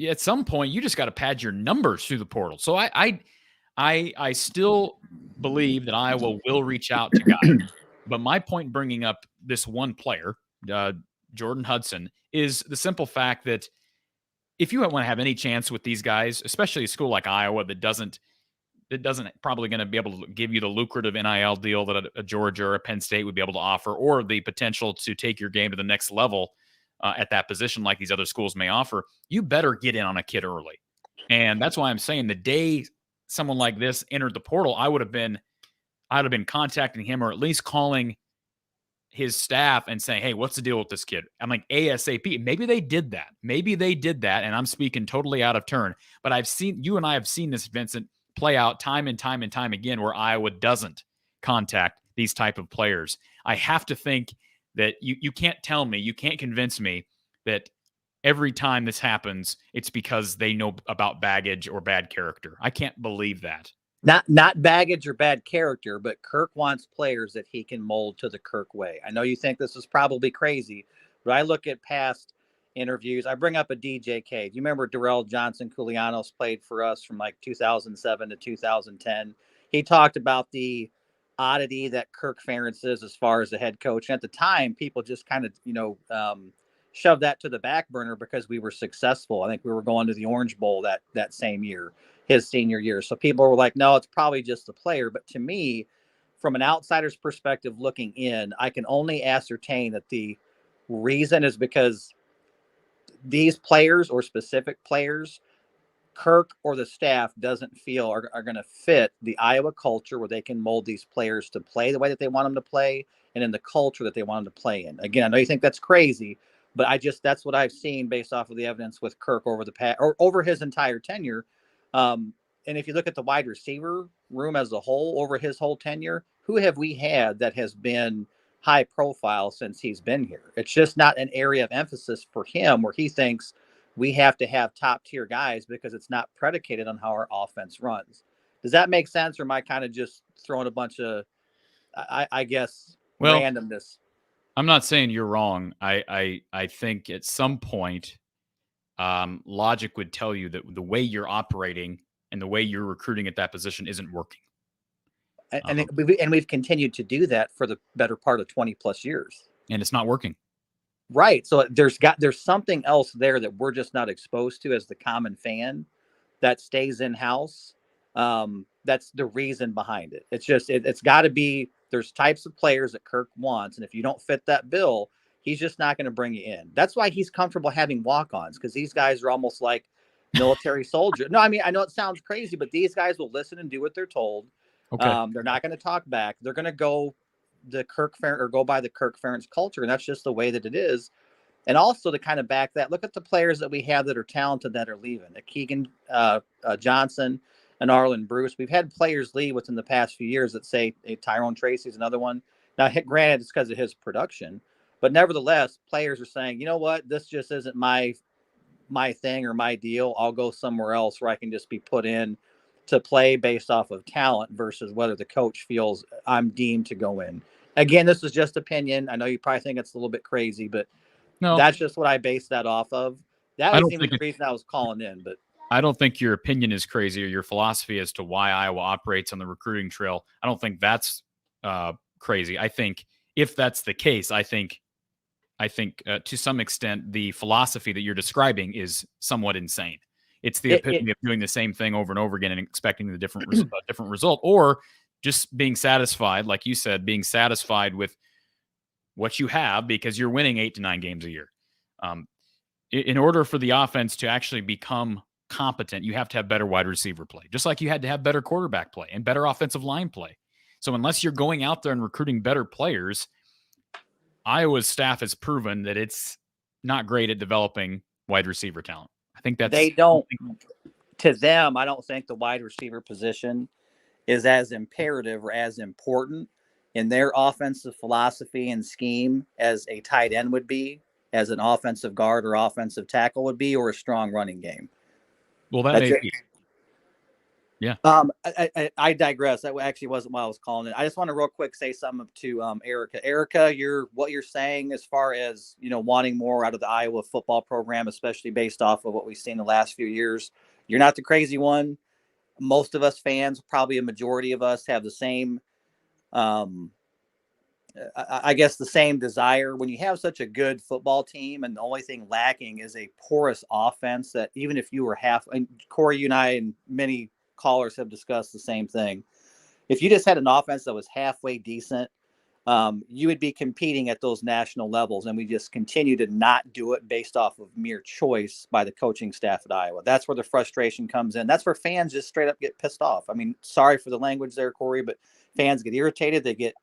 at some point, you just got to pad your numbers through the portal. So I still believe that Iowa will reach out to guys. But my point in bringing up this one player, Jordan Hudson, is the simple fact that if you want to have any chance with these guys, especially a school like Iowa that doesn't probably going to be able to give you the lucrative NIL deal that a Georgia or a Penn State would be able to offer, or the potential to take your game to the next level at that position like these other schools may offer, you better get in on a kid early. And that's why I'm saying the day someone like this entered the portal, I'd have been contacting him, or at least calling his staff and saying, hey, what's the deal with this kid? I'm like, ASAP. Maybe they did that. And I'm speaking totally out of turn. But you and I have seen this, Vincent, play out time and time and time again where Iowa doesn't contact these type of players. I have to think that you can't tell me, you can't convince me that every time this happens, it's because they know about baggage or bad character. I can't believe that. Not baggage or bad character, but Kirk wants players that he can mold to the Kirk way. I know you think this is probably crazy, but I look at past interviews. I bring up a DJK. Do you remember Darrell Johnson-Koulianos played for us from like 2007 to 2010? He talked about the oddity that Kirk Ferentz is as far as the head coach. And at the time, people just kind of, shoved that to the back burner because we were successful. I think we were going to the Orange Bowl that same year. his senior year. So people were like, no, it's probably just the player. But to me, from an outsider's perspective looking in, I can only ascertain that the reason is because these players or specific players, Kirk or the staff doesn't feel are going to fit the Iowa culture where they can mold these players to play the way that they want them to play and in the culture that they want them to play in. Again, I know you think that's crazy, but that's what I've seen based off of the evidence with Kirk over the past or over his entire tenure. And if you look at the wide receiver room as a whole over his whole tenure, who have we had that has been high profile since he's been here? It's just not an area of emphasis for him where he thinks we have to have top tier guys because it's not predicated on how our offense runs. Does that make sense? Or am I kind of just throwing a bunch of, I guess, randomness? I'm not saying you're wrong. I think at some point, logic would tell you that the way you're operating and the way you're recruiting at that position isn't working. And we've continued to do that for the better part of 20 plus years. And it's not working. Right. So there's something else there that we're just not exposed to as the common fan that stays in house. That's the reason behind it. It's just, it's got to be, there's types of players that Kirk wants. And if you don't fit that bill, he's just not going to bring you in. That's why he's comfortable having walk-ons, because these guys are almost like military soldiers. No, I mean, I know it sounds crazy, but these guys will listen and do what they're told. Okay. They're not going to talk back. They're going to go go by the Kirk Ferentz culture. And that's just the way that it is. And also to kind of back that, look at the players that we have that are talented that are leaving. Keegan Johnson and Arlen Bruce. We've had players leave within the past few years that say Tyrone Tracy's another one. Now, granted, it's because of his production, but nevertheless, players are saying, you know what, this just isn't my thing or my deal. I'll go somewhere else where I can just be put in to play based off of talent versus whether the coach feels I'm deemed to go in. Again, this is just opinion. I know you probably think it's a little bit crazy, but no, that's just what I base that off of. That wasn't even the reason I was calling in, but I don't think your opinion is crazy or your philosophy as to why Iowa operates on the recruiting trail. I don't think that's crazy. I think if that's the case, I think to some extent the philosophy that you're describing is somewhat insane. It's the epitome of doing the same thing over and over again and expecting the different result, or just being satisfied, like you said, being satisfied with what you have because you're winning 8 to 9 games a year. In order for the offense to actually become competent, you have to have better wide receiver play, just like you had to have better quarterback play and better offensive line play. So unless you're going out there and recruiting better players, Iowa's staff has proven that it's not great at developing wide receiver talent. I think that's to them. I don't think the wide receiver position is as imperative or as important in their offensive philosophy and scheme as a tight end would be, as an offensive guard or offensive tackle would be, or a strong running game. Well, that may be. Yeah. I digress. That actually wasn't why I was calling it. I just want to real quick say something to Erica. Erica, what you're saying as far as, wanting more out of the Iowa football program, especially based off of what we've seen the last few years, you're not the crazy one. Most of us fans, probably a majority of us, have the same, I guess, the same desire. When you have such a good football team and the only thing lacking is a porous offense, that even if you were and Corey, you and I and many callers have discussed the same thing. If you just had an offense that was halfway decent, you would be competing at those national levels, and we just continue to not do it based off of mere choice by the coaching staff at Iowa. That's where the frustration comes in. That's where fans just straight up get pissed off. I mean, sorry for the language there, Corey, but fans get irritated. They get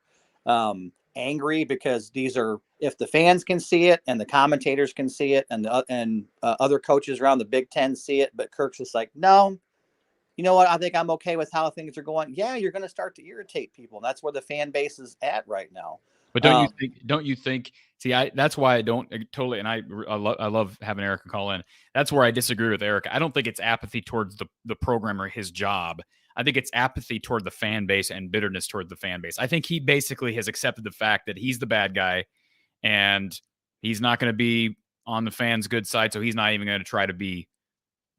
angry because if the fans can see it and the commentators can see it and other coaches around the Big Ten see it, but Kirk's just like, no, you know what? I think I'm okay with how things are going. Yeah, you're going to start to irritate people. And that's where the fan base is at right now. But don't you think, see, that's why I don't totally, and I love having Erica call in. That's where I disagree with Erica. I don't think it's apathy towards the program or his job. I think it's apathy toward the fan base and bitterness toward the fan base. I think he basically has accepted the fact that he's the bad guy and he's not going to be on the fans' good side. So he's not even going to try to be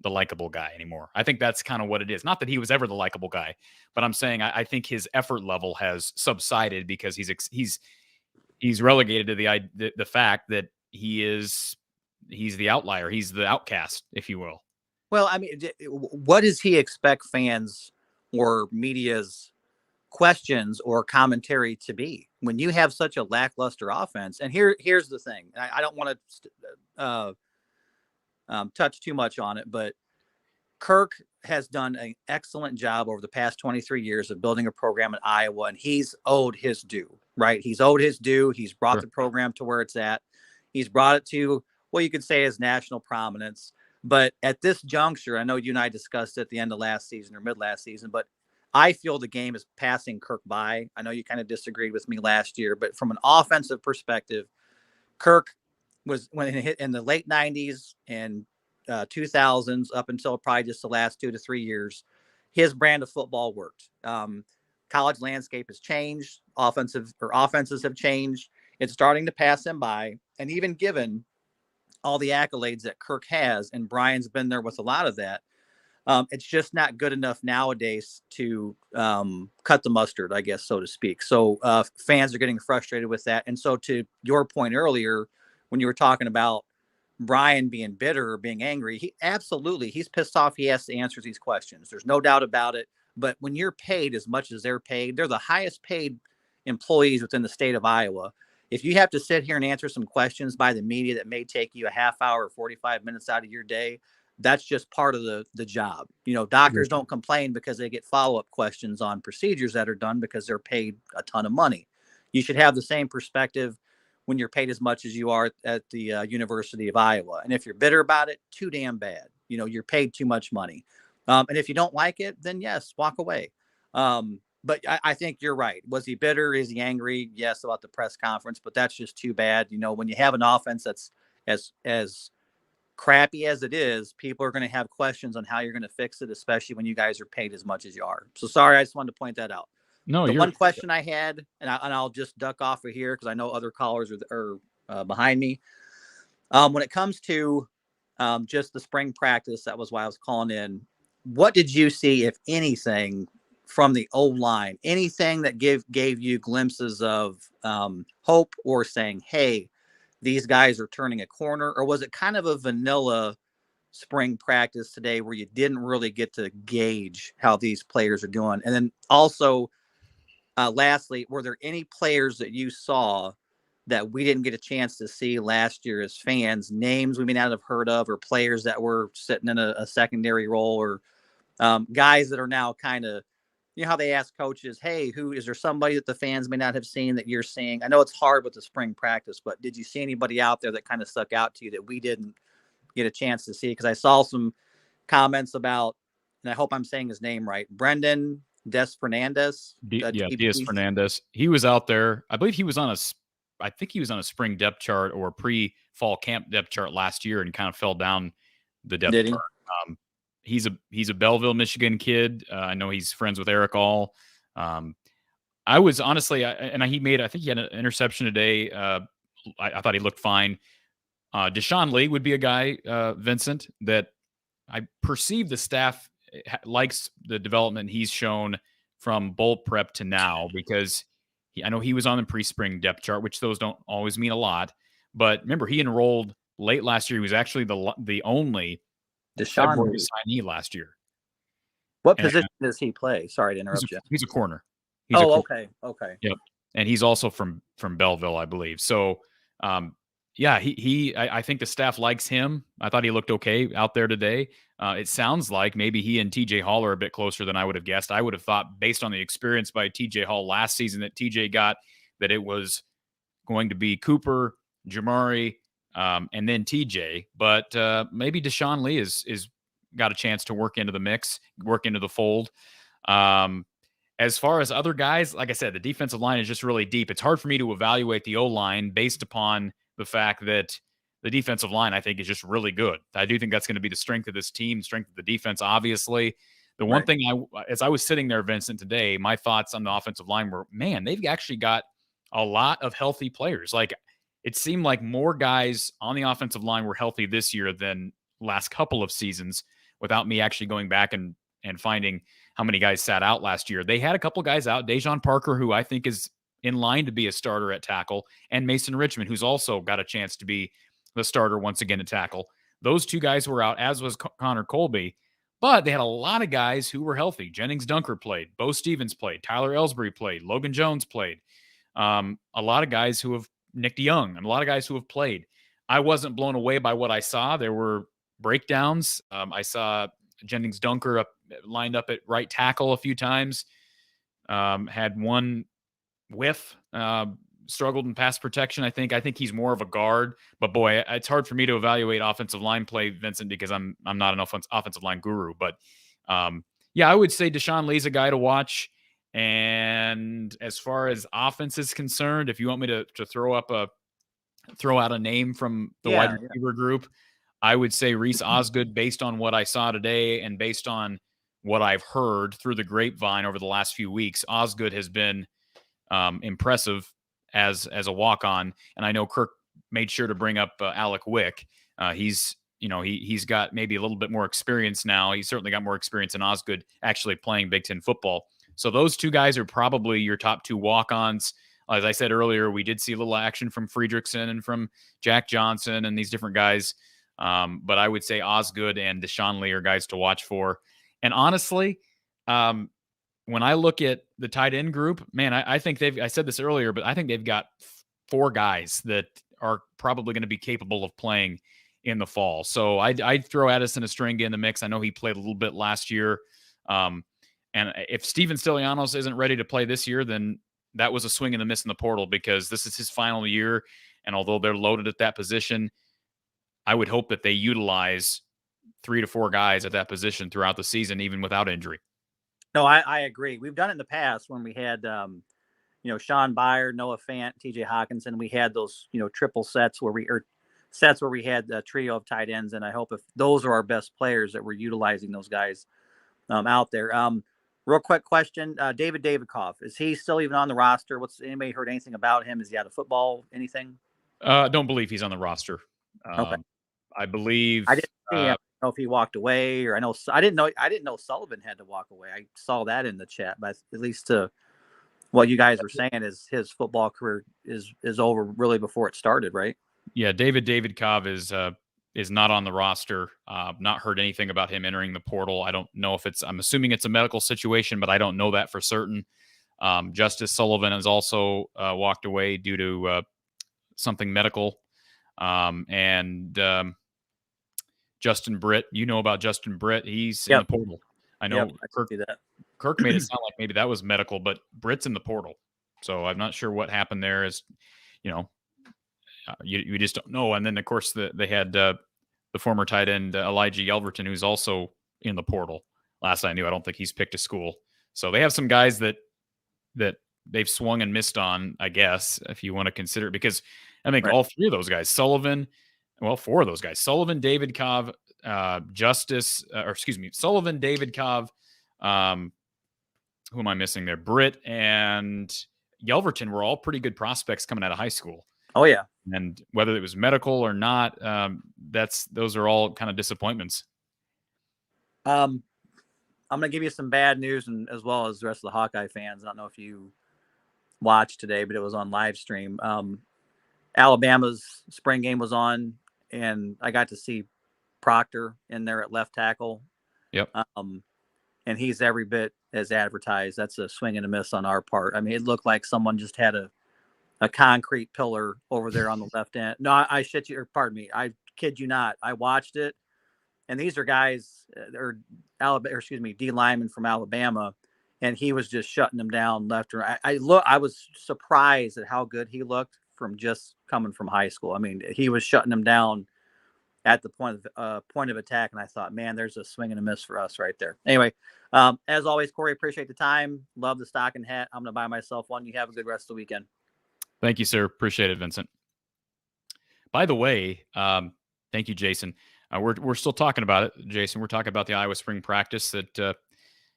the likable guy anymore. I think that's kind of what it is. Not that he was ever the likable guy, but I'm saying I think his effort level has subsided because he's relegated to the fact that he's the outlier. He's the outcast, if you will. Well, I mean, what does he expect fans or media's questions or commentary to be when you have such a lackluster offense? And here's the thing. I don't want to touch too much on it, but Kirk has done an excellent job over the past 23 years of building a program in Iowa, and he's owed his due, right? He's owed his due. He's brought the program to where it's at. He's brought it to what you could say is national prominence. But at this juncture, I know you and I discussed it at the end of last season or mid last season, but I feel the game is passing Kirk by. I know you kind of disagreed with me last year, but from an offensive perspective, Kirk was when it hit in the late 90s and 2000s up until probably just the last 2 to 3 years, his brand of football worked. College landscape has changed. Offenses have changed. It's starting to pass him by. And even given all the accolades that Kirk has, and Brian's been there with a lot of that, it's just not good enough nowadays to cut the mustard, I guess, so to speak. So fans are getting frustrated with that. And so to your point earlier, when you were talking about Brian being bitter or being angry, he's pissed off. He has to answer these questions. There's no doubt about it. But when you're paid as much as they're paid, they're the highest paid employees within the state of Iowa. If you have to sit here and answer some questions by the media that may take you a half hour or 45 minutes out of your day, that's just part of the job. You know, doctors don't complain because they get follow-up questions on procedures that are done because they're paid a ton of money. You should have the same perspective when you're paid as much as you are at the University of Iowa. And if you're bitter about it, too damn bad. You know, you're paid too much money. And if you don't like it, then yes, walk away. But I think you're right. Was he bitter? Is he angry? Yes, about the press conference, but that's just too bad. You know, when you have an offense that's as crappy as it is, people are going to have questions on how you're going to fix it, especially when you guys are paid as much as you are. So sorry, I just wanted to point that out. No, the one question I had, and I'll just duck off of here because I know other callers are behind me. When it comes to just the spring practice, that was why I was calling in. What did you see, if anything, from the O-line? Anything that gave you glimpses of hope or saying, hey, these guys are turning a corner? Or was it kind of a vanilla spring practice today where you didn't really get to gauge how these players are doing? And then also, lastly, were there any players that you saw that we didn't get a chance to see last year as fans, names we may not have heard of, or players that were sitting in a secondary role, or guys that are now kind of, you know how they ask coaches, hey, who is there somebody that the fans may not have seen that you're seeing? I know it's hard with the spring practice, but did you see anybody out there that kind of stuck out to you that we didn't get a chance to see? Because I saw some comments about, and I hope I'm saying his name right, Brendan Diaz Fernandez. Diaz Fernandez. He was out there. I believe he was on a spring depth chart or pre-fall camp depth chart last year and kind of fell down the depth chart. He's a Belleville, Michigan kid. I know he's friends with Eric All. I was honestly, I think he had an interception today. I thought he looked fine. Deshaun Lee would be a guy, Vincent, that I perceive the staff likes the development he's shown from bowl prep to now, because I know he was on the pre-spring depth chart, which those don't always mean a lot. But remember, he enrolled late last year. He was actually the only February signee last year. What position does he play? Sorry to interrupt you. He's a corner. Okay. Yep. And he's also from Belleville, I believe. So, I think the staff likes him. I thought he looked okay out there today. It sounds like maybe he and TJ Hall are a bit closer than I would have guessed. I would have thought, based on the experience by TJ Hall last season that TJ got, that it was going to be Cooper, Jamari, and then TJ. But maybe Deshaun Lee is got a chance to work into the mix, work into the fold. As far as other guys, like I said, the defensive line is just really deep. It's hard for me to evaluate the O-line based upon the fact that the defensive line, I think, is just really good. I do think that's going to be the strength of this team, strength of the defense, obviously. The one thing as I was sitting there, Vincent, today, my thoughts on the offensive line were, man, they've actually got a lot of healthy players. Like, it seemed like more guys on the offensive line were healthy this year than last couple of seasons, without me actually going back and finding how many guys sat out last year. They had a couple guys out. Dejon Parker, who I think is in line to be a starter at tackle, and Mason Richmond, who's also got a chance to be the starter once again at tackle. Those two guys were out, as was Connor Colby. But they had a lot of guys who were healthy. Jennings Dunker played. Bo Stevens played. Tyler Ellsbury played. Logan Jones played. A lot of guys who have Nick DeYoung and a lot of guys who have played. I wasn't blown away by what I saw. There were breakdowns. I saw Jennings Dunker lined up at right tackle a few times. Had one whiff. Struggled in pass protection. I think he's more of a guard, but boy, it's hard for me to evaluate offensive line play, Vincent, because I'm not an offensive line guru. But yeah, I would say Deshaun Lee's a guy to watch. And as far as offense is concerned, if you want me to throw out a name from the wide receiver group, I would say Reese Osgood, based on what I saw today and based on what I've heard through the grapevine over the last few weeks. Osgood has been impressive as a walk-on, and I know Kirk made sure to bring up Alec Wick. He's got maybe a little bit more experience now. He's certainly got more experience than Osgood actually playing Big Ten football. So those two guys are probably your top two walk-ons. As I said earlier, we did see a little action from Friedrichsen and from Jack Johnson and these different guys. But I would say Osgood and Deshaun Lee are guys to watch for. And honestly, when I look at the tight end group, man, I think I said this earlier, but I think they've got 4 guys that are probably going to be capable of playing in the fall. So I'd throw Addison Estringa in the mix. I know he played a little bit last year. And if Steven Stilianos isn't ready to play this year, then that was a swing and a miss in the portal, because this is his final year. And although they're loaded at that position, I would hope that they utilize 3 to 4 guys at that position throughout the season, even without injury. No, I agree. We've done it in the past when we had, Sean Byer, Noah Fant, TJ Hawkinson. We had those, triple sets where we had a trio of tight ends. And I hope if those are our best players that we're utilizing those guys out there. Real quick question. David Davidkoff, is he still even on the roster? Anybody heard anything about him? Is he out of football? Anything? Don't believe he's on the roster. Okay. I believe I didn't see him. Know if he walked away, or I didn't know Sullivan had to walk away. I saw that in the chat, but at least to what you guys were saying is his football career is over really before it started, right? Yeah, David Davidkov is not on the roster. Not heard anything about him entering the portal. I don't know if I'm assuming it's a medical situation, but I don't know that for certain. Justice Sullivan has also walked away due to something medical. And Justin Britt, you know about Justin Britt. He's in the portal. I know Kirk made it sound like maybe that was medical, but Britt's in the portal. So I'm not sure what happened there. You just don't know. And then, of course, they had the former tight end Elijah Yelverton, who's also in the portal. Last I knew, I don't think he's picked a school. So they have some guys that they've swung and missed on, I guess, if you want to consider it. Because I think all 3 of those guys, 4 of those guys, Sullivan, Davidkov, Sullivan, Davidkov, who am I missing there? Britt and Yelverton were all pretty good prospects coming out of high school. Oh, yeah. And whether it was medical or not, those are all kind of disappointments. I'm going to give you some bad news, and as well as the rest of the Hawkeye fans. I don't know if you watched today, but it was on live stream. Alabama's spring game was on, and I got to see Proctor in there at left tackle. Yep. And he's every bit as advertised. That's a swing and a miss on our part. I mean, it looked like someone just had a concrete pillar over there on the left end. No, I shit you, or pardon me. I kid you not. I watched it, and these are guys, D linemen from Alabama, and he was just shutting them down left and right. I was surprised at how good he looked from just coming from high school. I mean, he was shutting them down at the point of attack, and I thought, man, there's a swing and a miss for us right there. Anyway, as always, Corey, appreciate the time. Love the stocking hat. I'm going to buy myself one. You have a good rest of the weekend. Thank you, sir. Appreciate it, Vincent. By the way, thank you, Jason. We're still talking about it, Jason. We're talking about the Iowa spring practice that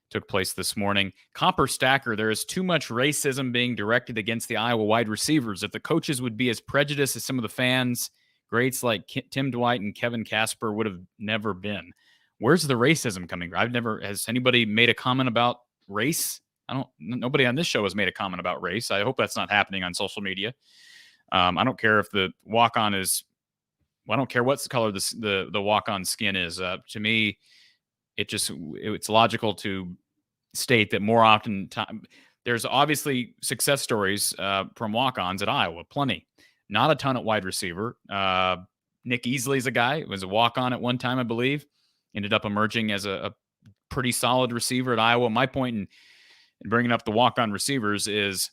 took place this morning. Copper Stacker, there is too much racism being directed against the Iowa wide receivers. If the coaches would be as prejudiced as some of the fans, greats like Tim Dwight and Kevin Casper would have never been. Where's the racism coming from? Has anybody made a comment about race? Nobody on this show has made a comment about race. I hope that's not happening on social media. I don't care if the walk-on is I don't care what color the walk-on skin is. To me, it's logical to state that more often there's obviously success stories from walk-ons at Iowa, plenty. Not a ton at wide receiver. Nick Easley's a guy who was a walk-on at one time, I believe. Ended up emerging as a pretty solid receiver at Iowa. My point in bringing up the walk-on receivers is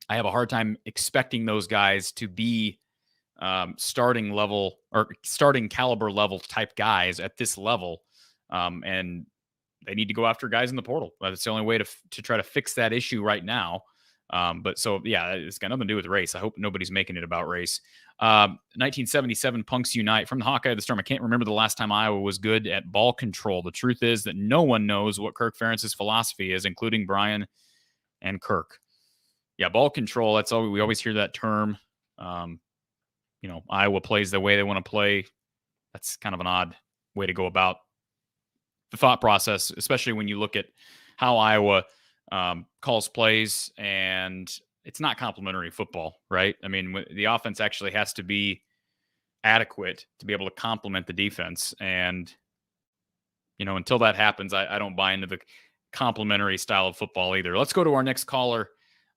I have a hard time expecting those guys to be starting level or starting caliber level type guys at this level. And they need to go after guys in the portal. That's the only way to try to fix that issue right now. But so, yeah, it's got nothing to do with race. I hope nobody's making it about race. 1977 Punks Unite from the Hawkeye of the Storm. I can't remember the last time Iowa was good at ball control. The truth is that no one knows what Kirk Ferentz's philosophy is, including Brian and Kirk. Yeah, ball control. That's all we always hear that term. Iowa plays the way they want to play. That's kind of an odd way to go about the thought process, especially when you look at how Iowa calls plays, and it's not complementary football, right? I mean, the offense actually has to be adequate to be able to complement the defense. And, until that happens, I don't buy into the complementary style of football either. Let's go to our next caller.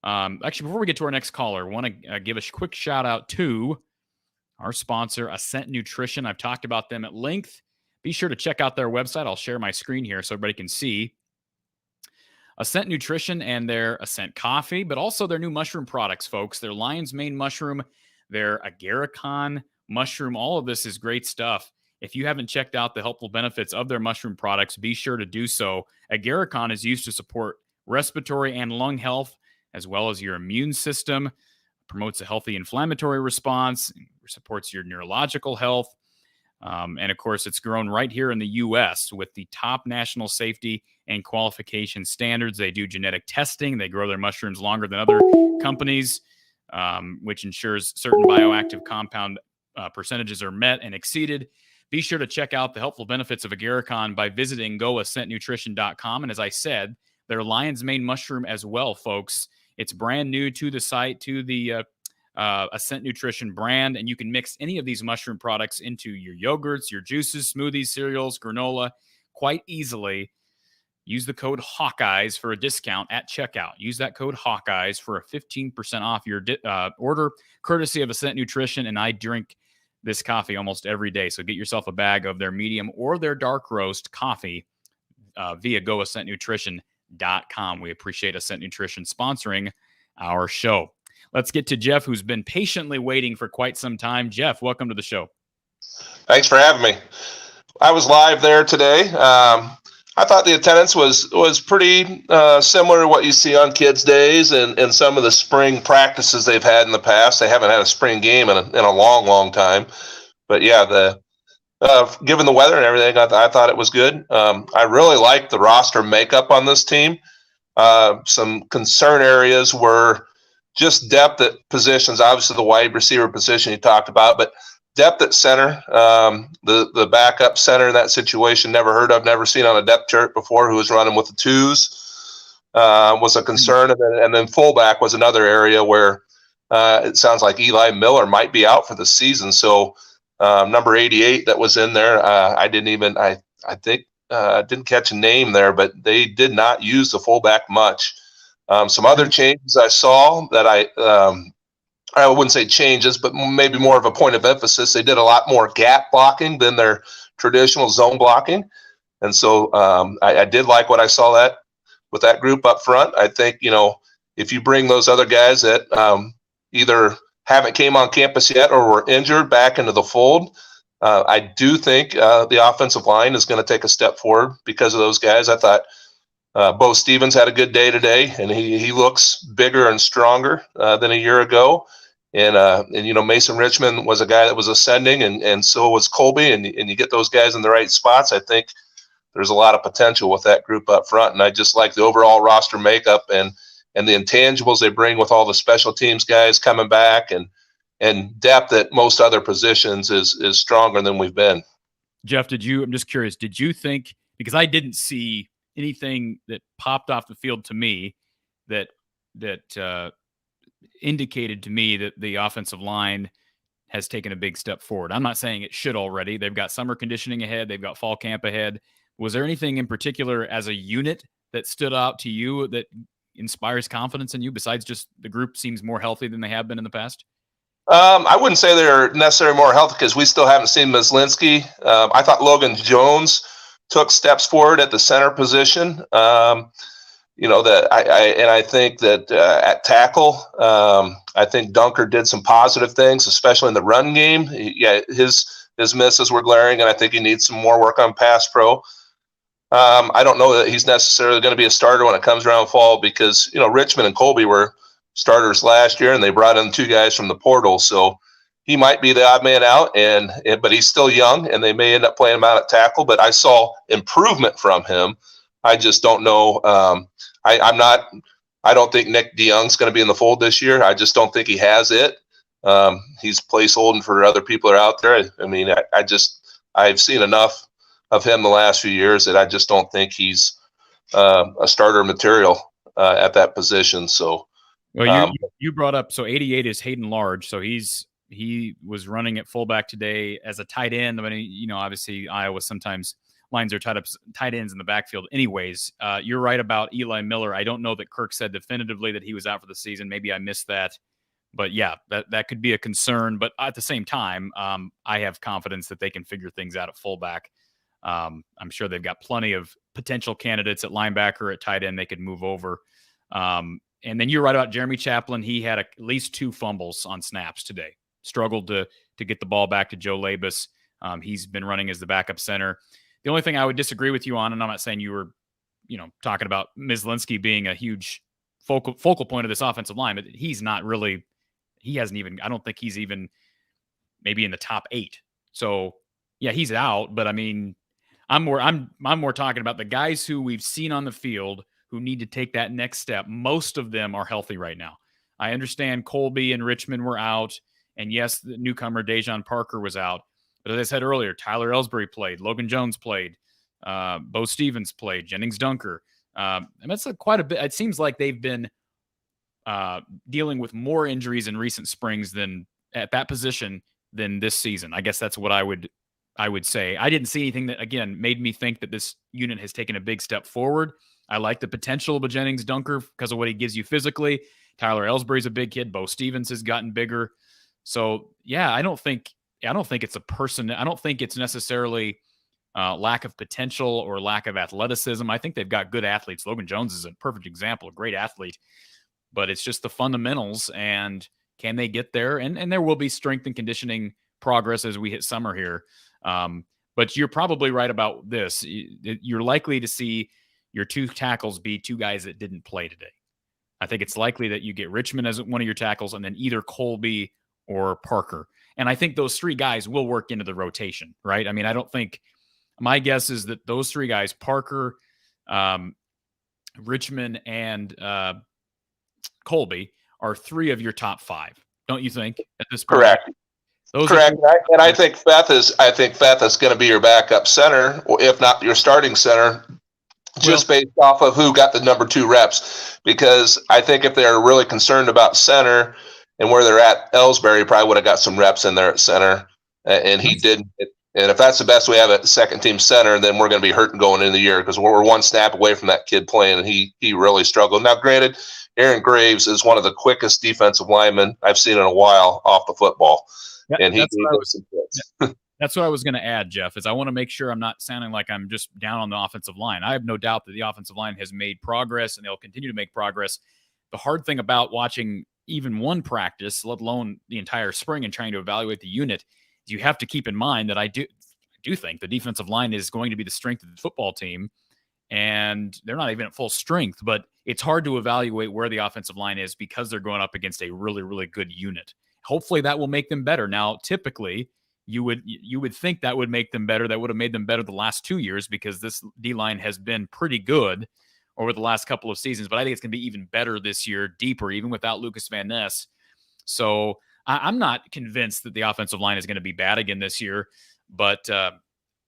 Actually, before we get to our next caller, I want to give a quick shout out to our sponsor, Ascent Nutrition. I've talked about them at length. Be sure to check out their website. I'll share my screen here so everybody can see. Ascent Nutrition and their Ascent Coffee, but also their new mushroom products, folks. Their Lion's Mane mushroom, their agarikon mushroom. All of this is great stuff. If you haven't checked out the helpful benefits of their mushroom products, be sure to do so. Agarikon is used to support respiratory and lung health, as well as your immune system, promotes a healthy inflammatory response, supports your neurological health. And of course, it's grown right here in the U.S. with the top national safety and qualification standards. They do genetic testing. They grow their mushrooms longer than other companies, which ensures certain bioactive compound percentages are met and exceeded. Be sure to check out the helpful benefits of agarikon by visiting goascentnutrition.com. And as I said, their Lion's Mane mushroom as well, folks. It's brand new to the site, to the Ascent Nutrition brand, and you can mix any of these mushroom products into your yogurts, your juices, smoothies, cereals, granola quite easily. Use the code Hawkeyes for a discount at checkout. Use that code Hawkeyes for a 15% off your order, courtesy of Ascent Nutrition, and I drink this coffee almost every day, so get yourself a bag of their medium or their dark roast coffee via goascentnutrition.com. We appreciate Ascent Nutrition sponsoring our show. Let's get to Jeff, who's been patiently waiting for quite some time. Jeff, welcome to the show. Thanks for having me. I was live there today. I thought the attendance was pretty similar to what you see on Kids Days and some of the spring practices they've had in the past. They haven't had a spring game in a long, long time. But yeah, given the weather and everything, I thought it was good. I really liked the roster makeup on this team. Some concern areas were just depth at positions, obviously the wide receiver position you talked about, but depth at center, the backup center in that situation, never heard of, never seen on a depth chart before, who was running with the twos, was a concern. And then fullback was another area where it sounds like Eli Miller might be out for the season. So number 88 that was in there, I didn't catch a name there, but they did not use the fullback much. Some other changes I saw that I wouldn't say changes, but maybe more of a point of emphasis. They did a lot more gap blocking than their traditional zone blocking. And so I did like what I saw with that group up front. I think, if you bring those other guys that either haven't came on campus yet or were injured back into the fold, I do think the offensive line is going to take a step forward because of those guys. I thought Bo Stevens had a good day today, and he looks bigger and stronger than a year ago. And Mason Richmond was a guy that was ascending, and so was Colby. And you get those guys in the right spots, I think there's a lot of potential with that group up front. And I just like the overall roster makeup and the intangibles they bring with all the special teams guys coming back, and depth at most other positions is stronger than we've been. Jeff, I'm just curious, did you think, because I didn't see anything that popped off the field to me that indicated to me that the offensive line has taken a big step forward. I'm not saying it should already. They've got summer conditioning ahead. They've got fall camp ahead. Was there anything in particular as a unit that stood out to you that inspires confidence in you besides just the group seems more healthy than they have been in the past? I wouldn't say they're necessarily more healthy because we still haven't seen Myslinski. I thought Logan Jones took steps forward at the center position. I think that at tackle, I think Dunker did some positive things, especially in the run game. His misses were glaring, and I think he needs some more work on pass pro. I don't know that he's necessarily going to be a starter when it comes around fall because, Richmond and Colby were starters last year, and they brought in 2 guys from the portal. So he might be the odd man out, but he's still young, and they may end up playing him out at tackle. But I saw improvement from him. I just don't know. I don't think Nick DeYoung's going to be in the fold this year. I just don't think he has it. He's placeholding for other people that are out there. I mean, I've seen enough of him the last few years that I just don't think he's a starter material at that position. So, well, you brought up, so 88 is Hayden Large. So he was running at fullback today as a tight end. I mean, obviously Iowa sometimes lines are tight ends in the backfield anyways. You're right about Eli Miller. I don't know that Kirk said definitively that he was out for the season. Maybe I missed that. But yeah, that could be a concern. But at the same time, I have confidence that they can figure things out at fullback. I'm sure they've got plenty of potential candidates at linebacker, at tight end they could move over. And then you're right about Jeremy Chaplin. He had at least 2 fumbles on snaps today. Struggled to get the ball back to Joe Labus. He's been running as the backup center. The only thing I would disagree with you on, and I'm not saying you were, talking about Myslinski being a huge focal point of this offensive line, but he's not really. He hasn't even. I don't think he's even maybe in the top 8. So yeah, he's out. But I mean, I'm more talking about the guys who we've seen on the field who need to take that next step. Most of them are healthy right now. I understand Colby and Richmond were out, and yes, the newcomer Dejon Parker was out. But as I said earlier, Tyler Ellsbury played, Logan Jones played, Bo Stevens played, Jennings Dunker. And that's quite a bit. It seems like they've been dealing with more injuries in recent springs than at that position than this season. I guess that's what I would say. I didn't see anything that, again, made me think that this unit has taken a big step forward. I like the potential of a Jennings Dunker because of what he gives you physically. Tyler Ellsbury's a big kid. Bo Stevens has gotten bigger. So yeah, I don't think it's a person. I don't think it's necessarily lack of potential or lack of athleticism. I think they've got good athletes. Logan Jones is a perfect example, a great athlete, but it's just the fundamentals, and can they get there? And there will be strength and conditioning progress as we hit summer here. But you're probably right about this. You're likely to see your 2 tackles be 2 guys that didn't play today. I think it's likely that you get Richmond as one of your tackles and then either Colby or Parker. And I think those 3 guys will work into the rotation, right? I mean, I don't think – my guess is that those 3 guys, Parker, Richmond, and Colby, are 3 of your top 5. Don't you think at this point? Correct. Correct. And I think Feth is going to be your backup center, if not your starting center, just based off of who got the number 2 reps. Because I think if they're really concerned about center – and where they're at, Ellsbury probably would have got some reps in there at center, and he didn't. And if that's the best we have at second-team center, then we're going to be hurting going into the year because we're 1 snap away from that kid playing, and he really struggled. Now, granted, Aaron Graves is one of the quickest defensive linemen I've seen in a while off the football, and he that's what I was going to add, Jeff, is I want to make sure I'm not sounding like I'm just down on the offensive line. I have no doubt that the offensive line has made progress, and they'll continue to make progress. The hard thing about watching even one practice, let alone the entire spring, and trying to evaluate the unit, is you have to keep in mind that I do think the defensive line is going to be the strength of the football team, and they're not even at full strength, but it's hard to evaluate where the offensive line is because they're going up against a really, really good unit. Hopefully that will make them better. Now, typically you would think that would make them better. That would have made them better the last 2 years because this D-line has been pretty good over the last couple of seasons, but I think it's going to be even better this year, deeper, even without Lucas Van Ness. So I'm not convinced that the offensive line is going to be bad again this year, but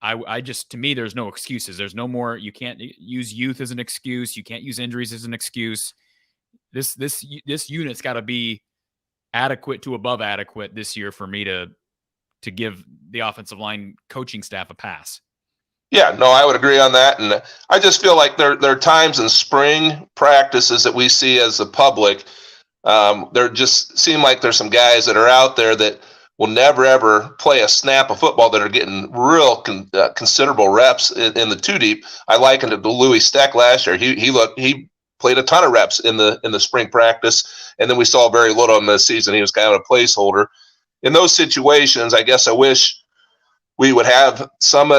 I just, to me, there's no excuses. There's no more. You can't use youth as an excuse. You can't use injuries as an excuse. This unit's got to be adequate to above adequate this year for me to give the offensive line coaching staff a pass. Yeah, no, I would agree on that. And I just feel like there are times in spring practices that we see as the public, there just seem like there's some guys that are out there that will never, ever play a snap of football that are getting real considerable reps in the two deep. I likened it to Louis Steck last year. He played a ton of reps in the spring practice, and then we saw very little in the season. He was kind of a placeholder. In those situations, I guess I wish we would have some,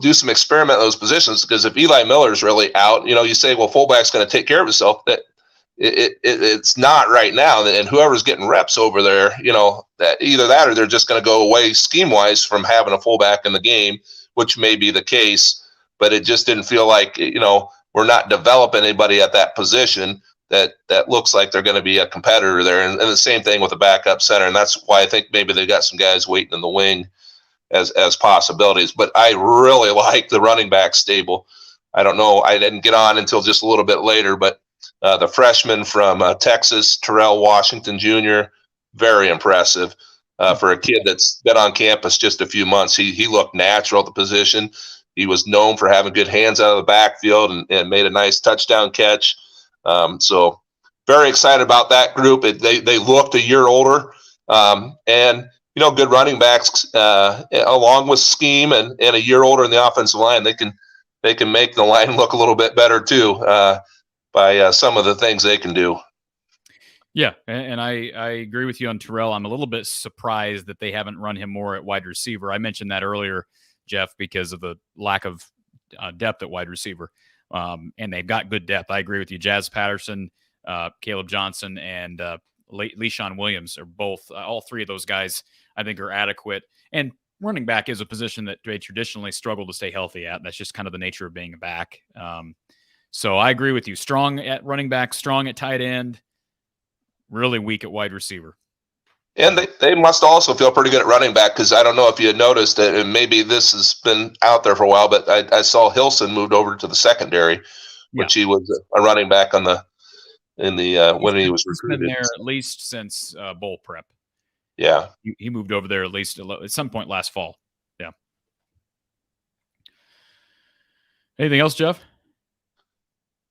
do some experiment in those positions, because if Eli Miller's really out, you say, well, fullback's going to take care of himself. That it's not right now. And whoever's getting reps over there, that either that or they're just going to go away scheme wise from having a fullback in the game, which may be the case. But it just didn't feel like, we're not developing anybody at that position that looks like they're going to be a competitor there. And the same thing with the backup center. And that's why I think maybe they got some guys waiting in the wing as possibilities. But I really like the running back stable. I don't know, I didn't get on until just a little bit later, but the freshman from Texas, Terrell Washington Jr., very impressive for a kid that's been on campus just a few months. He looked natural at the position. He was known for having good hands out of the backfield and made a nice touchdown catch. So very excited about that group. They looked a year older, and good running backs along with scheme and a year older in the offensive line. They can make the line look a little bit better too by some of the things they can do. Yeah, and I agree with you on Terrell. I'm a little bit surprised that they haven't run him more at wide receiver. I mentioned that earlier, Jeff, because of the lack of depth at wide receiver. And they've got good depth. I agree with you. Jazz Patterson, Caleb Johnson, and Le'Shawn Williams are both, all three of those guys I think are adequate. And running back is a position that they traditionally struggle to stay healthy at. That's just kind of the nature of being a back. So I agree with you. Strong at running back, strong at tight end, really weak at wide receiver. And they must also feel pretty good at running back, because I don't know if you had noticed it, and maybe this has been out there for a while, but I saw Hilson moved over to the secondary, which he was a running back when he was recruited. He's been there at least since bowl prep. Yeah. He moved over there at least at some point last fall. Yeah. Anything else, Jeff?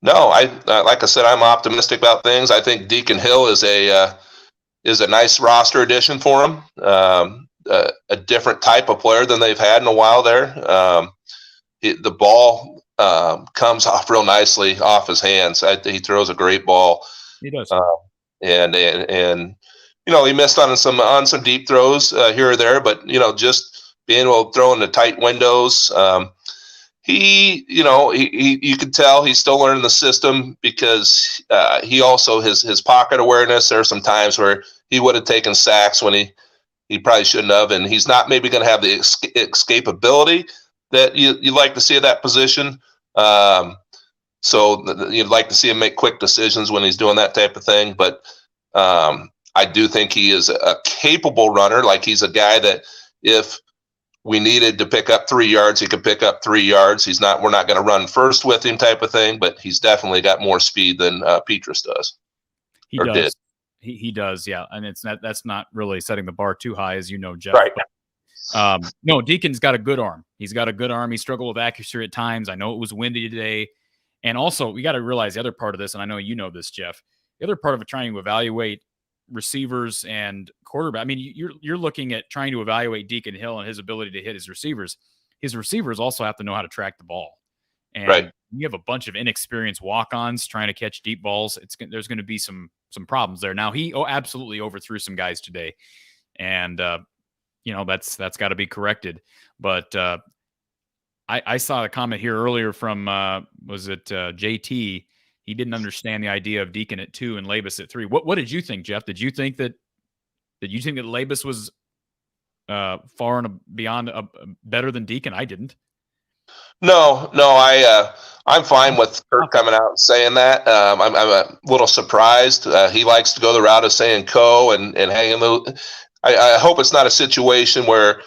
No, like I said, I'm optimistic about things. I think Deacon Hill is a nice roster addition for them. A different type of player than they've had in a while there. The ball comes off real nicely off his hands. He throws a great ball. He does. And he missed on some deep throws here or there, but just being able to throw into tight windows. You could tell he's still learning the system, because he also his pocket awareness. There are some times where he would have taken sacks when he probably shouldn't have, and he's not maybe going to have the escapability that you like to see at that position. So you'd like to see him make quick decisions when he's doing that type of thing. But I do think he is a capable runner. Like, he's a guy that if we needed to pick up 3 yards, he could pick up 3 yards. We're not going to run first with him type of thing, but he's definitely got more speed than Petrus does. He does. He does. Yeah. And that's not really setting the bar too high, as you know, Jeff. Right. But, no, Deacon's got a good arm. He's got a good arm. He struggled with accuracy at times. I know it was windy today. And also, we got to realize the other part of this, and I know you know this, Jeff, the other part of it, trying to evaluate receivers and quarterback. I mean, you're looking at trying to evaluate Deacon Hill and his ability to hit his receivers. His receivers also have to know how to track the ball. And you have a bunch of inexperienced walk-ons trying to catch deep balls. There's going to be some problems there. Now, he absolutely overthrew some guys today. And, that's got to be corrected. But I saw a comment here earlier from, JT? He didn't understand the idea of Deacon at 2 and Labus at 3. What did you think, Jeff? Did you think that Labus was far and beyond better than Deacon? I didn't. No, I'm fine with Kirk coming out and saying that. I'm a little surprised. He likes to go the route of saying co and hanging the. I hope it's not a situation where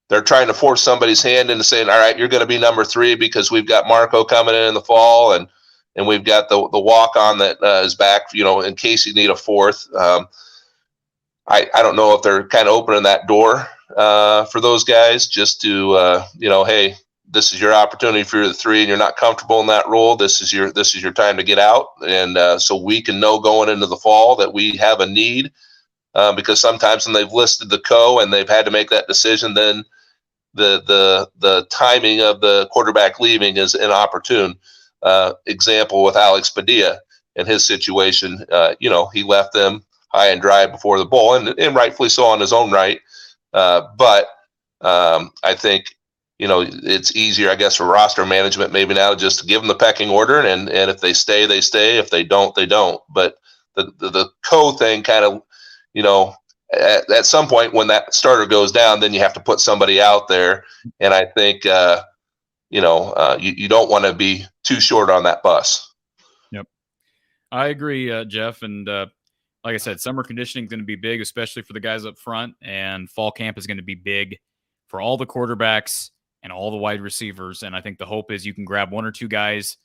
they're trying to force somebody's hand into saying, all right, you're going to be number 3 because we've got Marco coming in the fall, and we've got the walk-on that is back, in case you need a fourth. I don't know if they're kind of opening that door for those guys just to, hey, this is your opportunity for the 3 and you're not comfortable in that role. This is your time to get out. And so we can know going into the fall that we have a need because sometimes when they've listed the co and they've had to make that decision, then the timing of the quarterback leaving is inopportune. Example with Alex Padilla and his situation, he left them high and dry before the bowl, and rightfully so on his own right. But I think, it's easier, I guess, for roster management maybe now just to give them the pecking order, and if they stay, they stay. If they don't, they don't. But the co thing kind of, at some point when that starter goes down, then you have to put somebody out there. And I think, you don't want to be too short on that bus. Yep. I agree, Jeff. And like I said, summer conditioning is going to be big, especially for the guys up front. And fall camp is going to be big for all the quarterbacks and all the wide receivers. And I think the hope is you can grab 1 or 2 guys,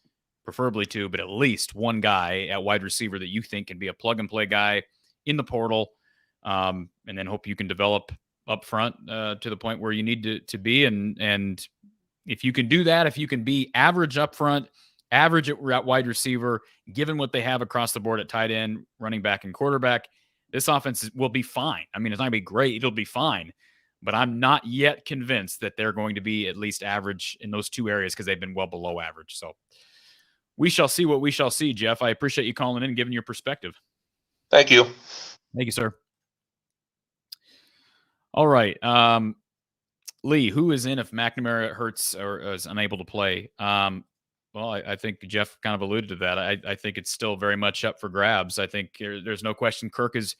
preferably 2, but at least 1 guy at wide receiver that you think can be a plug-and-play guy in the portal. And then hope you can develop up front to the point where you need to be. And if you can do that, if you can be average up front, average at wide receiver, given what they have across the board at tight end, running back, and quarterback, this offense will be fine. I mean, it's not going to be great. It'll be fine. But I'm not yet convinced that they're going to be at least average in those 2 areas because they've been well below average. So we shall see what we shall see, Jeff. I appreciate you calling in and giving your perspective. Thank you. Thank you, sir. All right. Lee, who is in if McNamara hurts or is unable to play? Well, I think Jeff kind of alluded to that. I think it's still very much up for grabs. I think there's no question Kirk is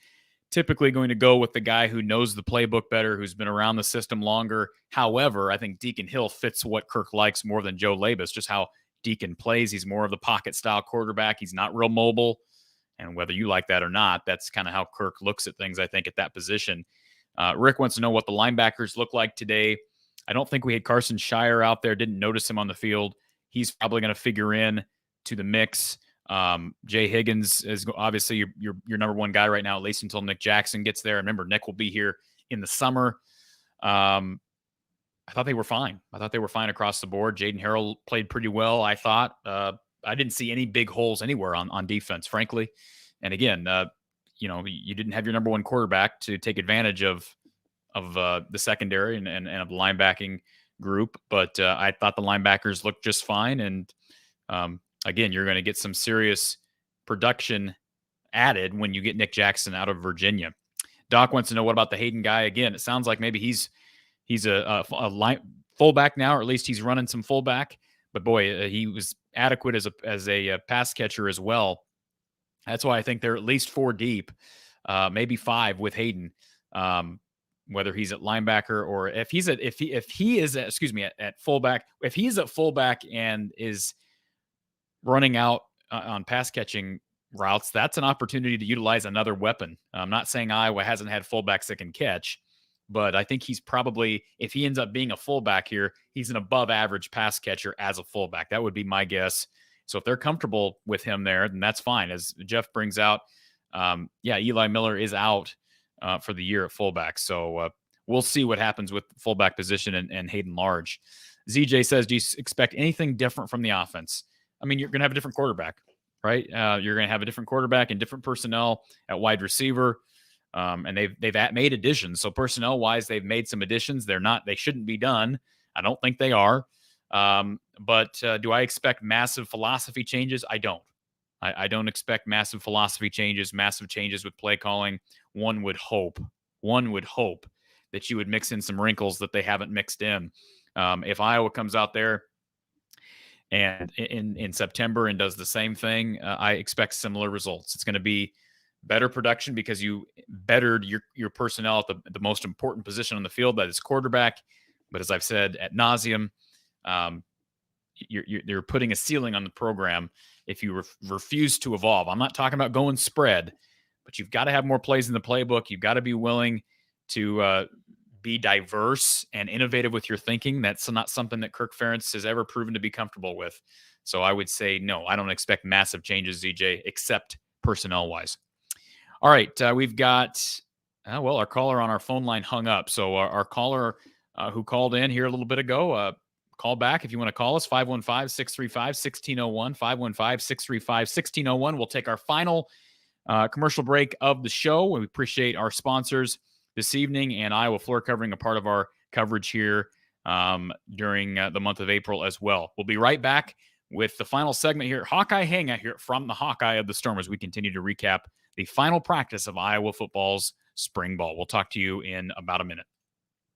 typically going to go with the guy who knows the playbook better, who's been around the system longer. However, I think Deacon Hill fits what Kirk likes more than Joe Labus, just how Deacon plays. He's more of the pocket style quarterback. He's not real mobile. And whether you like that or not, that's kind of how Kirk looks at things, I think, at that position. Rick wants to know what the linebackers look like today. I don't think we had Carson Shire out there. Didn't notice him on the field. He's probably going to figure in to the mix. Jay Higgins is obviously your number 1 guy right now, at least until Nick Jackson gets there. Remember, Nick will be here in the summer. I thought they were fine. I thought they were fine across the board. Jaden Harrell played pretty well, I thought. I didn't see any big holes anywhere on defense, frankly. And again, you didn't have your number 1 quarterback to take advantage of the secondary and of the linebacking group. But I thought the linebackers looked just fine. And again, you're going to get some serious production added when you get Nick Jackson out of Virginia. Doc wants to know, what about the Hayden guy? Again, it sounds like maybe he's a fullback now, or at least he's running some fullback. But boy, he was adequate as a pass catcher as well. That's why I think they're at least 4 deep, maybe 5 with Hayden. Whether he's at linebacker or if he is at fullback, if he's at fullback and is running out on pass catching routes, that's an opportunity to utilize another weapon. I'm not saying Iowa hasn't had fullbacks that can catch, but I think he's probably, if he ends up being a fullback here, he's an above average pass catcher as a fullback. That would be my guess. So if they're comfortable with him there, then that's fine. As Jeff brings out, Eli Miller is out for the year at fullback. So we'll see what happens with the fullback position and Hayden Large. ZJ says, do you expect anything different from the offense? I mean, you're going to have a different quarterback, right? You're going to have a different quarterback and different personnel at wide receiver. And they've made additions. So personnel wise, they've made some additions. They shouldn't be done. I don't think they are. But do I expect massive philosophy changes? I don't. I don't expect massive philosophy changes, massive changes with play calling. One would hope that you would mix in some wrinkles that they haven't mixed in. If Iowa comes out there and in September and does the same thing, I expect similar results. It's going to be better production because you bettered your personnel at the most important position on the field, that is quarterback. But as I've said ad nauseum, you're putting a ceiling on the program if you refuse to evolve. I'm not talking about going spread, but you've got to have more plays in the playbook. You've got to be willing to be diverse and innovative with your thinking. That's not something that Kirk Ferentz has ever proven to be comfortable with. So I would say, no, I don't expect massive changes, ZJ, except personnel-wise. All right, we've got Well, our caller on our phone line hung up. So our caller who called in here a little bit ago, call back if you want to call us, 515-635-1601, 515-635-1601. We'll take our final commercial break of the show. We appreciate our sponsors this evening, and Iowa Floor Covering, a part of our coverage here during the month of April as well. We'll be right back with the final segment here, Hawkeye Hangout here from the Hawkeye of the Storm, as we continue to recap the final practice of Iowa football's spring ball. We'll talk to you in about a minute.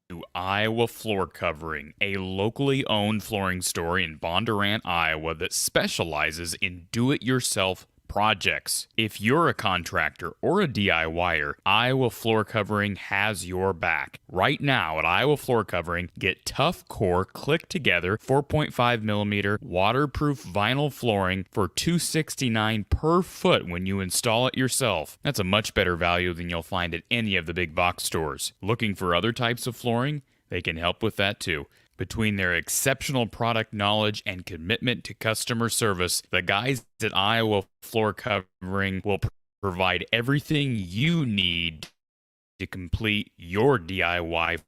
To Iowa Floor Covering, a locally owned flooring store in Bondurant, Iowa that specializes in do-it-yourself projects. If you're a contractor or a DIYer, Iowa Floor Covering has your back. Right now at Iowa Floor Covering, get tough core click together 4.5 millimeter waterproof vinyl flooring for $269 per foot when you install it yourself. That's a much better value than you'll find at any of the big box stores. Looking for other types of flooring? They can help with that too. Between their exceptional product knowledge and commitment to customer service, the guys at Iowa Floor Covering will provide everything you need to complete your DIY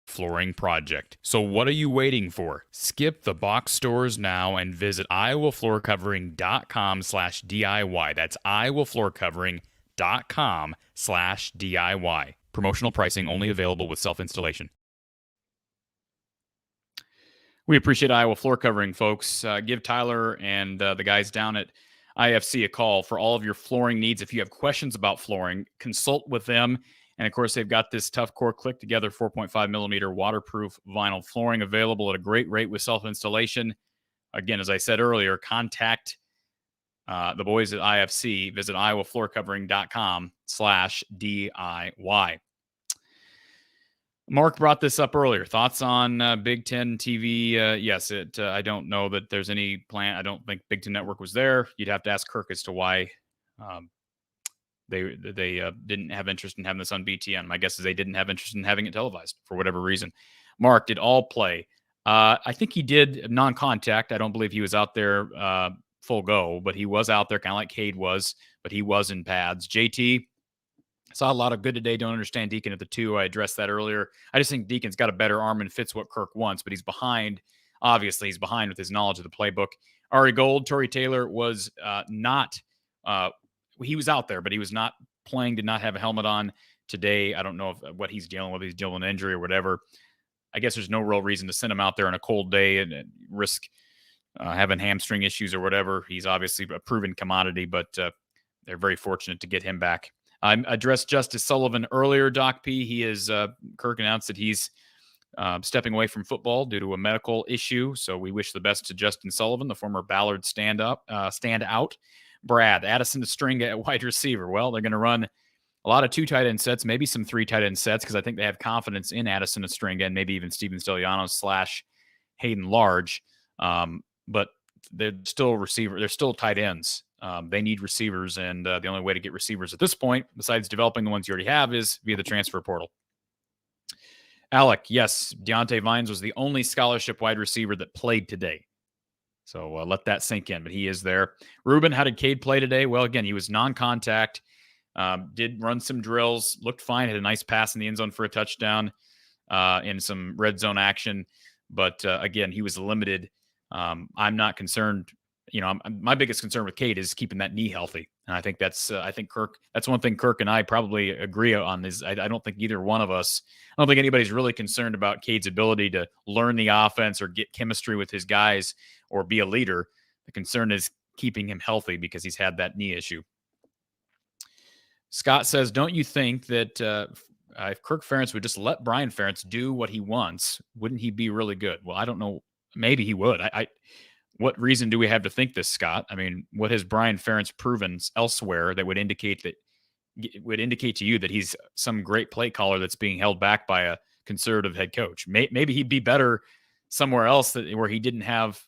flooring project. So what are you waiting for? Skip the box stores now and visit iowafloorcovering.com/DIY. That's iowafloorcovering.com/DIY. Promotional pricing only available with self-installation. We appreciate Iowa Floor Covering, folks. Give Tyler and the guys down at IFC a call for all of your flooring needs. If you have questions about flooring, consult with them. And, of course, they've got this tough core click together 4.5 millimeter waterproof vinyl flooring available at a great rate with self-installation. Again, as I said earlier, contact the boys at IFC. Visit iowafloorcovering.com/DIY. Mark brought this up earlier. Thoughts on Big Ten TV? Yes, I don't know that there's any plan. I don't think Big Ten Network was there. You'd have to ask Kirk as to why they didn't have interest in having this on BTN. My guess is they didn't have interest in having it televised for whatever reason. Mark, did all play? I think he did non-contact. I don't believe he was out there full go, but he was out there kind of like Cade was, but he was in pads. JT, saw a lot of good today. Don't understand Deacon at the 2. I addressed that earlier. I just think Deacon's got a better arm and fits what Kirk wants, but he's behind. Obviously, he's behind with his knowledge of the playbook. Ari Gold, Torrey Taylor was not he was out there, but he was not playing, did not have a helmet on today. I don't know what he's dealing with. He's dealing with an injury or whatever. I guess there's no real reason to send him out there on a cold day and risk having hamstring issues or whatever. He's obviously a proven commodity, but they're very fortunate to get him back. I addressed Justice Sullivan earlier, Doc P. He is, Kirk announced that he's stepping away from football due to a medical issue. So we wish the best to Justin Sullivan, the former Ballard standout. Brad, Addison to string at wide receiver. Well, they're going to run a lot of 2 tight end sets, maybe some 3 tight end sets, because I think they have confidence in Addison to string and maybe even Steven Stelianos / Hayden Large. But they're still they're still tight ends. They need receivers, and the only way to get receivers at this point, besides developing the ones you already have, is via the transfer portal. Alec, yes, Deontay Vines was the only scholarship wide receiver that played today. So let that sink in, but he is there. Ruben, how did Cade play today? Well, again, he was non-contact, did run some drills, looked fine, had a nice pass in the end zone for a touchdown in some red zone action. But again, he was limited. I'm not concerned. My biggest concern with Cade is keeping that knee healthy. And I think that's one thing Kirk and I probably agree on is I don't think either one of us, I don't think anybody's really concerned about Cade's ability to learn the offense or get chemistry with his guys or be a leader. The concern is keeping him healthy because he's had that knee issue. Scott says, don't you think that if Kirk Ferentz would just let Brian Ferentz do what he wants, wouldn't he be really good? Well, I don't know. Maybe he would. What reason do we have to think this, Scott? I mean, what has Brian Ferentz proven elsewhere that would indicate to you that he's some great play caller that's being held back by a conservative head coach? Maybe he'd be better somewhere else where he didn't have,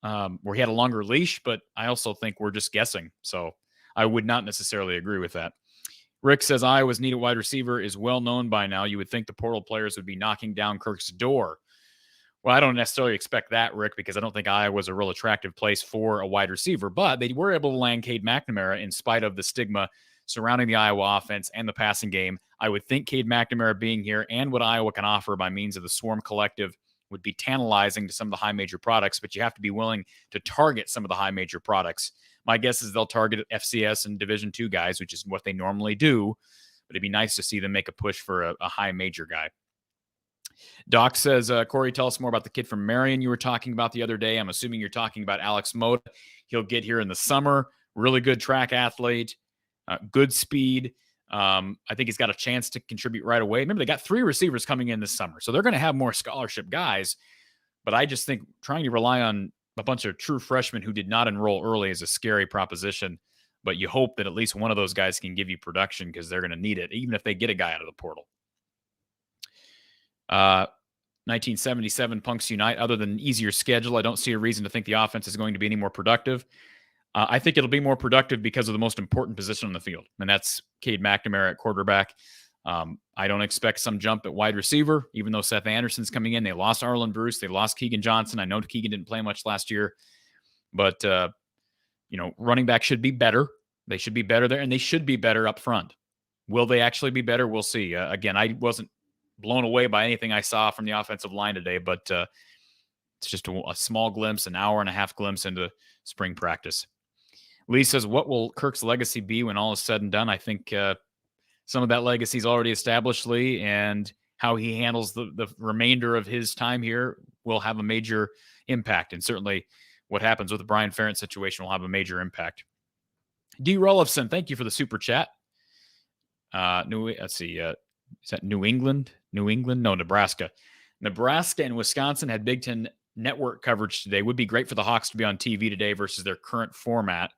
where he had a longer leash, but I also think we're just guessing. So I would not necessarily agree with that. Rick says Iowa's need a wide receiver is well known by now. You would think the portal players would be knocking down Kirk's door. Well, I don't necessarily expect that, Rick, because I don't think Iowa's a real attractive place for a wide receiver, but they were able to land Cade McNamara in spite of the stigma surrounding the Iowa offense and the passing game. I would think Cade McNamara being here and what Iowa can offer by means of the Swarm Collective would be tantalizing to some of the high major products, but you have to be willing to target some of the high major products. My guess is they'll target FCS and Division II guys, which is what they normally do, but it'd be nice to see them make a push for a high major guy. Doc says, Corey, tell us more about the kid from Marion you were talking about the other day. I'm assuming you're talking about Alex Moda. He'll get here in the summer. Really good track athlete, good speed. I think he's got a chance to contribute right away. Remember, they got 3 receivers coming in this summer, so they're going to have more scholarship guys. But I just think trying to rely on a bunch of true freshmen who did not enroll early is a scary proposition. But you hope that at least one of those guys can give you production because they're going to need it, even if they get a guy out of the portal. 1977 Punks Unite. Other than an easier schedule, I don't see a reason to think the offense is going to be any more productive. I think it'll be more productive because of the most important position on the field, and that's Cade McNamara at quarterback. I don't expect some jump at wide receiver, even though Seth Anderson's coming in. They lost Arlen Bruce. They lost Keegan Johnson. I know Keegan didn't play much last year, but running back should be better. They should be better there, and they should be better up front. Will they actually be better? We'll see. Again, I wasn't blown away by anything I saw from the offensive line today, but it's just a small glimpse, an hour and a half glimpse into spring practice. Lee says, what will Kirk's legacy be when all is said and done? I think some of that legacy is already established, Lee, and how he handles the remainder of his time here will have a major impact. And certainly what happens with the Brian Ferentz situation will have a major impact. D. Rullifson, thank you for the super chat. Let's see. Is that New England? No, Nebraska. Nebraska and Wisconsin had Big Ten network coverage today. Would be great for the Hawks to be on TV today versus their current format.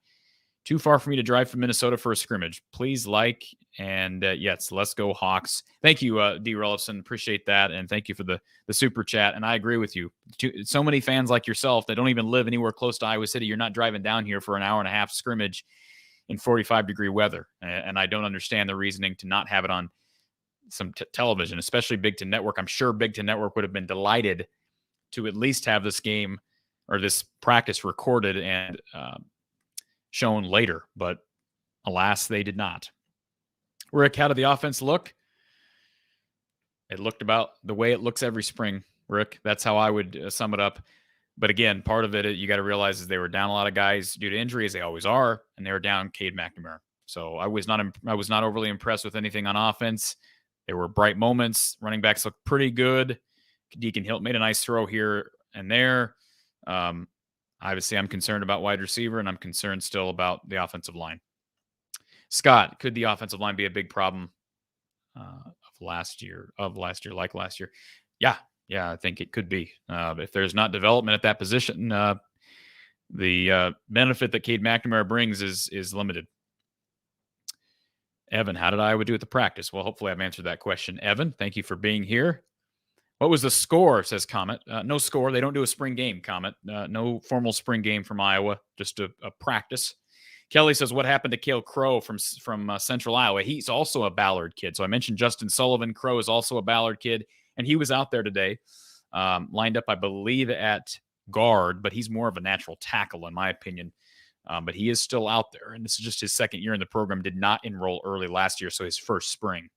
Too far for me to drive from Minnesota for a scrimmage. Please like, and yes, let's go Hawks. Thank you, D. Rullifson. Appreciate that, and thank you for the super chat. And I agree with you. So many fans like yourself that don't even live anywhere close to Iowa City. You're not driving down here for an hour and a half scrimmage in 45-degree weather, and I don't understand the reasoning to not have it on some television, especially Big Ten Network. I'm sure Big Ten Network would have been delighted to at least have this game or this practice recorded and shown later, but alas, they did not. Rick, how did the offense look? It looked about the way it looks every spring, Rick. That's how I would sum it up. But again, part of it you got to realize is they were down a lot of guys due to injury, as they always are, and they were down Cade McNamara. So I was not overly impressed with anything on offense. There were bright moments. Running backs looked pretty good. Deacon Hilt made a nice throw here and there. Obviously, I'm concerned about wide receiver, and I'm concerned still about the offensive line. Scott, could the offensive line be a big problem of last year? Yeah, I think it could be. If there's not development at that position, the benefit that Cade McNamara brings is limited. Evan, how did Iowa do at the practice? Well, hopefully I've answered that question. Evan, thank you for being here. What was the score, says Comet. No score. They don't do a spring game, Comet. No formal spring game from Iowa, just a practice. Kelly says, what happened to Cale Crow from Central Iowa? He's also a Ballard kid. So I mentioned Justin Sullivan. Crow is also a Ballard kid, and he was out there today, lined up, I believe, at guard, but he's more of a natural tackle, in my opinion. But he is still out there, and this is just his second year in the program. Did not enroll early last year, so his first spring.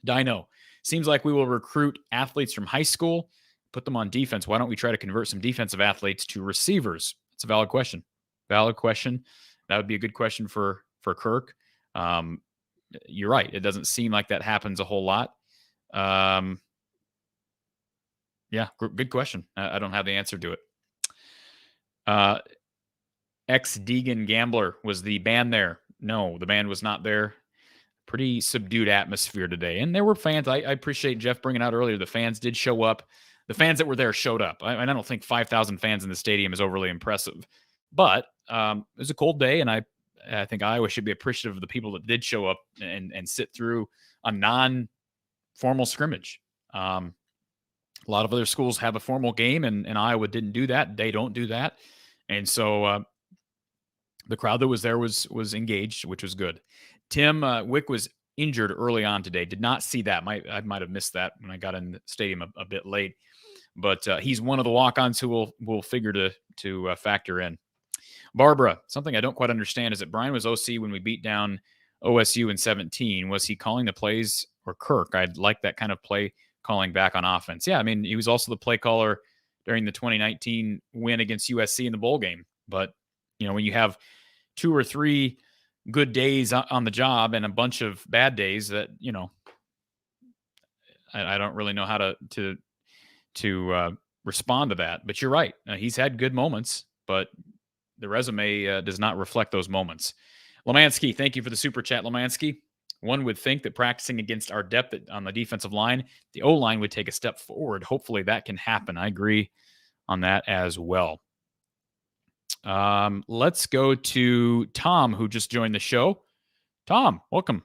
Dino, seems like we will recruit athletes from high school, put them on defense. Why don't we try to convert some defensive athletes to receivers? It's a valid question. Valid question. That would be a good question for Kirk. You're right. It doesn't seem like that happens a whole lot. Yeah, good question. I don't have the answer to it. Ex-Deegan Gambler, was the band there? No, the band was not there. Pretty subdued atmosphere today. And there were fans. I appreciate Jeff bringing out earlier. The fans did show up. The fans that were there showed up. I don't think 5,000 fans in the stadium is overly impressive. But it was a cold day, and I think Iowa should be appreciative of the people that did show up and sit through a non-formal scrimmage. A lot of other schools have a formal game, and Iowa didn't do that. They don't do that. And so the crowd that was there was engaged, which was good. Tim Wick was injured early on today. Did not see that. I might have missed that when I got in the stadium a bit late. But he's one of the walk-ons who will figure to factor in. Barbara, something I don't quite understand is that Brian was OC when we beat down OSU in 17. Was he calling the plays, or Kirk? I'd like that kind of play calling back on offense. Yeah, I mean, he was also the play caller during the 2019 win against USC in the bowl game. But, when you have 2 or 3 good days on the job and a bunch of bad days, that, I don't really know how to respond to that. But you're right. He's had good moments, but the resume does not reflect those moments. Lemansky, thank you for the super chat, Lemansky. One would think that practicing against our depth on the defensive line, the O-line would take a step forward. Hopefully that can happen. I agree on that as well. Let's go to Tom, who just joined the show. Tom, welcome.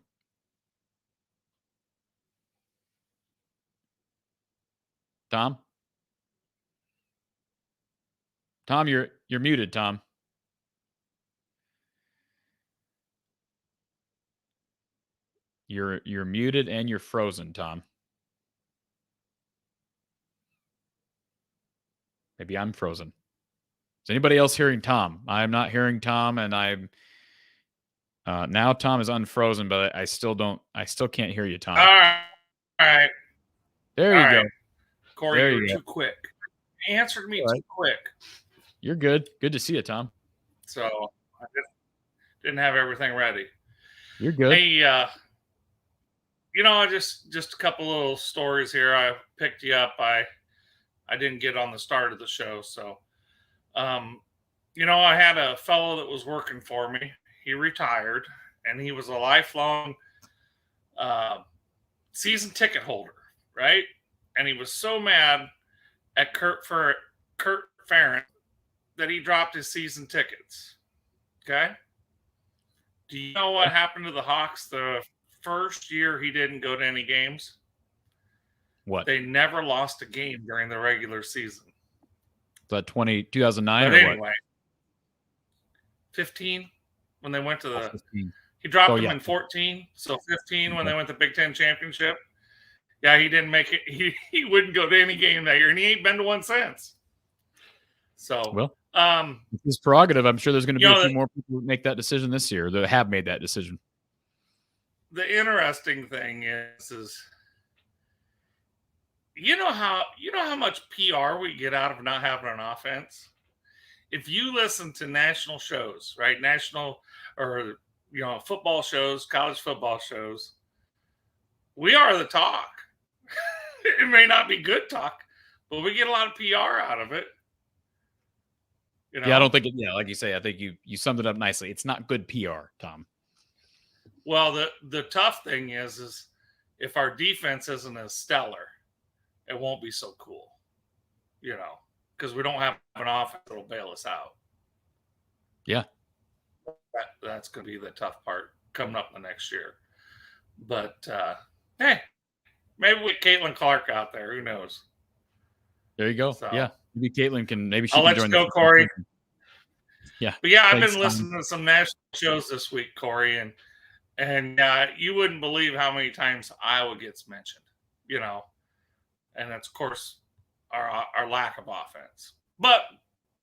Tom, you're muted, Tom. You're muted and you're frozen, Tom. Maybe I'm frozen. Is anybody else hearing Tom? I'm not hearing Tom, and I'm now Tom is unfrozen, but I still can't hear you, Tom. All right. There you go. Corey, you're too quick. You answered me too quick. You're good. Good to see you, Tom. So I didn't have everything ready. You're good. Hey, just a couple little stories here. I picked you up. I didn't get on the start of the show, so I had a fellow that was working for me. He retired, and he was a lifelong season ticket holder, right? And he was so mad at Kurt Ferentz that he dropped his season tickets. Okay? Do you know what happened to the Hawks the first year he didn't go to any games? What? They never lost a game during the regular season. That 2009 but or anyway, what? 15 when they went to the 15. He dropped them in 14, so 15 when they went to the Big Ten Championship. Yeah, he didn't make it. He wouldn't go to any game that year, and he ain't been to one since. So, well, it's his prerogative. I'm sure there's going to be a few more people who make that decision this year that have made that decision. The interesting thing is you know how much PR we get out of not having an offense. If you listen to national shows, right, national or football shows, college football shows, we are the talk. It may not be good talk, but we get a lot of PR out of it. Yeah, I don't think it. Yeah, like you say, I think you summed it up nicely. It's not good PR, Tom. Well, the tough thing is if our defense isn't as stellar, it won't be so cool, because we don't have an offense that'll bail us out. Yeah, that's going to be the tough part coming up the next year. But hey, maybe with Caitlin Clark out there, who knows? There you go. So, yeah, maybe Caitlin can. Maybe she I'll can let join. You go, Corey. Yeah, but yeah, I've been listening to some national shows this week, Corey, and you wouldn't believe how many times Iowa gets mentioned. And that's of course our lack of offense, but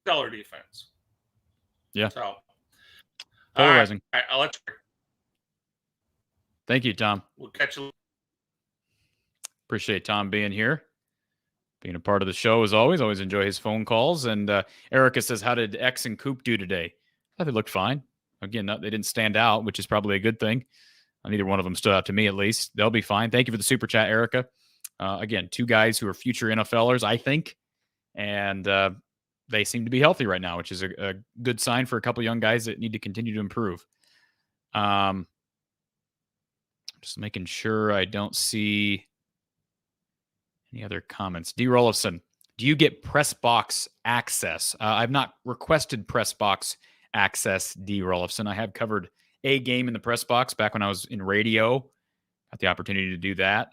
stellar defense. Yeah. So polarizing. All right, I'll let you. Thank you, Tom. We'll catch you. Appreciate Tom being here, being a part of the show as always. Always enjoy his phone calls. And Erica says, "How did X and Coop do today?" I thought they looked fine. Again, they didn't stand out, which is probably a good thing. Neither one of them stood out to me, at least. They'll be fine. Thank you for the super chat, Erica. Again, 2 guys who are future NFLers, I think, and they seem to be healthy right now, which is a good sign for a couple young guys that need to continue to improve. Just making sure I don't see any other comments. D. Rollison, do you get press box access? I've not requested press box access, D. Rollison. I have covered a game in the press box back when I was in radio. Got the opportunity to do that.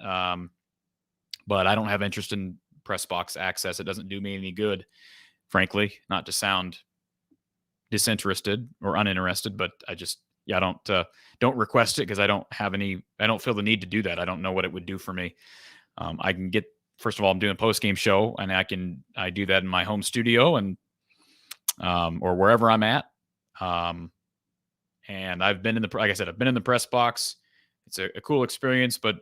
But I don't have interest in press box access. It doesn't do me any good, frankly, not to sound disinterested or uninterested, but I just, I don't request it because I don't feel the need to do that. I don't know what it would do for me. I can get, first of all, I'm doing a post-game show and I do that in my home studio and, or wherever I'm at. And I've been in the, like I said, I've been in the press box. It's a cool experience, but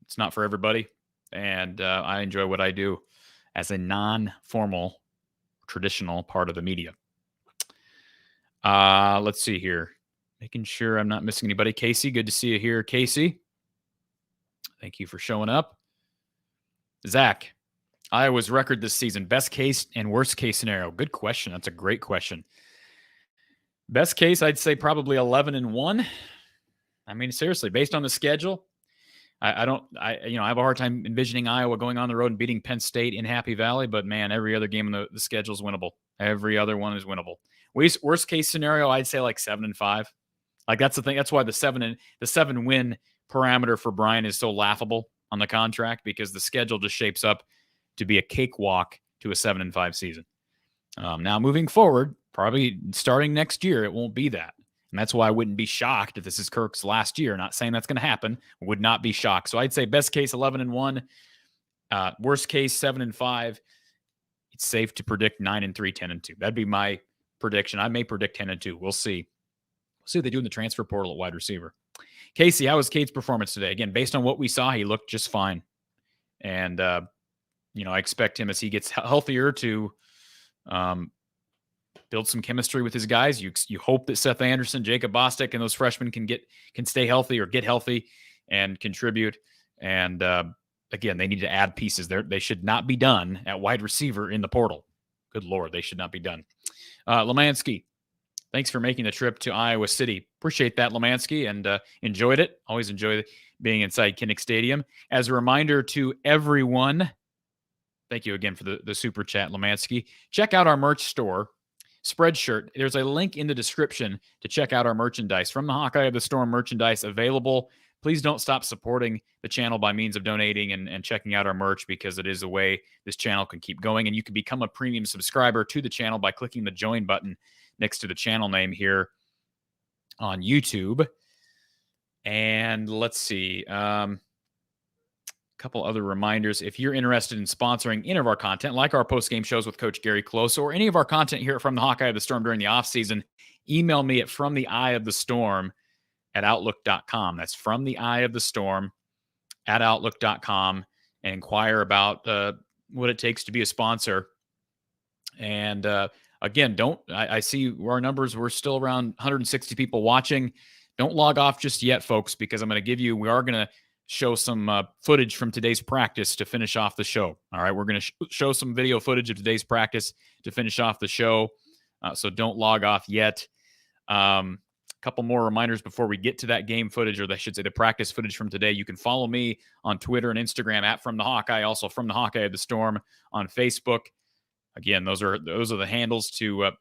it's not for everybody. And I enjoy what I do as a non-formal, traditional part of the media. Let's see here. Making sure I'm not missing anybody. Casey, good to see you here, Casey. Thank you for showing up. Zach, Iowa's record this season, best case and worst case scenario. Good question. That's a great question. Best case, I'd say probably 11-1. I mean, seriously, based on the schedule, I have a hard time envisioning Iowa going on the road and beating Penn State in Happy Valley, but man, every other game in the schedule is winnable. Every other one is winnable. Worst case scenario, I'd say like 7-5. Like that's the thing. That's why the 7 win parameter for Brian is so laughable on the contract, because the schedule just shapes up to be a cakewalk to a 7-5 season. Now moving forward, probably starting next year, it won't be that. And that's why I wouldn't be shocked if this is Kirk's last year. Not saying that's going to happen. Would not be shocked. So I'd say best case 11-1, worst case 7-5. It's safe to predict 9-3, 10-2. That'd be my prediction. I may predict 10-2. We'll see. We'll see what they do in the transfer portal at wide receiver. Casey, how was Cade's performance today? Again, based on what we saw, he looked just fine. And, I expect him as he gets healthier to build some chemistry with his guys. You hope that Seth Anderson, Jacob Bostic, and those freshmen can stay healthy or get healthy and contribute. And, again, they need to add pieces there. They should not be done at wide receiver in the portal. Good Lord, they should not be done. Lemansky, thanks for making the trip to Iowa City. Appreciate that, Lemansky, and enjoyed it. Always enjoy being inside Kinnick Stadium. As a reminder to everyone, thank you again for the super chat, Lemansky. Check out our merch store, Spreadshirt. There's a link in the description to check out our merchandise. From the Hawkeye of the Storm merchandise available. Please don't stop supporting the channel by means of donating and checking out our merch, because it is a way this channel can keep going. And you can become a premium subscriber to the channel by clicking the join button next to the channel name here on YouTube. And let's see. Couple other reminders. If you're interested in sponsoring any of our content, like our post-game shows with Coach Gary Close, or any of our content here from the Hawkeye of the Storm during the offseason, email me at fromtheeyeofthestorm@outlook.com. That's fromtheeyeofthestorm@outlook.com, and inquire about what it takes to be a sponsor. And again, I see our numbers, we're still around 160 people watching. Don't log off just yet, folks, because we are going to show some footage from today's practice to finish off the show. All right, we're going to show some video footage of today's practice to finish off the show. So don't log off yet. A couple more reminders before we get to that game footage, or I should say the practice footage from today. You can follow me on Twitter and Instagram at From the Hawkeye, also From the Hawkeye of the Storm on Facebook. Again, those are the handles to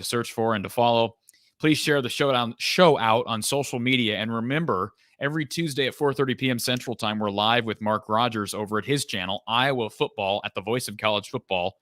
search for and to follow. Please share the show out on social media. And remember, every Tuesday at 4:30 p.m. Central Time, we're live with Mark Rogers over at his channel, Iowa Football at the Voice of College Football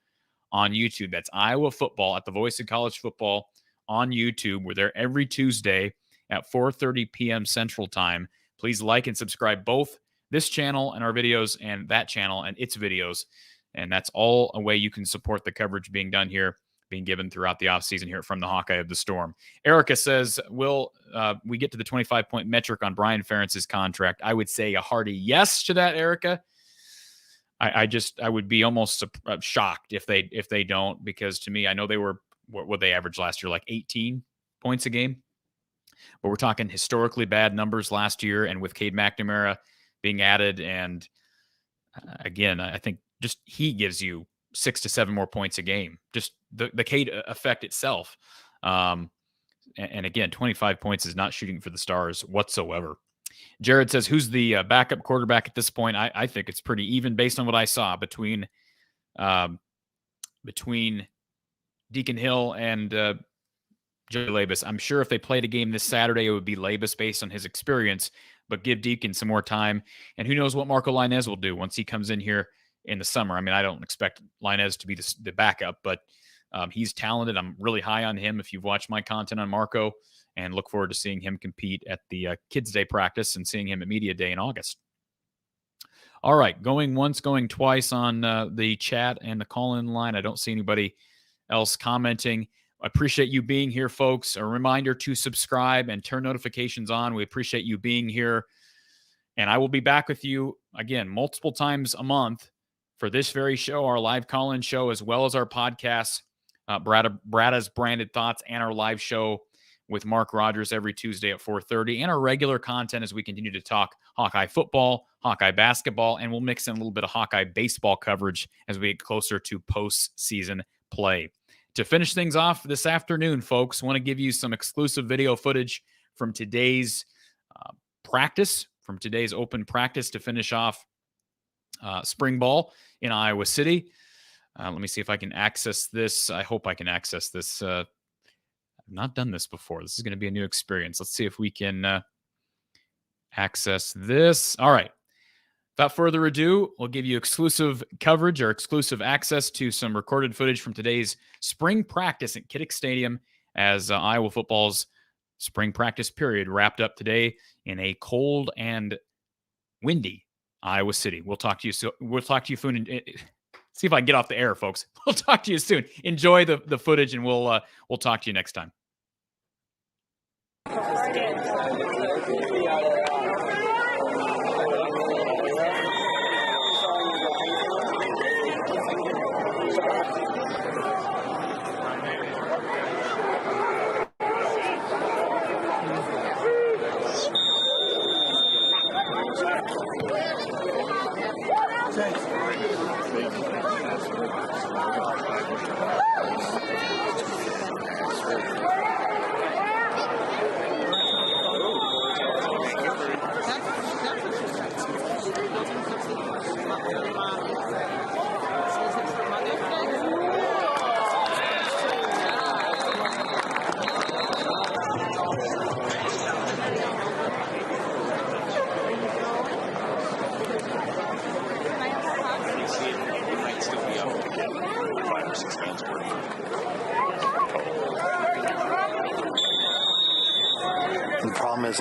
on YouTube. That's Iowa Football at the Voice of College Football on YouTube. We're there every Tuesday at 4:30 p.m. Central Time. Please like and subscribe both this channel and our videos, and that channel and its videos. And that's all a way you can support the coverage being done here, being given throughout the offseason here from the Hawkeye of the Storm. Erica says, will we get to the 25-point metric on Brian Ferentz's contract? I would say a hearty yes to that, Erica. I would be almost shocked if they don't, because to me, I know they were, what they averaged last year, like 18 points a game. But we're talking historically bad numbers last year, and with Cade McNamara being added, and again, I think just he gives you 6 to 7 more points a game. Just the Cade effect itself. And again, 25 points is not shooting for the stars whatsoever. Jared says, who's the backup quarterback at this point? I think it's pretty even based on what I saw between Deacon Hill and Joey Labus. I'm sure if they played a game this Saturday, it would be Labus based on his experience, but give Deacon some more time. And who knows what Marco Lainez will do once he comes in here in the summer. I mean, I don't expect Lainez to be the backup, but he's talented. I'm really high on him if you've watched my content on Marco, and look forward to seeing him compete at the Kids Day practice and seeing him at Media Day in August. All right, going once, going twice on the chat and the call-in line. I don't see anybody else commenting. I appreciate you being here, folks. A reminder to subscribe and turn notifications on. We appreciate you being here. And I will be back with you, again, multiple times a month for this very show, our live call-in show, as well as our podcast, Brada's Branded Thoughts, and our live show with Mark Rogers every Tuesday at 4:30, and our regular content as we continue to talk Hawkeye football, Hawkeye basketball, and we'll mix in a little bit of Hawkeye baseball coverage as we get closer to postseason play. To finish things off this afternoon, folks, I want to give you some exclusive video footage from today's practice, from today's open practice to finish off spring ball in Iowa City. Let me see if I can access this. I hope I can access this. I've not done this before. This is going to be a new experience. Let's see if we can access this. All right. Without further ado, we'll give you exclusive coverage or exclusive access to some recorded footage from today's spring practice at Kiddick Stadium as Iowa football's spring practice period wrapped up today in a cold and windy Iowa City. We'll talk to you soon. We'll talk to you soon. See if I can get off the air, folks. We'll talk to you soon. Enjoy the footage, and we'll talk to you next time. The problem is,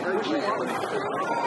Come on.